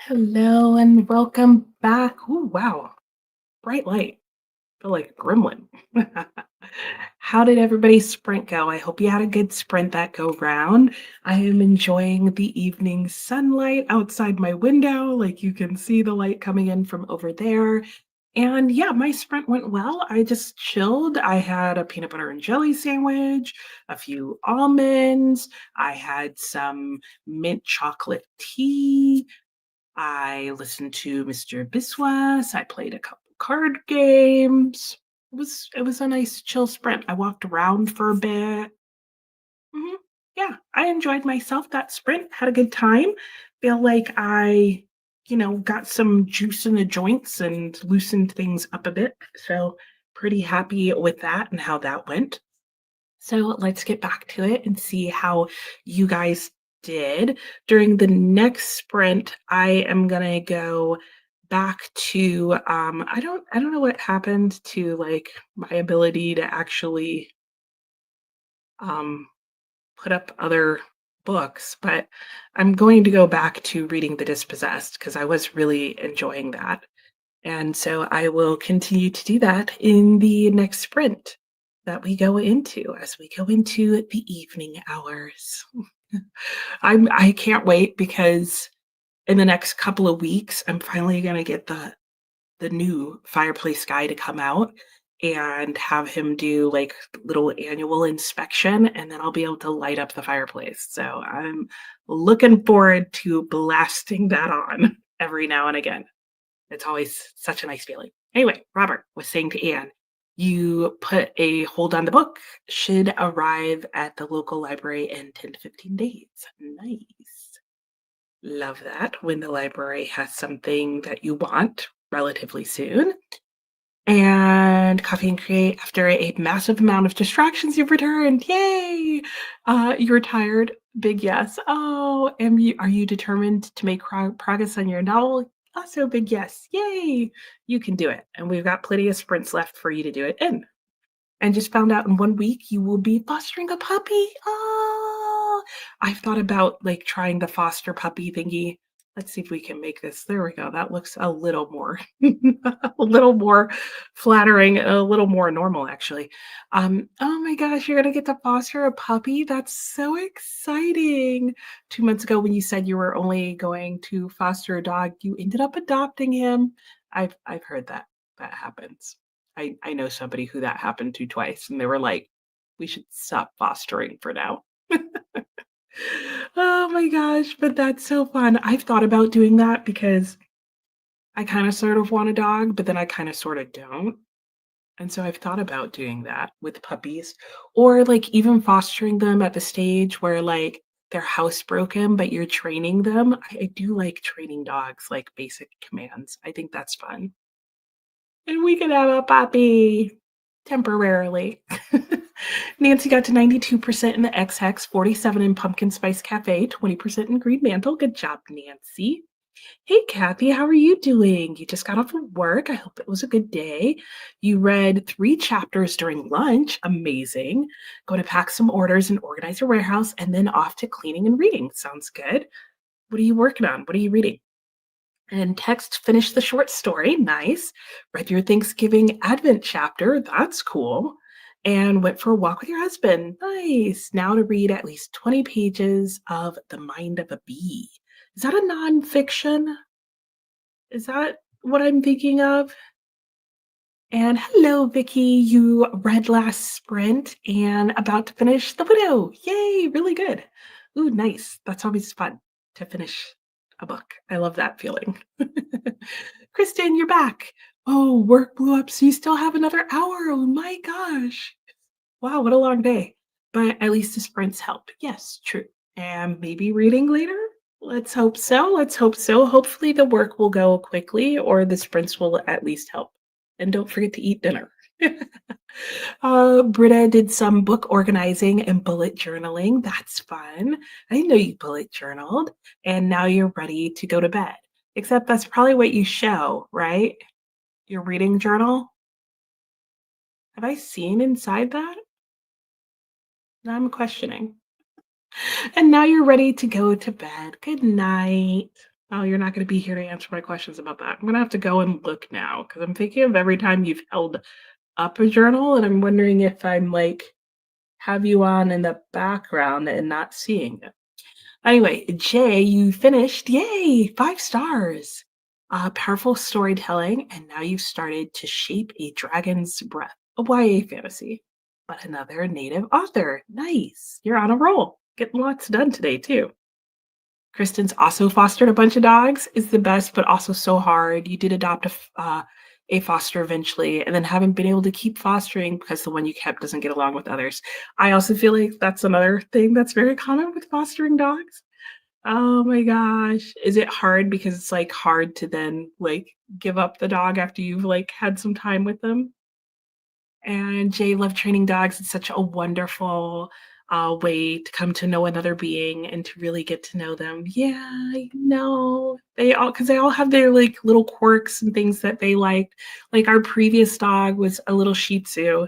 Hello and welcome back. Oh, wow. Bright light. Feel like a gremlin. How did everybody's sprint go? I hope you had a good sprint that go round. I am enjoying the evening sunlight outside my window. Like you can see the light coming in from over there. And yeah, my sprint went well. I just chilled. I had a peanut butter and jelly sandwich, a few almonds. I had some mint chocolate tea. I listened to Mr. Biswas. I played a couple card games. It was a nice chill sprint. I walked around for a bit. Mhm. Yeah, I enjoyed myself that sprint. Had a good time. Feel like I got some juice in the joints and loosened things up a bit. So pretty happy with that and how that went. So let's get back to it and see how you guys did. During the next sprint, I am gonna go back to I don't know what happened to like my ability to actually um put up other books, but I'm going to go back to reading The Dispossessed because I was really enjoying that. And so I will continue to do that in the next sprint that we go into as we go into the evening hours. I can't wait because in the next couple of weeks I'm finally going to get the new fireplace guy to come out and have him do like little annual inspection and then I'll be able to light up the fireplace. So I'm looking forward to blasting that on every now and again. It's always such a nice feeling. Anyway, Robert was saying to Anne, you put a hold on the book, should arrive at the local library in 10 to 15 days. Nice. Love that when the library has something that you want relatively soon. And Coffee and Create, after a massive amount of distractions, you've returned. Yay! You're tired. Big yes. Oh, are you determined to make progress on your novel? Also, big yes. Yay! You can do it. And we've got plenty of sprints left for you to do it in. And just found out in 1 week you will be fostering a puppy. Oh, I've thought about like trying the foster puppy thingy. Let's see if we can make this. There we go. That looks a little more, a little more flattering, a little more normal, actually. Oh my gosh, you're gonna get to foster a puppy. That's so exciting. 2 months ago, when you said you were only going to foster a dog, you ended up adopting him. I've heard that happens. I know somebody who that happened to twice, and they were like, "We should stop fostering for now." Oh my gosh, but that's so fun. I've thought about doing that because I kinda sort of want a dog, but then I kinda sorta don't. And so I've thought about doing that with puppies or, like, even fostering them at the stage where, like, they're housebroken, but you're training them. I do like training dogs, like, basic commands. I think that's fun. And we could have a puppy temporarily. Nancy got to 92% in the X-Hex, 47 in Pumpkin Spice Cafe, 20% in Green Mantle. Good job, Nancy. Hey, Kathy, how are you doing? You just got off of work. I hope it was a good day. You read 3 chapters during lunch. Amazing. Going to pack some orders and organize your warehouse, and then off to cleaning and reading. Sounds good. What are you working on? What are you reading? And text finished the short story. Nice. Read your Thanksgiving Advent chapter. That's cool. And went for a walk with your husband. Nice. Now to read at least 20 pages of The Mind of a Bee. Is that a nonfiction? Is that what I'm thinking of? And hello, Vicky. You read last sprint and about to finish The Widow. Yay, really good. Ooh, nice. That's always fun to finish a book. I love that feeling. Kristen, you're back. Oh, work blew up, so you still have another hour. Oh my gosh. Wow, what a long day. But at least the sprints help. Yes, true. And maybe reading later? Let's hope so. Let's hope so. Hopefully, the work will go quickly or the sprints will at least help. And don't forget to eat dinner. Britta did some book organizing and bullet journaling. That's fun. I didn't know you bullet journaled. And now you're ready to go to bed. Except that's probably what you show, right? Your reading journal. Have I seen inside that? Now I'm questioning. And now you're ready to go to bed. Good night. Oh, you're not gonna be here to answer my questions about that. I'm gonna have to go and look now because I'm thinking of every time you've held up a journal, and I'm wondering if I'm, like, have you on in the background and not seeing it. Anyway, Jay, you finished. Yay, 5 stars. Powerful storytelling, and now you've started to shape a dragon's breath, a YA fantasy, but another native author. Nice. You're on a roll. Getting lots done today, too. Kristen's also fostered a bunch of dogs, is the best, but also so hard. You did adopt a foster eventually, and then haven't been able to keep fostering because the one you kept doesn't get along with others. I also feel like that's another thing that's very common with fostering dogs. Oh my gosh. Is it hard because it's, like, hard to then, like, give up the dog after you've, like, had some time with them? And Jay loved training dogs. It's such a wonderful, way to come to know another being and to really get to know them. Yeah, I know. They all have their, like, little quirks and things that they liked. Like, our previous dog was a little Shih Tzu,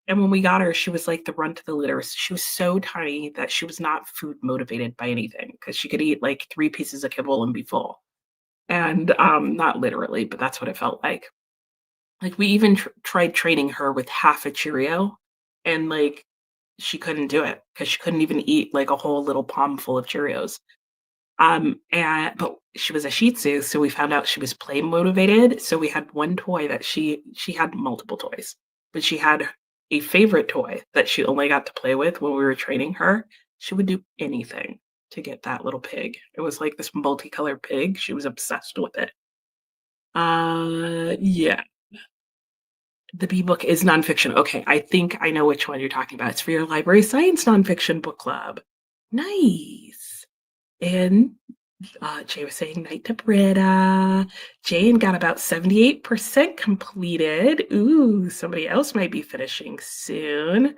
and when we got her, she was like the runt of the litter. She was so tiny that she was not food motivated by anything because she could eat like 3 pieces of kibble and be full. And, not literally, but that's what it felt like. Like, we even tried training her with half a Cheerio, and, like, she couldn't do it because she couldn't even eat, like, a whole little palm full of Cheerios. And but she was a Shih Tzu, so we found out she was play motivated, so we had one toy that she had multiple toys, but she had a favorite toy that she only got to play with when we were training her. She would do anything to get that little pig. It was like this multicolored pig, she was obsessed with it. Yeah. The B book is nonfiction. Okay, I think I know which one you're talking about. It's for your library science nonfiction book club. Nice. And Jay was saying night to Britta. Jane got about 78% completed. Ooh, somebody else might be finishing soon.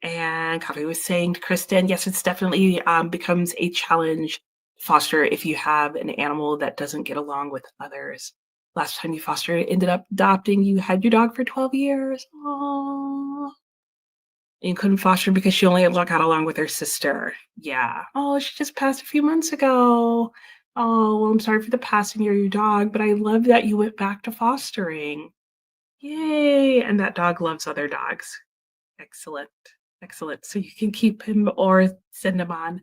And Coffee was saying to Kristen, yes, it's definitely becomes a challenge foster if you have an animal that doesn't get along with others. Last time you fostered ended up adopting, you had your dog for 12 years. Aww. And you couldn't foster because she only got along with her sister. Yeah. Oh, she just passed a few months ago. Oh, well, I'm sorry for the passing of your dog, but I love that you went back to fostering. Yay. And that dog loves other dogs. Excellent. Excellent. So you can keep him or send him on.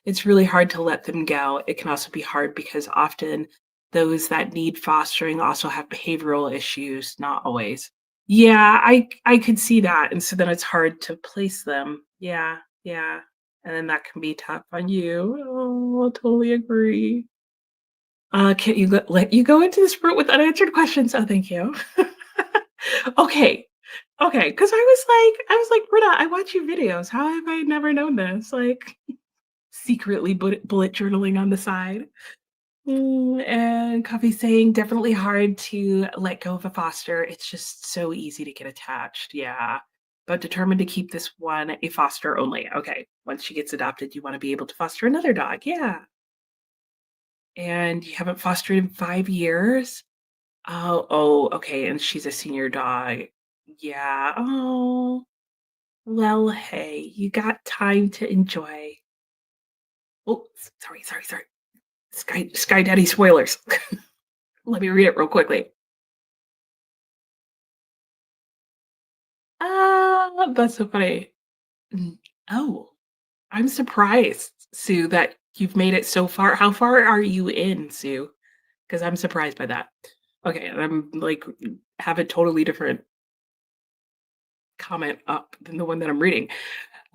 It's really hard to let them go. It can also be hard because often those that need fostering also have behavioral issues, not always. Yeah, I could see that, and so then it's hard to place them. Yeah, yeah, and then that can be tough on you. Oh, totally agree. Can't you let you go into this route with unanswered questions? Oh, thank you. Okay, okay, because I was like, "Britta, I watch your videos. How have I never known this?" Like, secretly bullet journaling on the side. And Coffee saying definitely hard to let go of a foster. It's just so easy to get attached. Yeah. But determined to keep this one a foster only. Okay. Once she gets adopted, you want to be able to foster another dog. Yeah. And you haven't fostered in 5 years. Oh, okay. And she's a senior dog. Yeah. Oh, well, hey, you got time to enjoy. Oh, sorry. Sky Daddy spoilers. Let me read it real quickly. That's so funny. Mm, oh, I'm surprised, Sue, that you've made it so far. How far are you in, Sue? Because 'Cause I'm surprised by that. Okay, and I'm, like, have a totally different comment up than the one that I'm reading.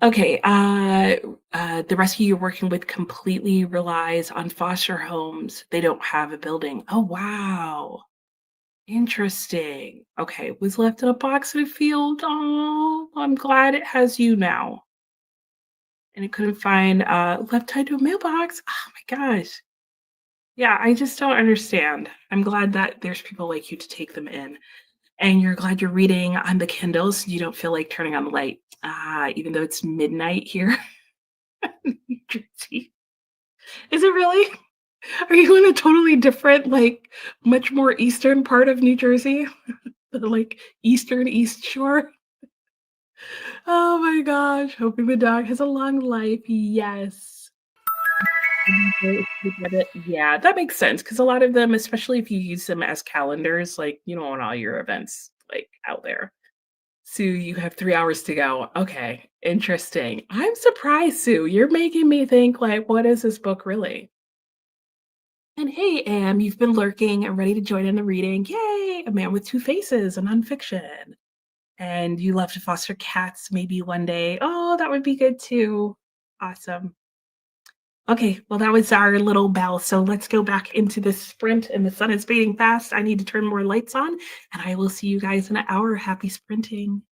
Okay, the rescue you're working with completely relies on foster homes. They don't have a building. Oh, wow. Interesting. Okay, was left in a box in a field. Oh, I'm glad it has you now. And it couldn't find left tied to a mailbox. Oh my gosh. Yeah, I just don't understand. I'm glad that there's people like you to take them in. And you're glad you're reading on the Kindle so you don't feel like turning on the light. Even though it's midnight here in New Jersey. Is it really? Are you in a totally different, like, much more eastern part of New Jersey? The, like, eastern East Shore? Oh my gosh, hoping the dog has a long life, yes. Yeah, that makes sense because a lot of them, especially if you use them as calendars, like, you don't want all your events, like, out there. Sue, you have 3 hours to go. Okay, interesting. I'm surprised, Sue. You're making me think, like, what is this book really? And hey, Am, you've been lurking and ready to join in the reading. Yay! A Man with Two Faces, a nonfiction. And you love to foster cats maybe one day. Oh, that would be good too. Awesome. Okay, well, that was our little bell. So let's go back into this sprint, and the sun is fading fast. I need to turn more lights on, and I will see you guys in an hour. Happy sprinting.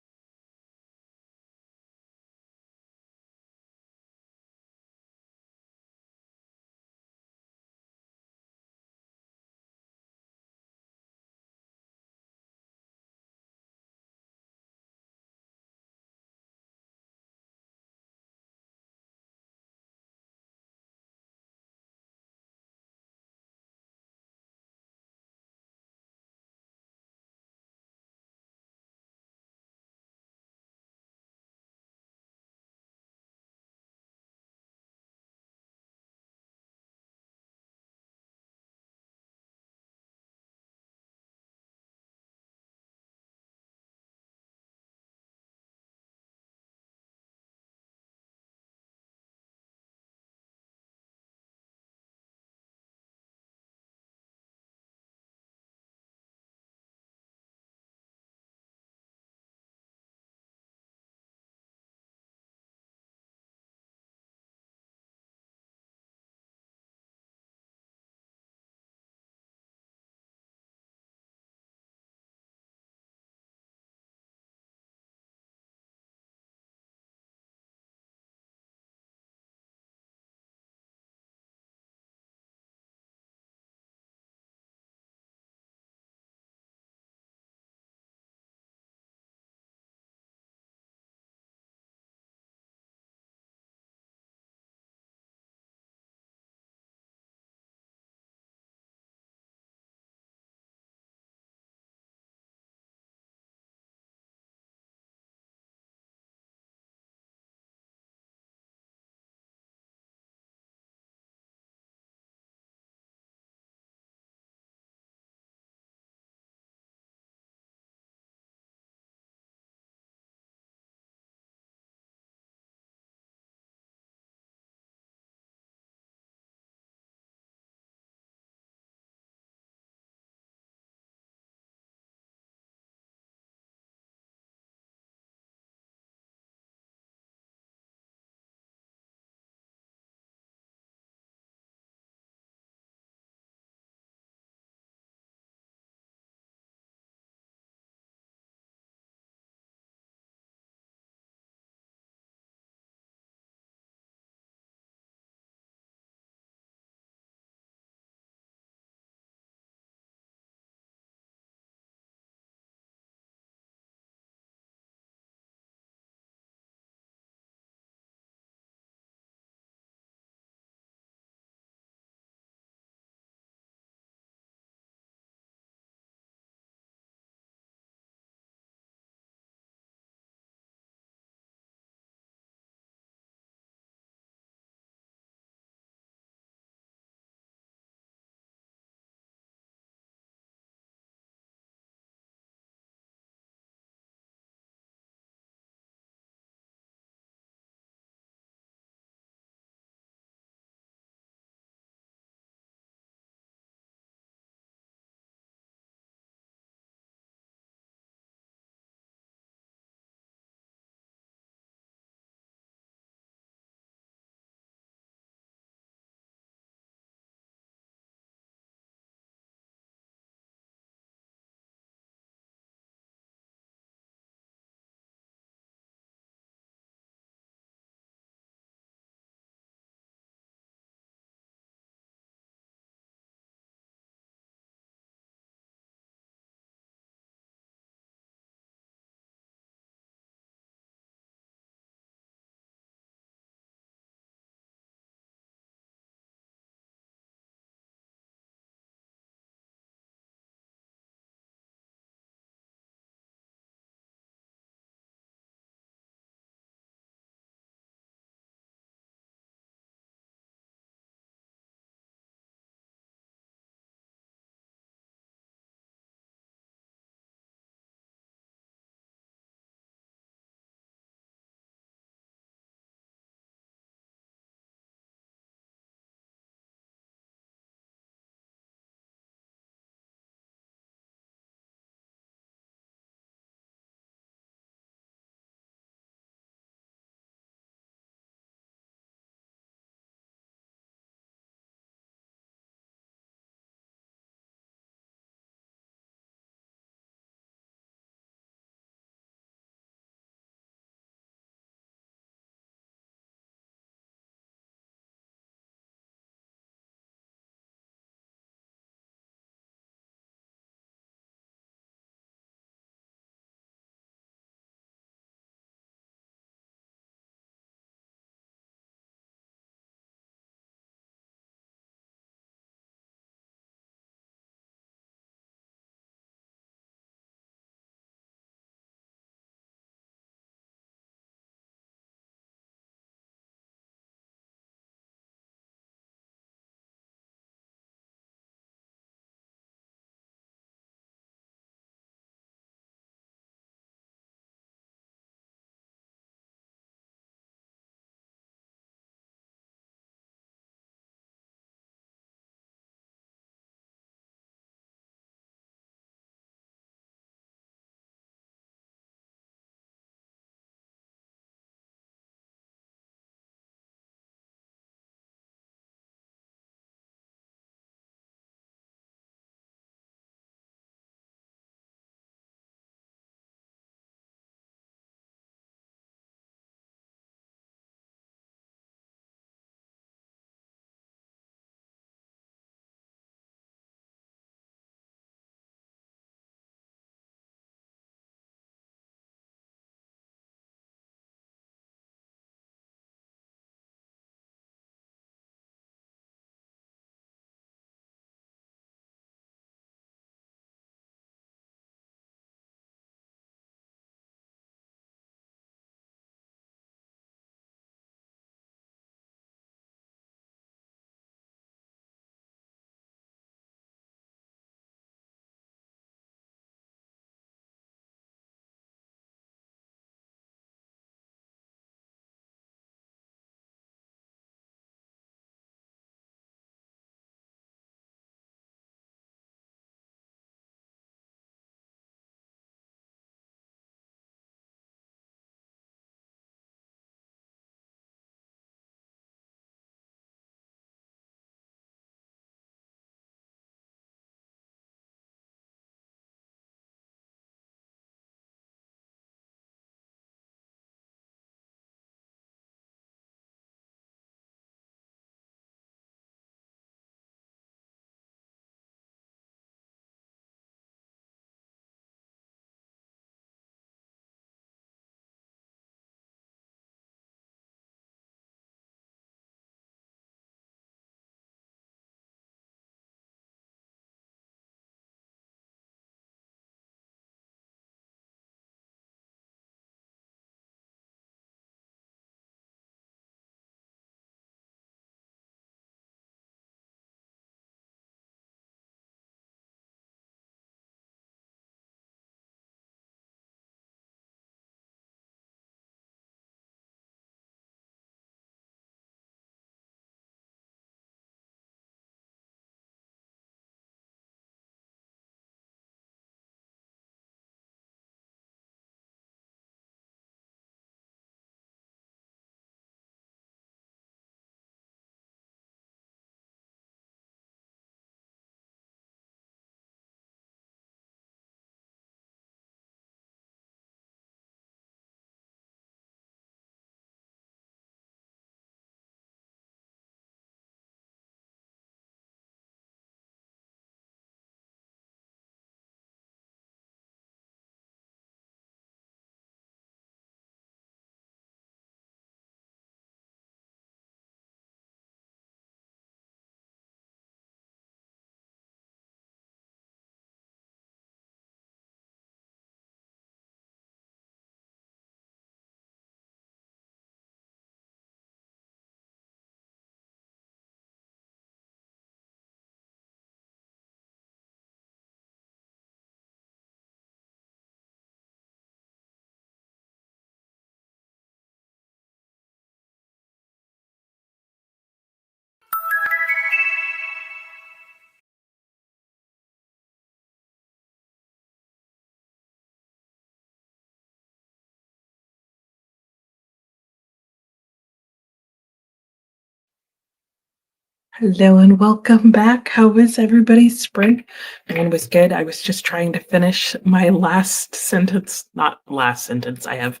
Hello and welcome back. How was everybody's sprint? Mine was good. I was just trying to finish my last sentence, not last sentence. I have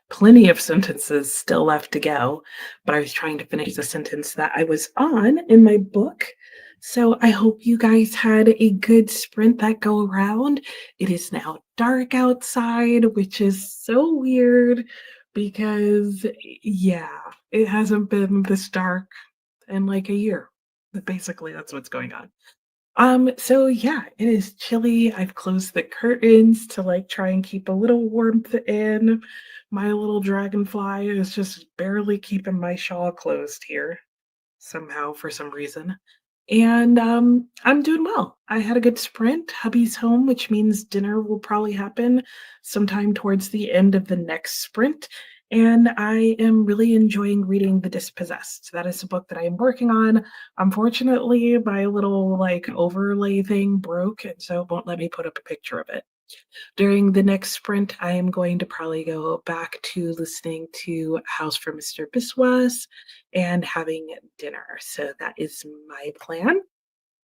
plenty of sentences still left to go, but I was trying to finish the sentence that I was on in my book. So I hope you guys had a good sprint that go around. It is now dark outside, which is so weird because, yeah, it hasn't been this dark in like a year. Basically, that's what's going on. So yeah, it is chilly. I've closed the curtains to like try and keep a little warmth in. My little dragonfly is just barely keeping my shawl closed here somehow for some reason. And I'm doing well. I had a good sprint. Hubby's home, which means dinner will probably happen sometime towards the end of the next sprint. And I am really enjoying reading The Dispossessed. That is a book that I am working on. Unfortunately, my little like overlay thing broke, and so it won't let me put up a picture of it. During the next sprint, I am going to probably go back to listening to House for Mr. Biswas and having dinner. So that is my plan.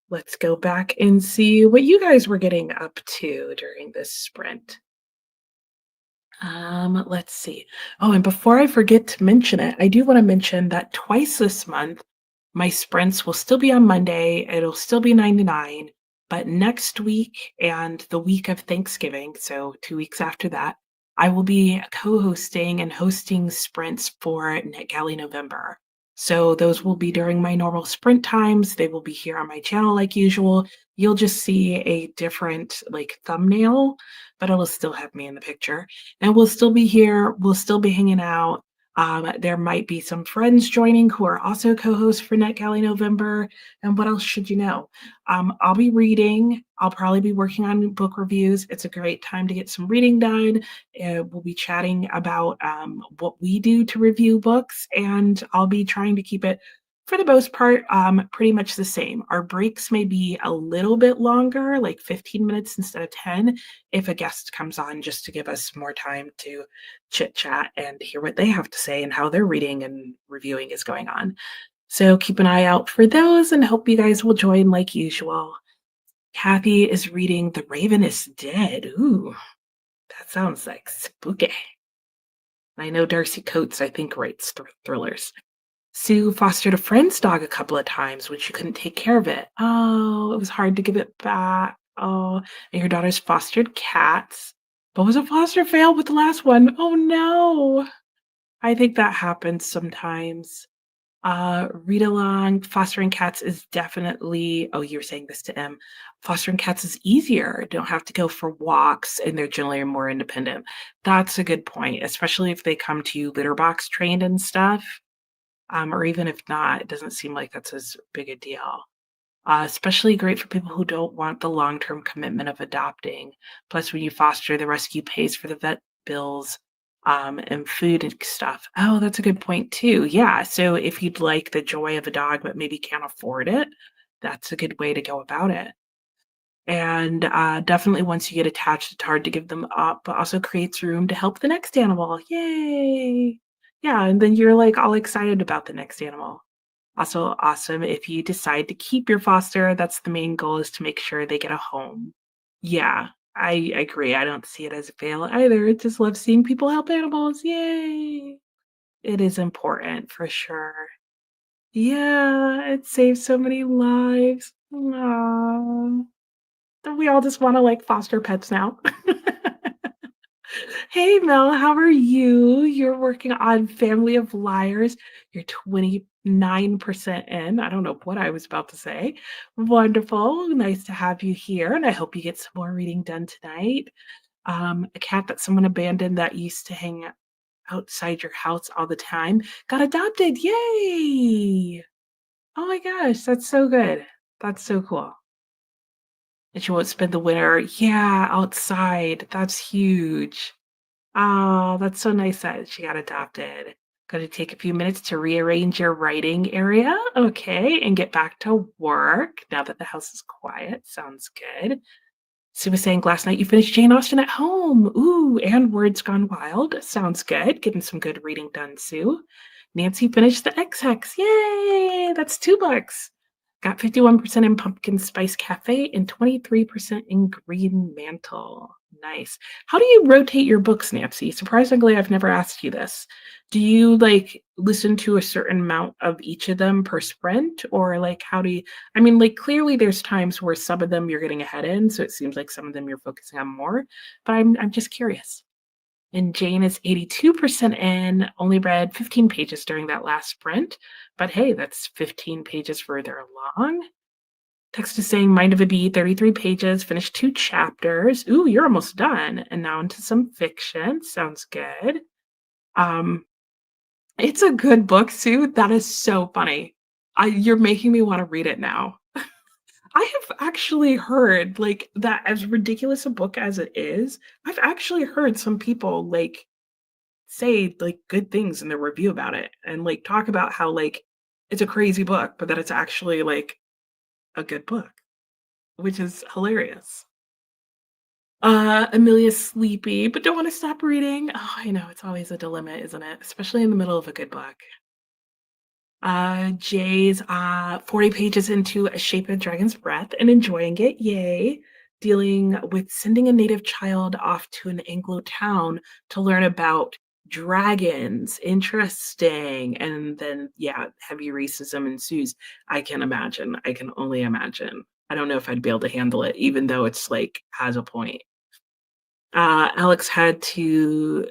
Let's go back and see what you guys were getting up to during this sprint. Let's see. Oh, and before I forget to mention it, I do want to mention that twice this month, my sprints will still be on Monday. It'll still be 9 to 9, but next week and the week of Thanksgiving, so 2 weeks after that, I will be co-hosting and hosting sprints for NetGalley November. So those will be during my normal sprint times. They will be here on my channel like usual. You'll just see a different like thumbnail, but it'll still have me in the picture. And we'll still be here. We'll still be hanging out. There might be some friends joining who are also co-hosts for NetGalley November. And what else should you know? I'll be reading. I'll probably be working on book reviews. It's a great time to get some reading done. We'll be chatting about what we do to review books, and I'll be trying to keep it, for the most part, pretty much the same. Our breaks may be a little bit longer, like 15 minutes instead of 10, if a guest comes on, just to give us more time to chit chat and hear what they have to say and how their reading and reviewing is going on. So keep an eye out for those and hope you guys will join like usual. Kathy is reading The Raven is Dead. Ooh, that sounds like spooky. I know Darcy Coates, I think, writes thrillers. Sue fostered a friend's dog a couple of times when she couldn't take care of it. Oh, it was hard to give it back. Oh, and your daughter's fostered cats. But was a foster fail with the last one? Oh no. I think that happens sometimes. Read along. Fostering cats is definitely, oh, you were saying this to M. Fostering cats is easier. Don't have to go for walks and they're generally more independent. That's a good point, especially if they come to you litter box trained and stuff. Or even if not, it doesn't seem like that's as big a deal. Especially great for people who don't want the long-term commitment of adopting. Plus, when you foster, the rescue pays for the vet bills, and food and stuff. Oh, that's a good point too. Yeah, so if you'd like the joy of a dog but maybe can't afford it, that's a good way to go about it. And definitely once you get attached, it's hard to give them up, but also creates room to help the next animal. Yay! Yeah, and then you're like all excited about the next animal. Also awesome if you decide to keep your foster, that's the main goal, is to make sure they get a home. Yeah, I agree. I don't see it as a fail either. I just love seeing people help animals. Yay! It is important for sure. Yeah, it saves so many lives. Aw. We all just want to like foster pets now. Hey Mel, how are you? You're working on Family of Liars. You're 29% in. I don't know what I was about to say. Wonderful. Nice to have you here. And I hope you get some more reading done tonight. A cat that someone abandoned that used to hang outside your house all the time got adopted. Yay! Oh my gosh, that's so good. That's so cool. And she won't spend the winter, yeah, outside. That's huge. Oh, that's so nice that she got adopted. Gonna take a few minutes to rearrange your writing area. Okay, and get back to work now that the house is quiet. Sounds good. Sue was saying last night you finished Jane Austen at home. Ooh, and Words Gone Wild. Sounds good. Getting some good reading done, Sue. Nancy finished the X Hex. Yay! That's 2 books. Got 51% in Pumpkin Spice Cafe and 23% in Green Mantle. Nice. How do you rotate your books, Nancy? Surprisingly, I've never asked you this. Do you like listen to a certain amount of each of them per sprint? Or like how do you I mean, like clearly there's times where some of them you're getting ahead in, so it seems like some of them you're focusing on more. But I'm just curious. And Jane is 82% in, only read 15 pages during that last sprint. But hey, that's 15 pages further along. Text is saying Mind of a Bee, 33 pages, finished 2 chapters. Ooh, you're almost done. And now into some fiction. Sounds good. Um, it's a good book, Sue. That is so funny. You're making me want to read it now. I have actually heard like that as ridiculous a book as it is, I've actually heard some people like say like good things in their review about it and like talk about how like it's a crazy book, but that it's actually like a good book, which is hilarious. Amelia's sleepy, but don't want to stop reading. Oh, I know it's always a dilemma, isn't it? Especially in the middle of a good book. Jay's 40 pages into A Shape of Dragon's Breath and enjoying it. Yay. Dealing with sending a native child off to an Anglo town to learn about dragons. Interesting. And then, yeah, heavy racism ensues. I can imagine. I can only imagine. I don't know if I'd be able to handle it, even though it's like has a point. Alex had to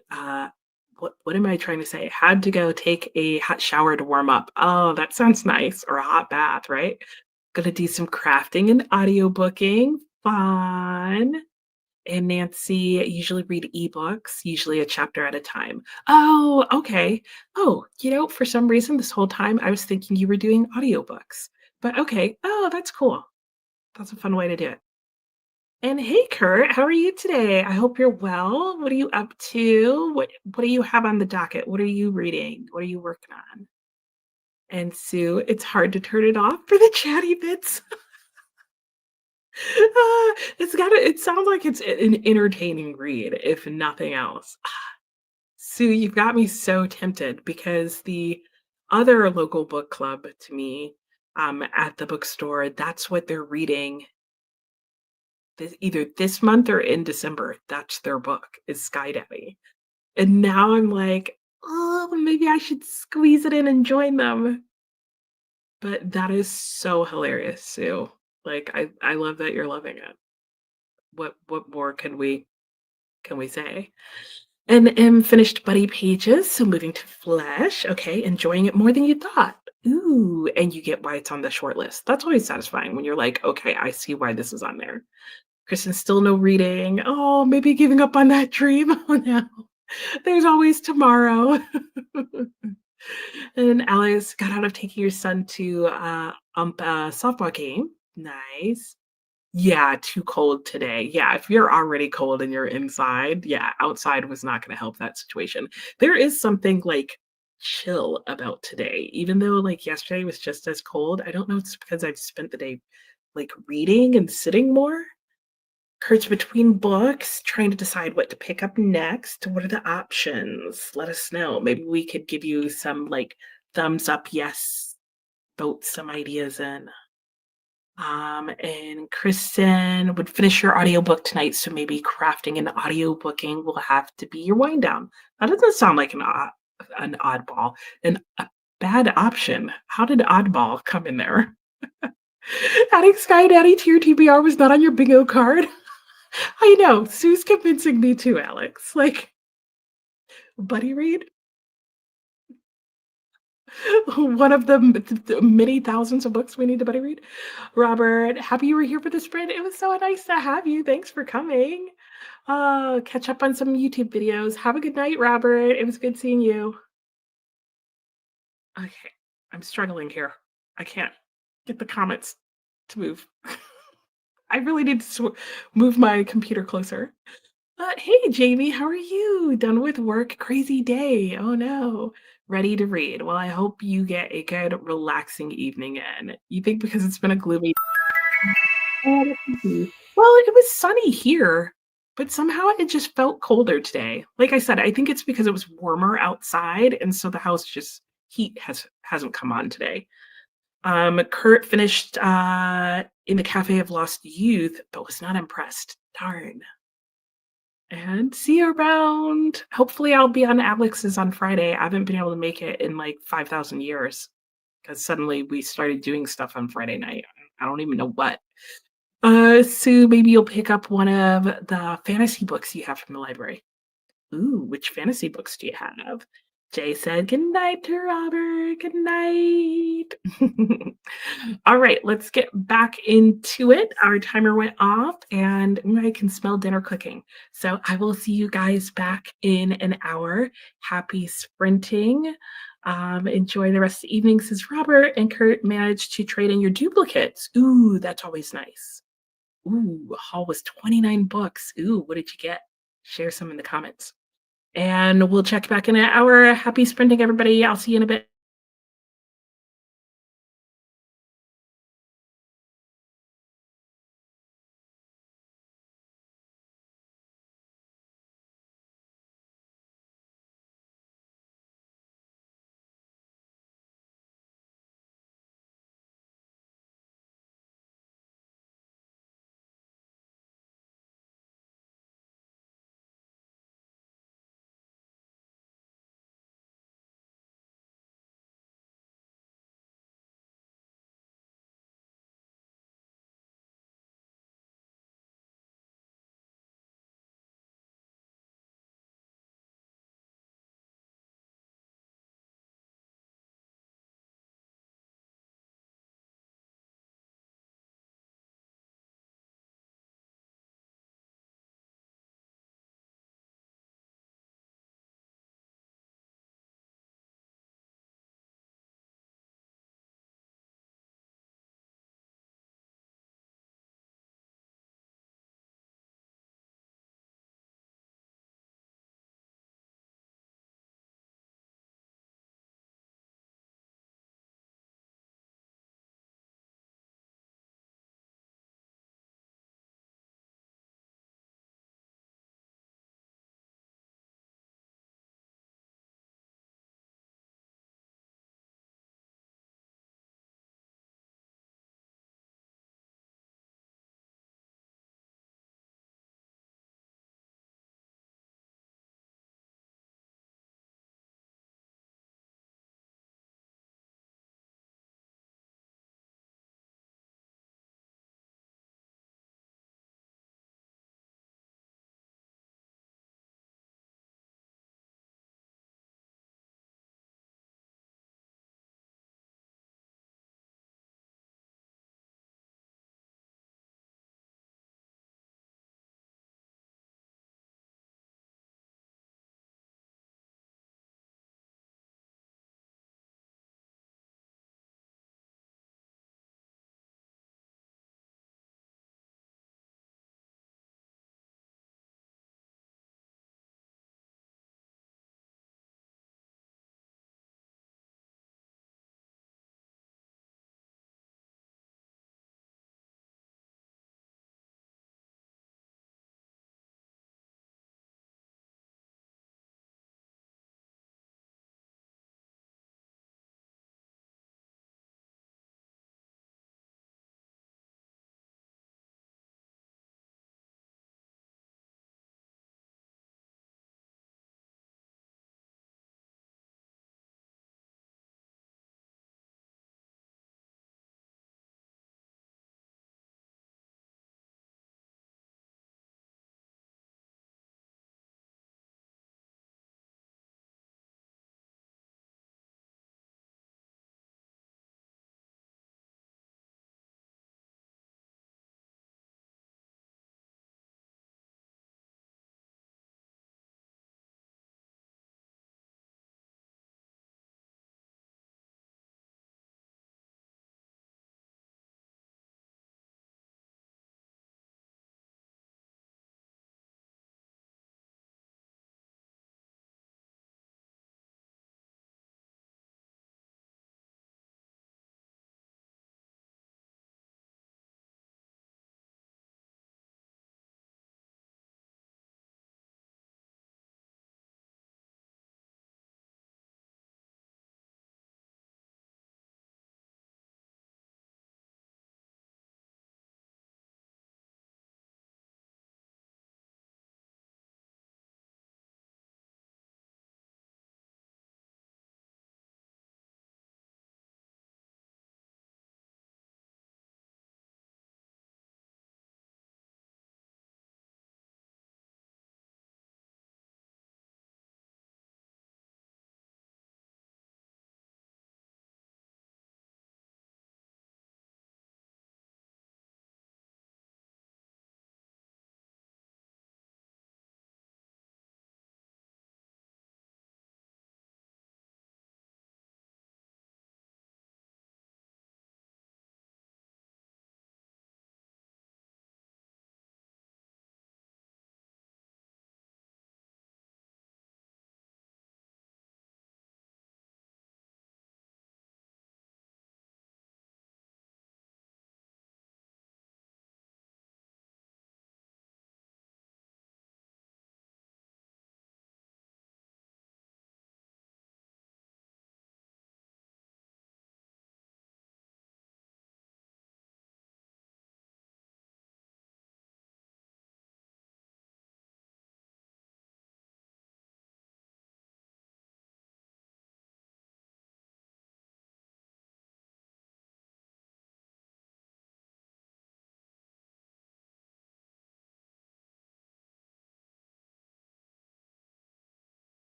what am I trying to say? Had to go take a hot shower to warm up. Oh, that sounds nice. Or a hot bath, right? Gonna do some crafting and audiobooking. Fun. And Nancy usually read ebooks, usually a chapter at a time. Oh, okay. Oh, for some reason this whole time I was thinking you were doing audiobooks. But okay. Oh, that's cool. That's a fun way to do it. And hey, Kurt, how are you today? I hope you're well. What are you up to? What do you have on the docket? What are you reading? What are you working on? And Sue, it's hard to turn it off for the chatty bits. It sounds like it's an entertaining read, if nothing else. Sue, you've got me so tempted because the other local book club to me, at the bookstore, that's what they're reading either this month or in December. That's their book is Sky Daddy. And now I'm like, oh, maybe I should squeeze it in and join them. But that is so hilarious, Sue. Like I love that you're loving it. What more can we say? And M finished Buddy Pages, so moving to Flesh. Okay, enjoying it more than you thought. Ooh, and you get why it's on the short list. That's always satisfying when you're like, okay, I see why this is on there. Kristen, still no reading. Oh, maybe giving up on that dream. Oh no. There's always tomorrow. And Alice got out of taking your son to a softball game. Nice. Yeah, too cold today. Yeah, if you're already cold and you're inside, yeah, outside was not going to help that situation. There is something like chill about today, even though like yesterday was just as cold. I don't know if it's because I've spent the day like reading and sitting more. Kurt's between books, trying to decide what to pick up next. What are the options? Let us know. Maybe we could give you some like thumbs up, yes, vote some ideas in. And Kristen would finish your audiobook tonight, so maybe crafting and audiobooking will have to be your wind down. That doesn't sound like an oddball, a bad option. How did oddball come in there? Adding Sky Daddy to your TBR was not on your bingo card. I know. Sue's convincing me too, Alex. Like, buddy read? One of the many thousands of books we need to buddy read. Robert, happy you were here for the sprint. It was so nice to have you. Thanks for coming. Catch up on some YouTube videos. Have a good night, Robert. It was good seeing you. Okay, I'm struggling here. I can't get the comments to move. I really need to move my computer closer. Hey, Jamie, how are you? Done with work? Crazy day. Oh no. Ready to read. Well, I hope you get a good, relaxing evening in. You think because it's been a gloomy. Well, it was sunny here, but somehow it just felt colder today. Like I said, I think it's because it was warmer outside, and so the house just heat hasn't come on today. Kurt finished in the Cafe of Lost Youth, but was not impressed. Darn. And see you around. Hopefully, I'll be on Alex's on Friday. I haven't been able to make it in like 5,000 years because suddenly we started doing stuff on Friday night. I don't even know what. So maybe you'll pick up one of the fantasy books you have from the library. Ooh, which fantasy books do you have? Jay said, good night to Robert. Good night. All right, let's get back into it. Our timer went off and I can smell dinner cooking. So I will see you guys back in an hour. Happy sprinting. Enjoy the rest of the evening, says Robert. And Kurt managed to trade in your duplicates. Ooh, that's always nice. Ooh, haul was 29 books. Ooh, what did you get? Share some in the comments. And we'll check back in an hour. Happy sprinting, everybody. I'll see you in a bit.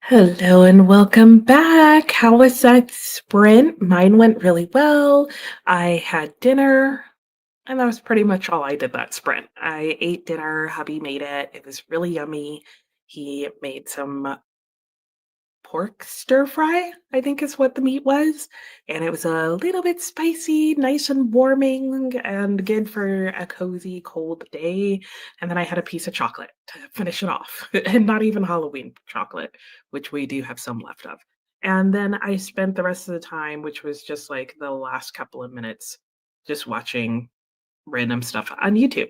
Hello and welcome back. How was that sprint? Mine went really well. I had dinner, and that was pretty much all I did that sprint. I ate dinner, hubby made it. It was really yummy. He made some pork stir fry, I think is what the meat was. And it was a little bit spicy, nice and warming, and good for a cozy, cold day. And then I had a piece of chocolate to finish it off, and not even Halloween chocolate, which we do have some left of. And then I spent the rest of the time, which was just like the last couple of minutes, just watching random stuff on YouTube.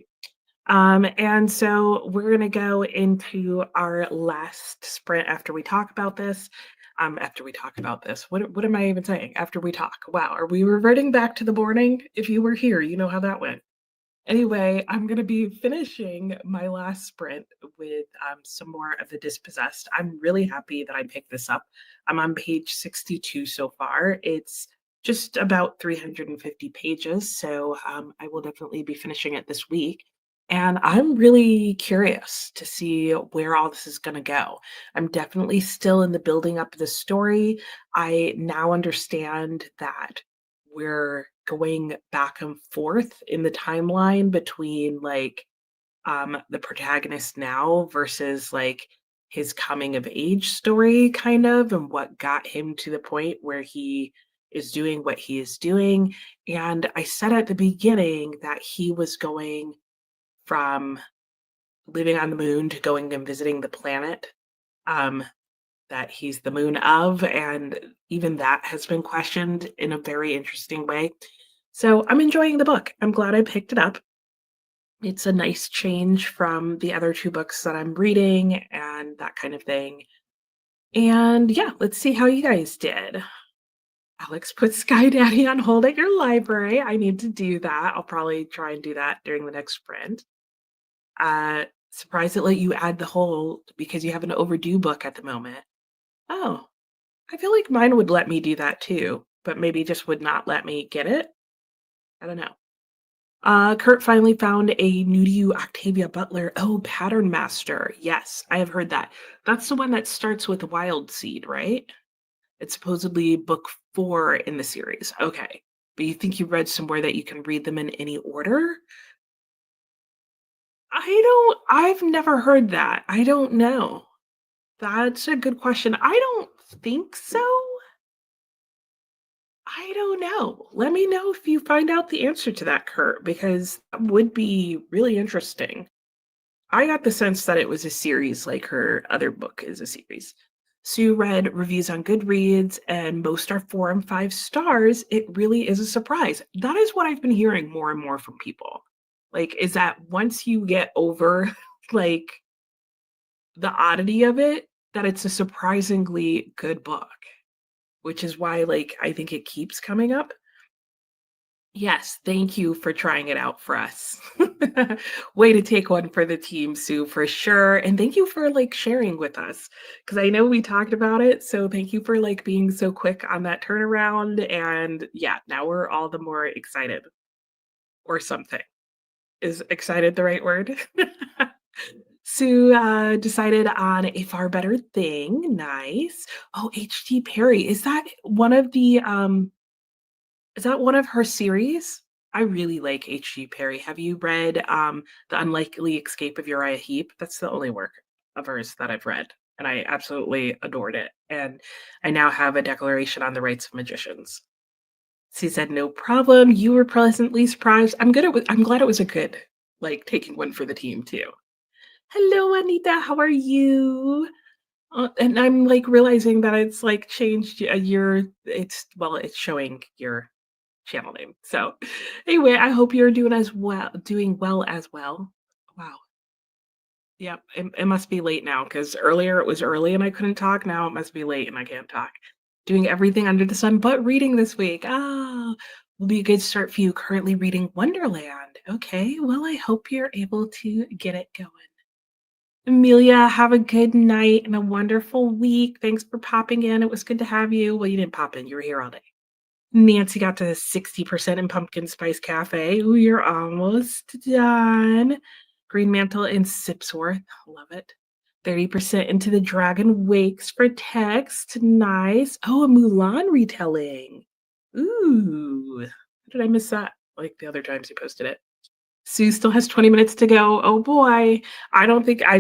And so we're gonna go into our last sprint after we talk about this. After we talk about this, what am I even saying? After we talk. Wow, are we reverting back to the morning? If you were here, you know how that went. Anyway, I'm gonna be finishing my last sprint with some more of the Dispossessed. I'm really happy that I picked this up. I'm on page 62 so far. It's just about 350 pages, so I will definitely be finishing it this week. And I'm really curious to see where all this is going to go. I'm definitely still in the building up of the story. I now understand that we're going back and forth in the timeline between like the protagonist now versus like his coming of age story kind of, and what got him to the point where he is doing what he is doing. And I said at the beginning that he was going from living on the moon to going and visiting the planet um that he's the moon of, and even that has been questioned in a very interesting way. So I'm enjoying the book. I'm glad I picked it up. It's a nice change from the other two books that I'm reading and that kind of thing. And yeah, let's see how you guys did. Alex put Sky Daddy on hold at your library. I need to do that. I'll probably try and do that during the next sprint. Surprised it let you add the hold because you have an overdue book at the moment. Oh, I feel like mine would let me do that too, but maybe just would not let me get it. I don't know. Kurt finally found a new to you Octavia Butler. Oh, Pattern Master. Yes, I have heard that. That's the one that starts with Wild Seed, right? It's supposedly book 4 in the series. Okay. But you think you read somewhere that you can read them in any order? I've never heard that. I don't know. That's a good question. I don't think so. I don't know. Let me know if you find out the answer to that, Kurt, because that would be really interesting. I got the sense that it was a series like her other book is a series. Sue read reviews on Goodreads and most are 4 and 5 stars. It really is a surprise. That is what I've been hearing more and more from people. Like, is that once you get over like the oddity of it, that it's a surprisingly good book, which is why like I think it keeps coming up. Yes, thank you for trying it out for us. Way to take one for the team, Sue, for sure. And thank you for like sharing with us because I know we talked about it. So thank you for like being so quick on that turnaround. And yeah, now we're all the more excited or something. Is excited the right word? Sue decided on a far better thing. Nice. Oh, H.T. Perry. Is that one of her series? I really like H.G. Perry. Have you read The Unlikely Escape of Uriah Heep? That's the only work of hers that I've read, and I absolutely adored it. And I now have a declaration on the rights of magicians. She said, "No problem. You were pleasantly surprised." I'm glad it was a good, like, taking one for the team too. Hello, Anita. How are you? And I'm like realizing that it's like changed your. It's showing your channel name. So anyway, I hope you're doing well as well. Wow. Yep. It must be late now because earlier it was early and I couldn't talk. Now it must be late and I can't talk. Doing everything under the sun but reading this week. Ah, will be a good start for you. Currently reading Wonderland. Okay. Well, I hope you're able to get it going. Amelia, have a good night and a wonderful week. Thanks for popping in. It was good to have you. Well, you didn't pop in, you were here all day. Nancy got to 60% in Pumpkin Spice Cafe. Ooh, you're almost done. Green Mantle in Sipsworth. Love it. 30% into the Dragon Wakes for text. Nice. Oh, a Mulan retelling. Ooh. How did I miss that? Like the other times you posted it. Sue still has 20 minutes to go. Oh boy. I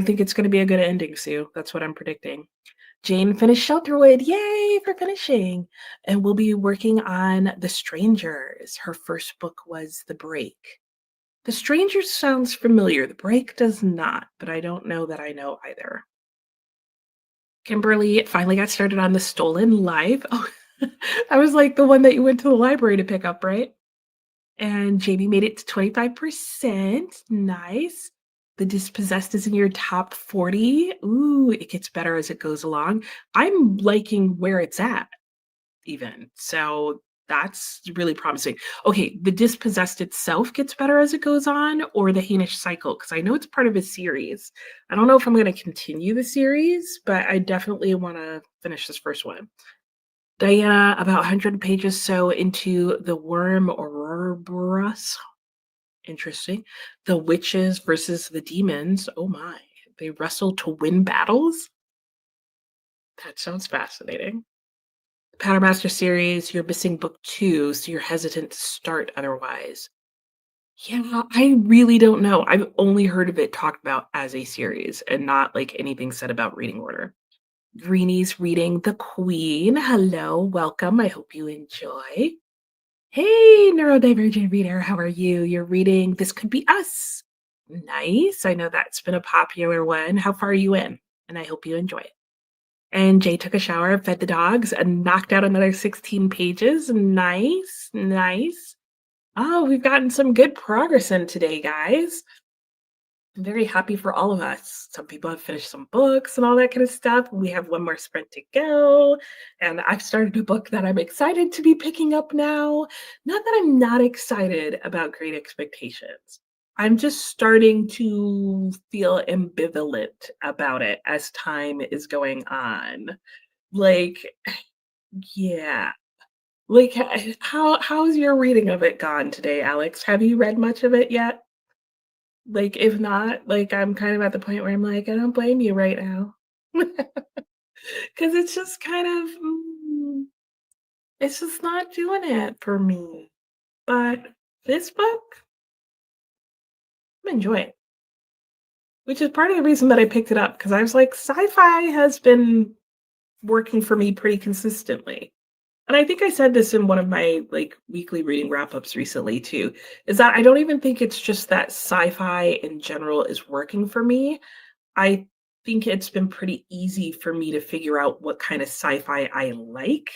think it's gonna be a good ending, Sue. That's what I'm predicting. Jane finished Shelterwood. Yay for finishing. And we'll be working on The Strangers. Her first book was The Break. The Strangers sounds familiar. The Break does not, but I don't know that I know either. Kimberly finally got started on The Stolen Life. Oh, I was like the one that you went to the library to pick up, right? And Jamie made it to 25%. Nice. The Dispossessed is in your top 40. Ooh, it gets better as it goes along. I'm liking where it's at, even. So that's really promising. Okay, The Dispossessed itself gets better as it goes on, or the Hainish Cycle, because I know it's part of a series. I don't know if I'm going to continue the series, but I definitely want to finish this first one. Diana, about 100 pages so into The Worm Ouroboros. Interesting. The witches versus the demons. Oh my. They wrestle to win battles? That sounds fascinating. Powdermaster series, you're missing book 2, so you're hesitant to start otherwise. Yeah, I really don't know. I've only heard of it talked about as a series and not like anything said about reading order. Greenie's reading The Queen. Hello, welcome. I hope you enjoy. Hey, neurodivergent reader, how are you? You're reading This Could Be Us. Nice. I know that's been a popular one. How far are you in? And I hope you enjoy it. And Jay took a shower, fed the dogs, and knocked out another 16 pages. Nice, nice. Oh, we've gotten some good progress in today, guys. I'm very happy for all of us. Some people have finished some books and all that kind of stuff. We have one more sprint to go. And I've started a book that I'm excited to be picking up now. Not that I'm not excited about Great Expectations. I'm just starting to feel ambivalent about it as time is going on. Like, yeah. Like, how's your reading of it gone today, Alex? Have you read much of it yet? Like, if not, like, I'm kind of at the point where I'm like, I don't blame you right now. Because it's just kind of, it's just not doing it for me. But this book, I'm enjoying it, which is part of the reason that I picked it up because I was like, sci-fi has been working for me pretty consistently. And I think I said this in one of my like weekly reading wrap-ups recently too, is that I don't even think it's just that sci-fi in general is working for me. I think it's been pretty easy for me to figure out what kind of sci-fi I like.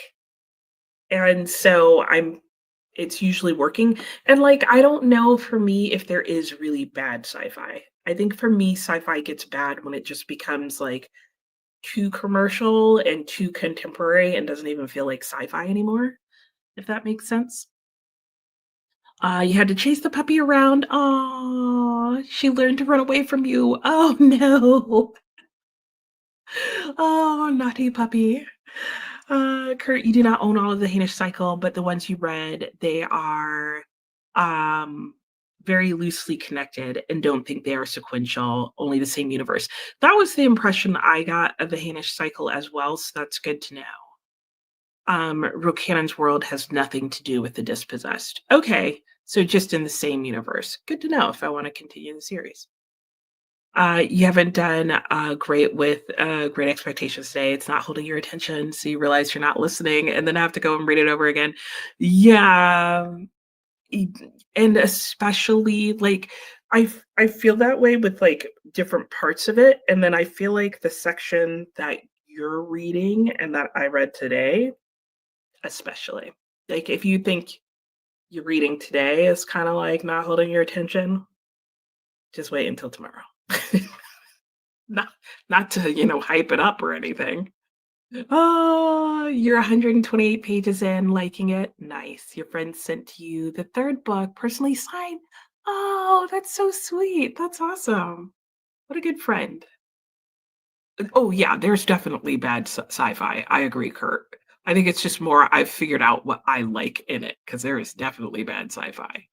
And so it's usually working. And like, I don't know for me if there is really bad sci-fi. I think for me, sci-fi gets bad when it just becomes like too commercial and too contemporary and doesn't even feel like sci-fi anymore, if that makes sense. You had to chase the puppy around. Oh, she learned to run away from you. Oh no. Oh, naughty puppy. Kurt, you do not own all of the Hainish Cycle, but the ones you read, they are um, very loosely connected and don't think they are sequential, only the same universe. That was the impression I got of the Hainish Cycle as well, so that's good to know. Rocannon's world has nothing to do with the Dispossessed. Okay, so just in the same universe. Good to know if I want to continue the series. You haven't done great with Great Expectations today. It's not holding your attention, so you realize you're not listening, and then have to go and read it over again. Yeah, and especially like I feel that way with like different parts of it, and then I feel like the section that you're reading and that I read today, especially like if you think you're reading today is kind of like not holding your attention, just wait until tomorrow. Not not to, hype it up or anything. Oh, you're 128 pages in, liking it. Nice. Your friend sent you the third book, personally signed. Oh, that's so sweet. That's awesome. What a good friend. Oh, yeah, there's definitely bad sci-fi. I agree, Kurt. I think it's just more I've figured out what I like in it because there is definitely bad sci-fi.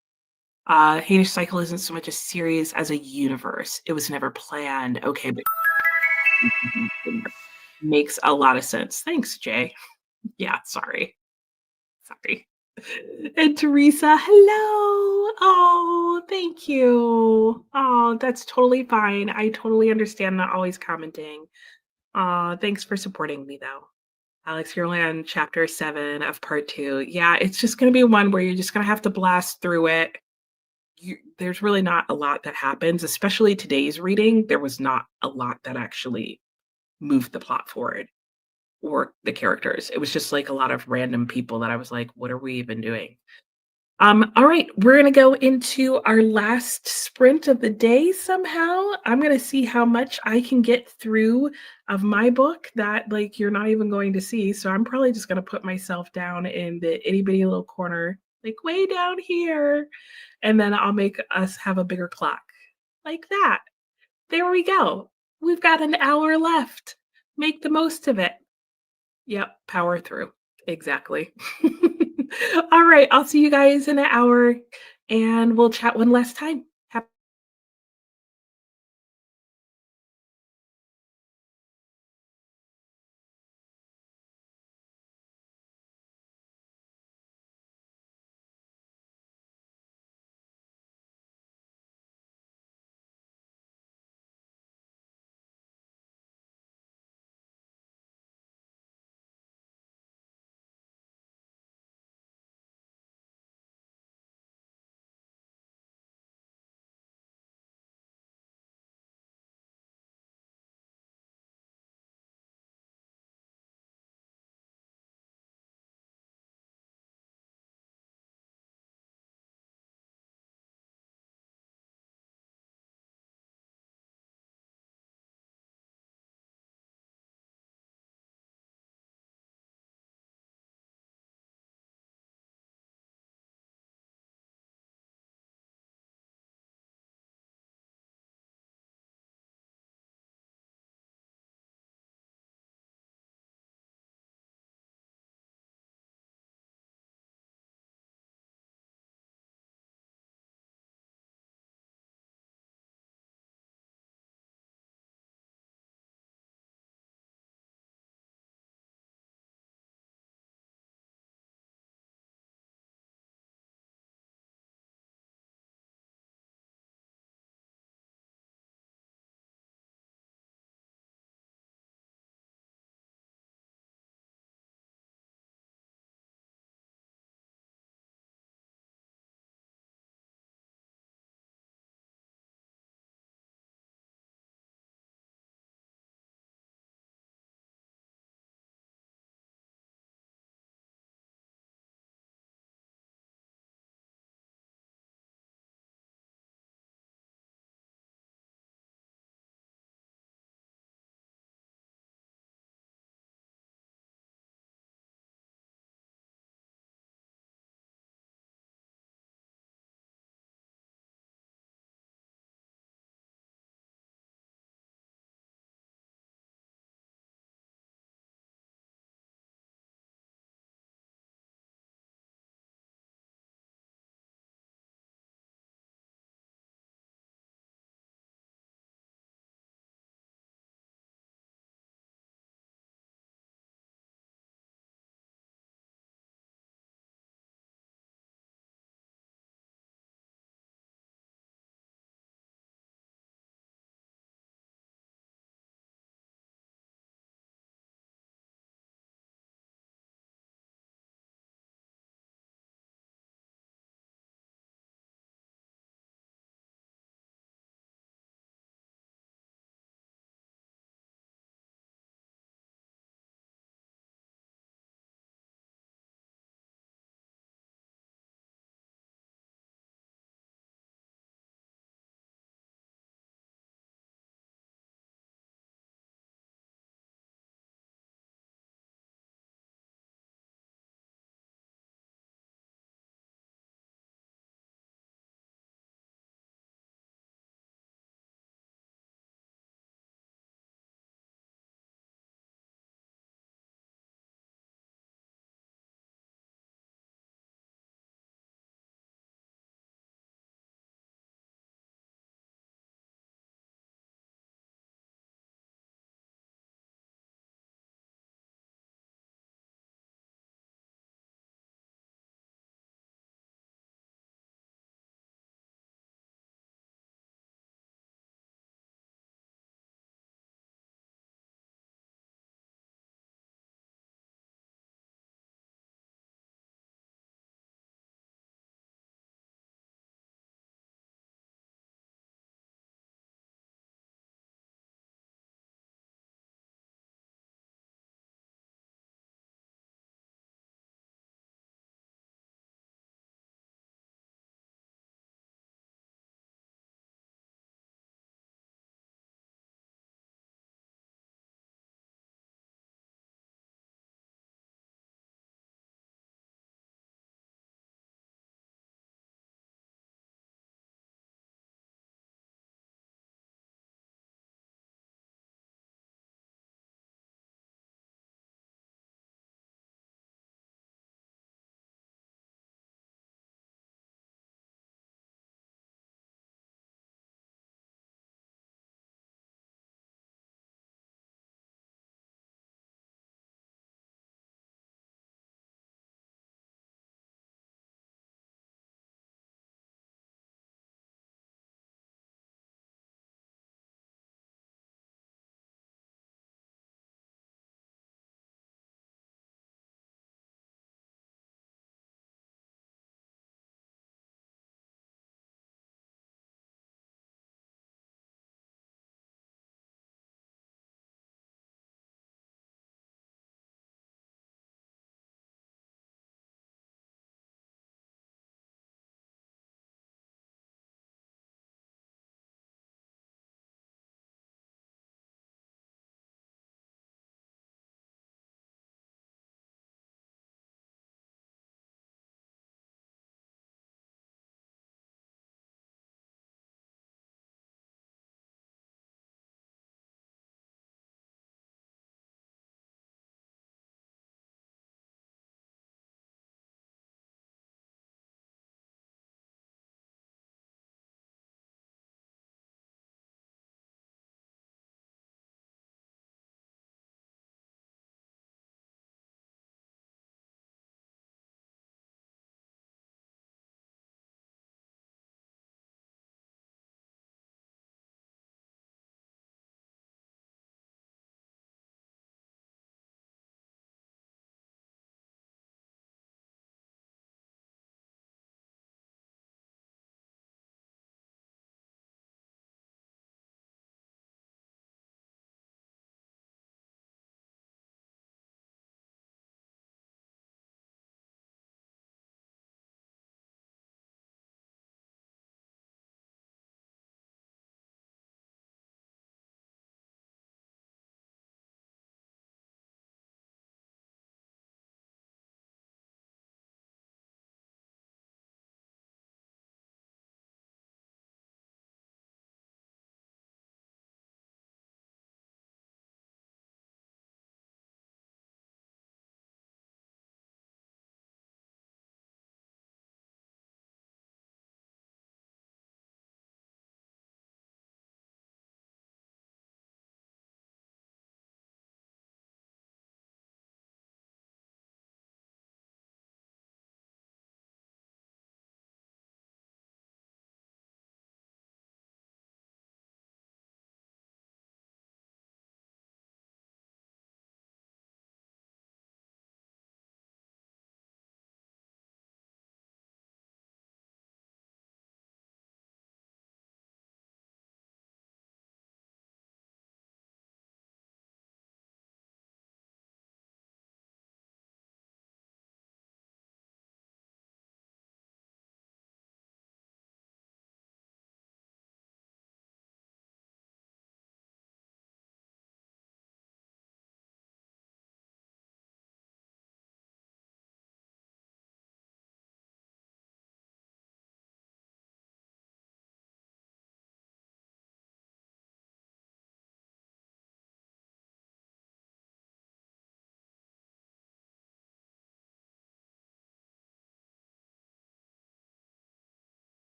Hainish Cycle isn't so much a series as a universe. It was never planned. Okay, but Makes a lot of sense. Thanks, Jay. Yeah, sorry. Sorry. And Teresa, hello. Oh, thank you. Oh, that's totally fine. I totally understand not always commenting. Thanks for supporting me though. Alex, you're only on chapter 7 of part 2. Yeah, it's just going to be one where you're just going to have to blast through it. There's really not a lot that happens, especially today's reading. There was not a lot that actually moved the plot forward or the characters. It was just like a lot of random people that I was like, what are we even doing? All right, we're gonna go into our last sprint of the day somehow. I'm gonna see how much I can get through of my book that like you're not even going to see. So I'm probably just gonna put myself down in the itty bitty little corner, like way down here, and then I'll make us have a bigger clock. Like that. There we go. We've got an hour left. Make the most of it. Yep, power through. Exactly. All right, I'll see you guys in an hour and we'll chat one last time.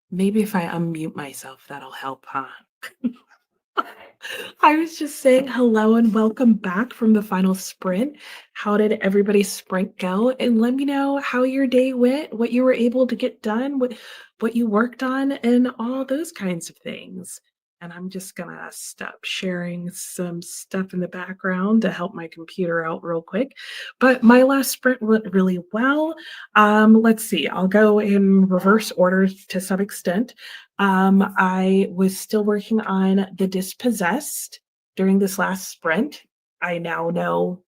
Maybe if I unmute myself, that'll help, huh? I was just saying hello and welcome back from the final sprint. How did everybody's sprint go? And let me know how your day went, what you were able to get done, what you worked on, and all those kinds of things. And I'm just gonna stop sharing some stuff in the background to help my computer out real quick. But my last sprint went really well. Let's see, I'll go in reverse order to some extent. I was still working on The Dispossessed during this last sprint. I now know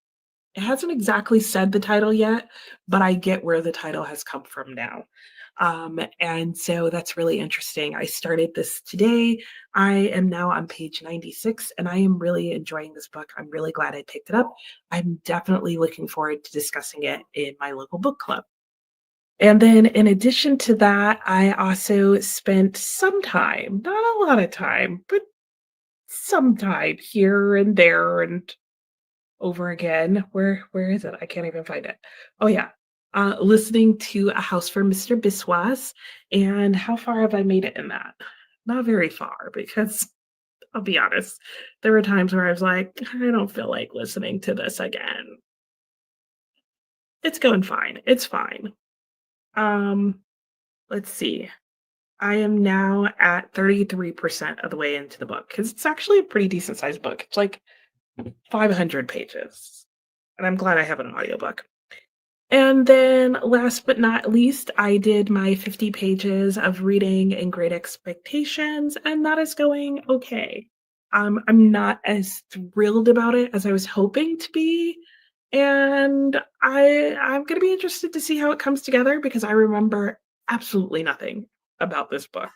it hasn't exactly said the title yet, but I get where the title has come from now. And so that's really interesting. I started this today. I am now on page 96 and I am really enjoying this book. I'm really glad I picked it up. I'm definitely looking forward to discussing it in my local book club. And then in addition to that, I also spent some time, not a lot of time, but some time here and there and over again. Where is it? I can't even find it. Oh yeah. Listening to A House for Mr. Biswas. And how far have I made it in that? Not very far because I'll be honest, there were times where I was like, I don't feel like listening to this again. It's going fine. It's fine. Um, let's see. I am now at 33% of the way into the book because it's actually a pretty decent sized book. It's like 500 pages. And I'm glad I have an audiobook. And then last but not least, I did my 50 pages of reading in Great Expectations, and that is going okay. I'm not as thrilled about it as I was hoping to be. And I'm gonna be interested to see how it comes together because I remember absolutely nothing about this book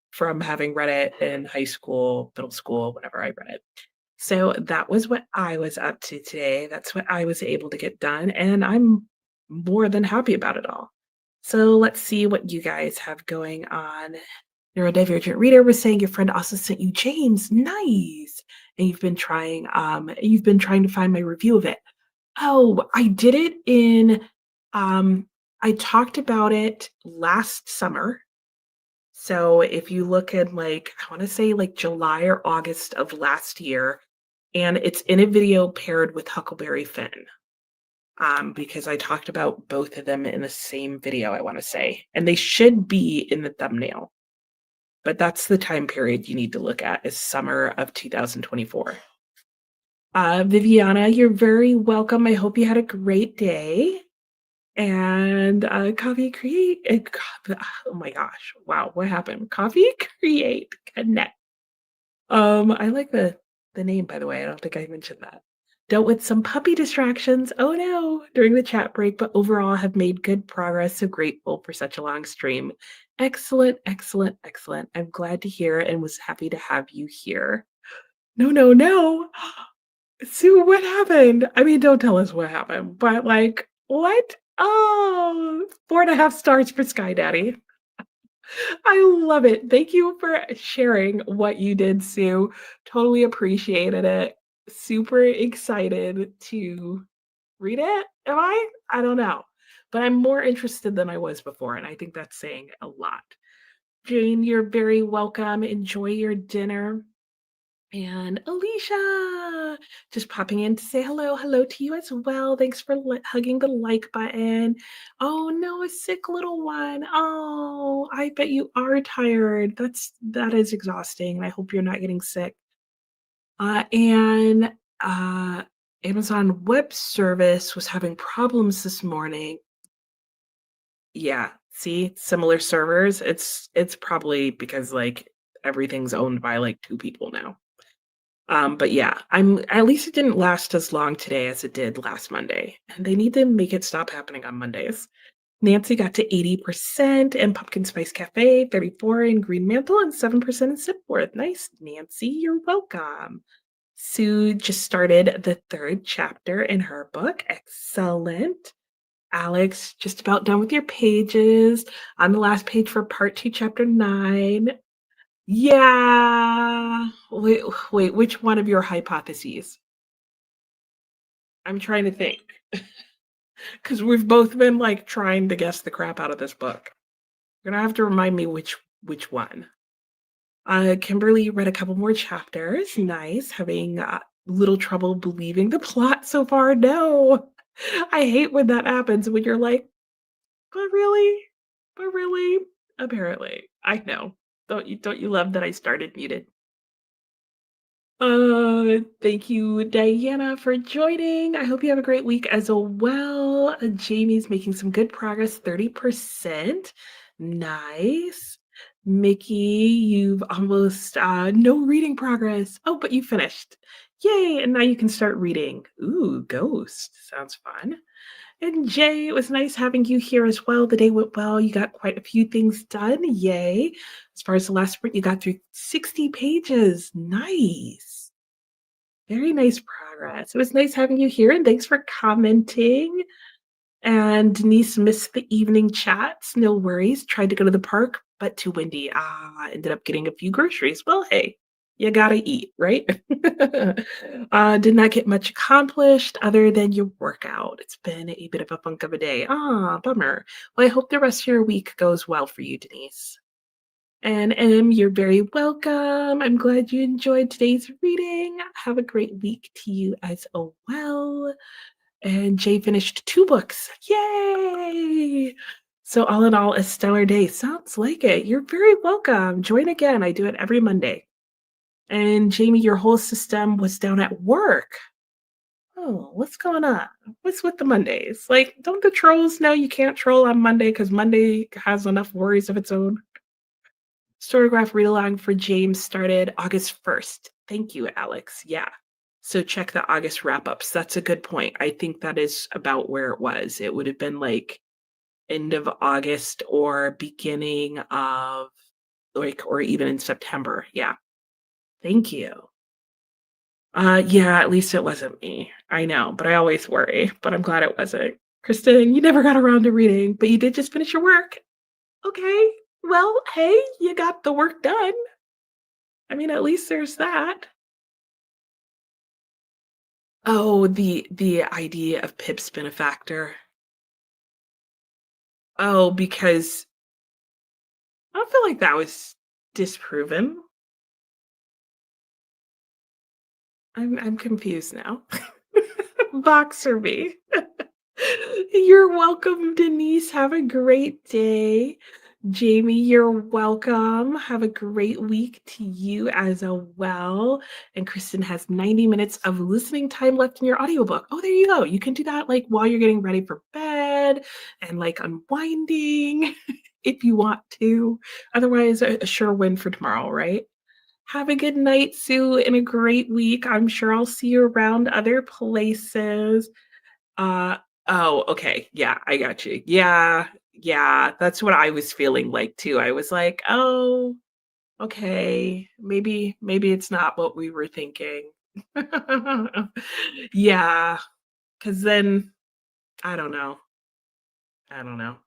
from having read it in high school, middle school, whenever I read it. So that was what I was up to today. That's what I was able to get done, and I'm more than happy about it all. So let's see what you guys have going on. Neurodivergent reader was saying your friend also sent you James. Nice. And you've been trying to find my review of it. Oh, I did it in I talked about it last summer. So if you look at like, I want to say like July or August of last year, and it's in a video paired with Huckleberry Finn. Because I talked about both of them in the same video, I want to say, and they should be in the thumbnail. But that's the time period you need to look at is summer of 2024. Viviana, you're very welcome. I hope you had a great day. And Coffee Create, oh my gosh, wow, what happened? Coffee Create Connect. I like the name, by the way. I don't think I mentioned that. Dealt with some puppy distractions. Oh no, during the chat break, but overall have made good progress. So grateful for such a long stream. Excellent, excellent, excellent. I'm glad to hear and was happy to have you here. No, no, no. Sue, what happened? I mean, don't tell us what happened, but like, what? Oh, 4.5 stars for Sky Daddy. I love it. Thank you for sharing what you did, Sue. Totally appreciated it. Super excited to read it. Am I? I don't know. But I'm more interested than I was before, and I think that's saying a lot. Jane, you're very welcome. Enjoy your dinner. And Alicia, just popping in to say hello. Hello to you as well. Thanks for hugging the like button. Oh no, a sick little one. Oh, I bet you are tired. That is exhausting. I hope you're not getting sick. And Amazon Web Service was having problems this morning. Yeah, see, similar servers. It's probably because like everything's owned by like two people now. But yeah, I'm at least it didn't last as long today as it did last Monday. And they need to make it stop happening on Mondays. Nancy got to 80% and Pumpkin Spice Cafe, 34 in Green Mantle, and 7% in Sipworth. Nice, Nancy, you're welcome. Sue just started the third chapter in her book. Excellent. Alex, just about done with your pages. On the last page for part 2, chapter 9. Yeah. Wait, which one of your hypotheses? I'm trying to think. Because we've both been like trying to guess the crap out of this book. You're gonna have to remind me which Which one? Kimberly read a couple more chapters. Nice. Having little trouble believing the plot so far. No. I hate when that happens when you're like, but really? But really? Apparently. I know. Don't you love that I started muted? Thank you, Diana, for joining. I hope you have a great week as well. Jamie's making some good progress, 30%. Nice. Mickey, you've almost no reading progress. Oh, but you finished. Yay, and now you can start reading. Ooh, Ghost. Sounds fun. And Jay, it was nice having you here as well. The day went well. You got quite a few things done. Yay. As far as the last sprint, you got through 60 pages. Nice. Very nice progress. It was nice having you here, and thanks for commenting. And Denise missed the evening chats. No worries. Tried to go to the park, but too windy. Ended up getting a few groceries. Well, hey, you gotta eat, right? Did not get much accomplished other than your workout. It's been a bit of a funk of a day. Bummer. Well, I hope the rest of your week goes well for you, Denise. And you're very welcome. I'm glad you enjoyed today's reading. Have a great week to you as well. And Jay finished 2 books. Yay! So all in all, a stellar day. Sounds like it. You're very welcome. Join again. I do it every Monday. And Jamie, your whole system was down at work. Oh, what's going on? What's with the Mondays? Like, don't the trolls know you can't troll on Monday because Monday has enough worries of its own? Storygraph read along for James started August 1st. Thank you, Alex. Yeah. So check the August wrap ups. That's a good point. I think that is about where it was. It would have been like end of August or beginning of or even in September. Yeah. Thank you. Yeah, at least it wasn't me. I know, but I always worry, but I'm glad it wasn't. Kristen, you never got around to reading, but you did just finish your work. Okay. Well, hey, you got the work done. I mean, at least there's that. Oh, the idea of Pip's been a factor. Oh, because I feel like that was disproven. I'm confused now. Boxer me. You're welcome, Denise. Have a great day. Jamie, you're welcome. Have a great week to you as well. And Kristen has 90 minutes of listening time left in your audiobook. Oh, there you go. You can do that like while you're getting ready for bed and like unwinding if you want to. Otherwise, a sure win for tomorrow, right? Have a good night, Sue, and a great week. I'm sure I'll see you around other places. Uh, oh, okay. Yeah, I got you. Yeah, yeah, that's what I was feeling like too. I was like, "Oh, okay, maybe it's not what we were thinking." Yeah, because then I don't know. I don't know.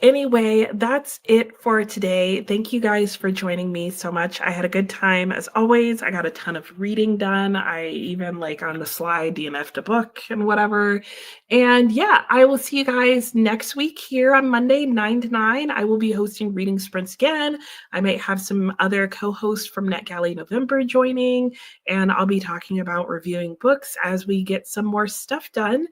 Anyway, that's it for today. Thank you guys for joining me so much. I had a good time as always. I got a ton of reading done. I even like on the slide DNF'd a book and whatever. And yeah, I will see you guys next week here on Monday, 9 to 9. I will be hosting reading sprints again. I might have some other co-hosts from NetGalley November joining, and I'll be talking about reviewing books as we get some more stuff done.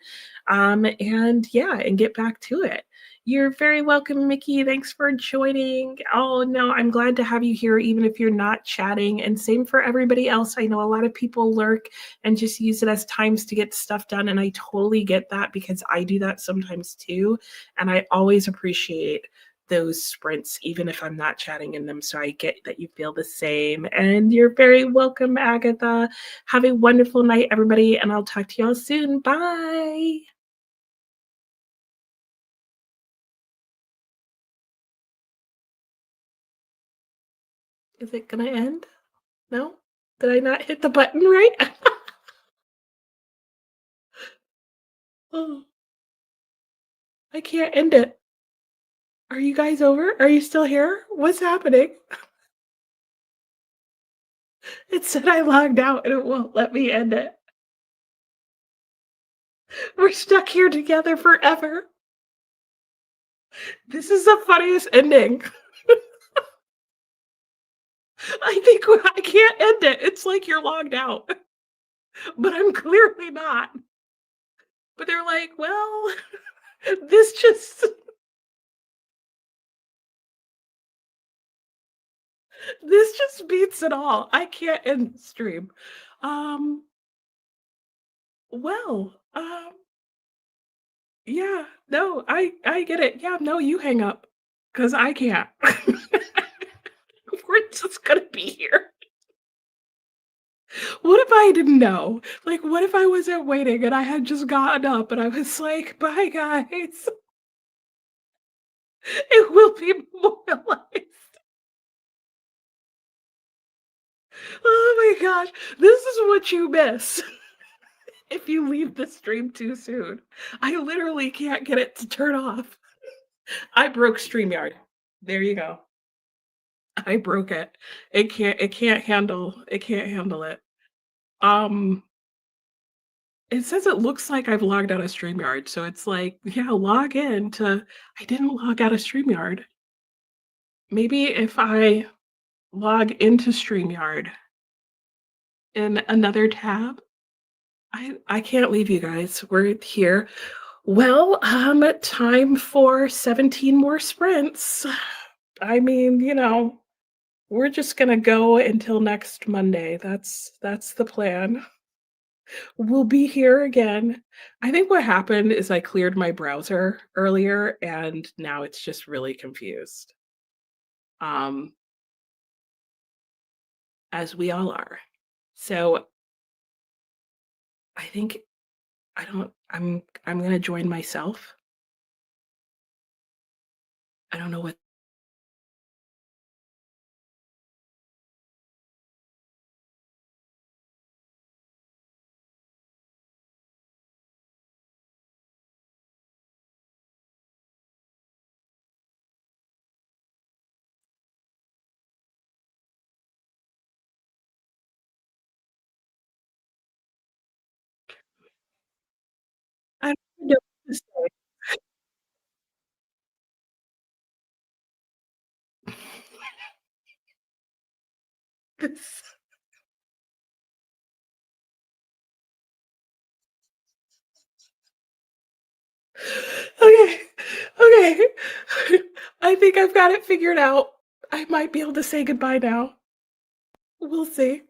And yeah, and get back to it. You're very welcome, Mickey. Thanks for joining. Oh, no, I'm glad to have you here, even if you're not chatting. And same for everybody else. I know a lot of people lurk and just use it as times to get stuff done. And I totally get that because I do that sometimes too. And I always appreciate those sprints, even if I'm not chatting in them. So I get that you feel the same. And you're very welcome, Agatha. Have a wonderful night, everybody. And I'll talk to y'all soon. Bye. Is it going to end? No? Did I not hit the button right? Oh, I can't end it. Are you guys over? Are you still here? What's happening? It said I logged out and it won't let me end it. We're stuck here together forever. This is the funniest ending. I think I can't end it. It's like you're logged out, but I'm clearly not. But they're like, "Well, this just beats it all. I can't end the stream." Um, yeah, no, I get it. Yeah, no, you hang up because I can't. We're just gonna be here. What if I didn't know? Like, what if I wasn't waiting and I had just gotten up and I was like, "Bye, guys. It will be memorialized." Oh my gosh, this is what you miss if you leave the stream too soon. I literally can't get it to turn off. I broke StreamYard. There you go. I broke it. It can't handle it. Um, it says it looks like I've logged out of StreamYard, so it's like, yeah, log in to I didn't log out of StreamYard. Maybe if I log into StreamYard in another tab. I can't leave you guys. We're here. Well, time for 17 more sprints. I mean, we're just gonna go until next Monday. That's the plan. We'll be here again. I think what happened is I cleared my browser earlier and now it's just really confused. Um, as we all are. So I think I don't I'm gonna join myself. I don't know what I don't know what to say. This Okay, okay. I think I've got it figured out. I might be able to say goodbye now. We'll see.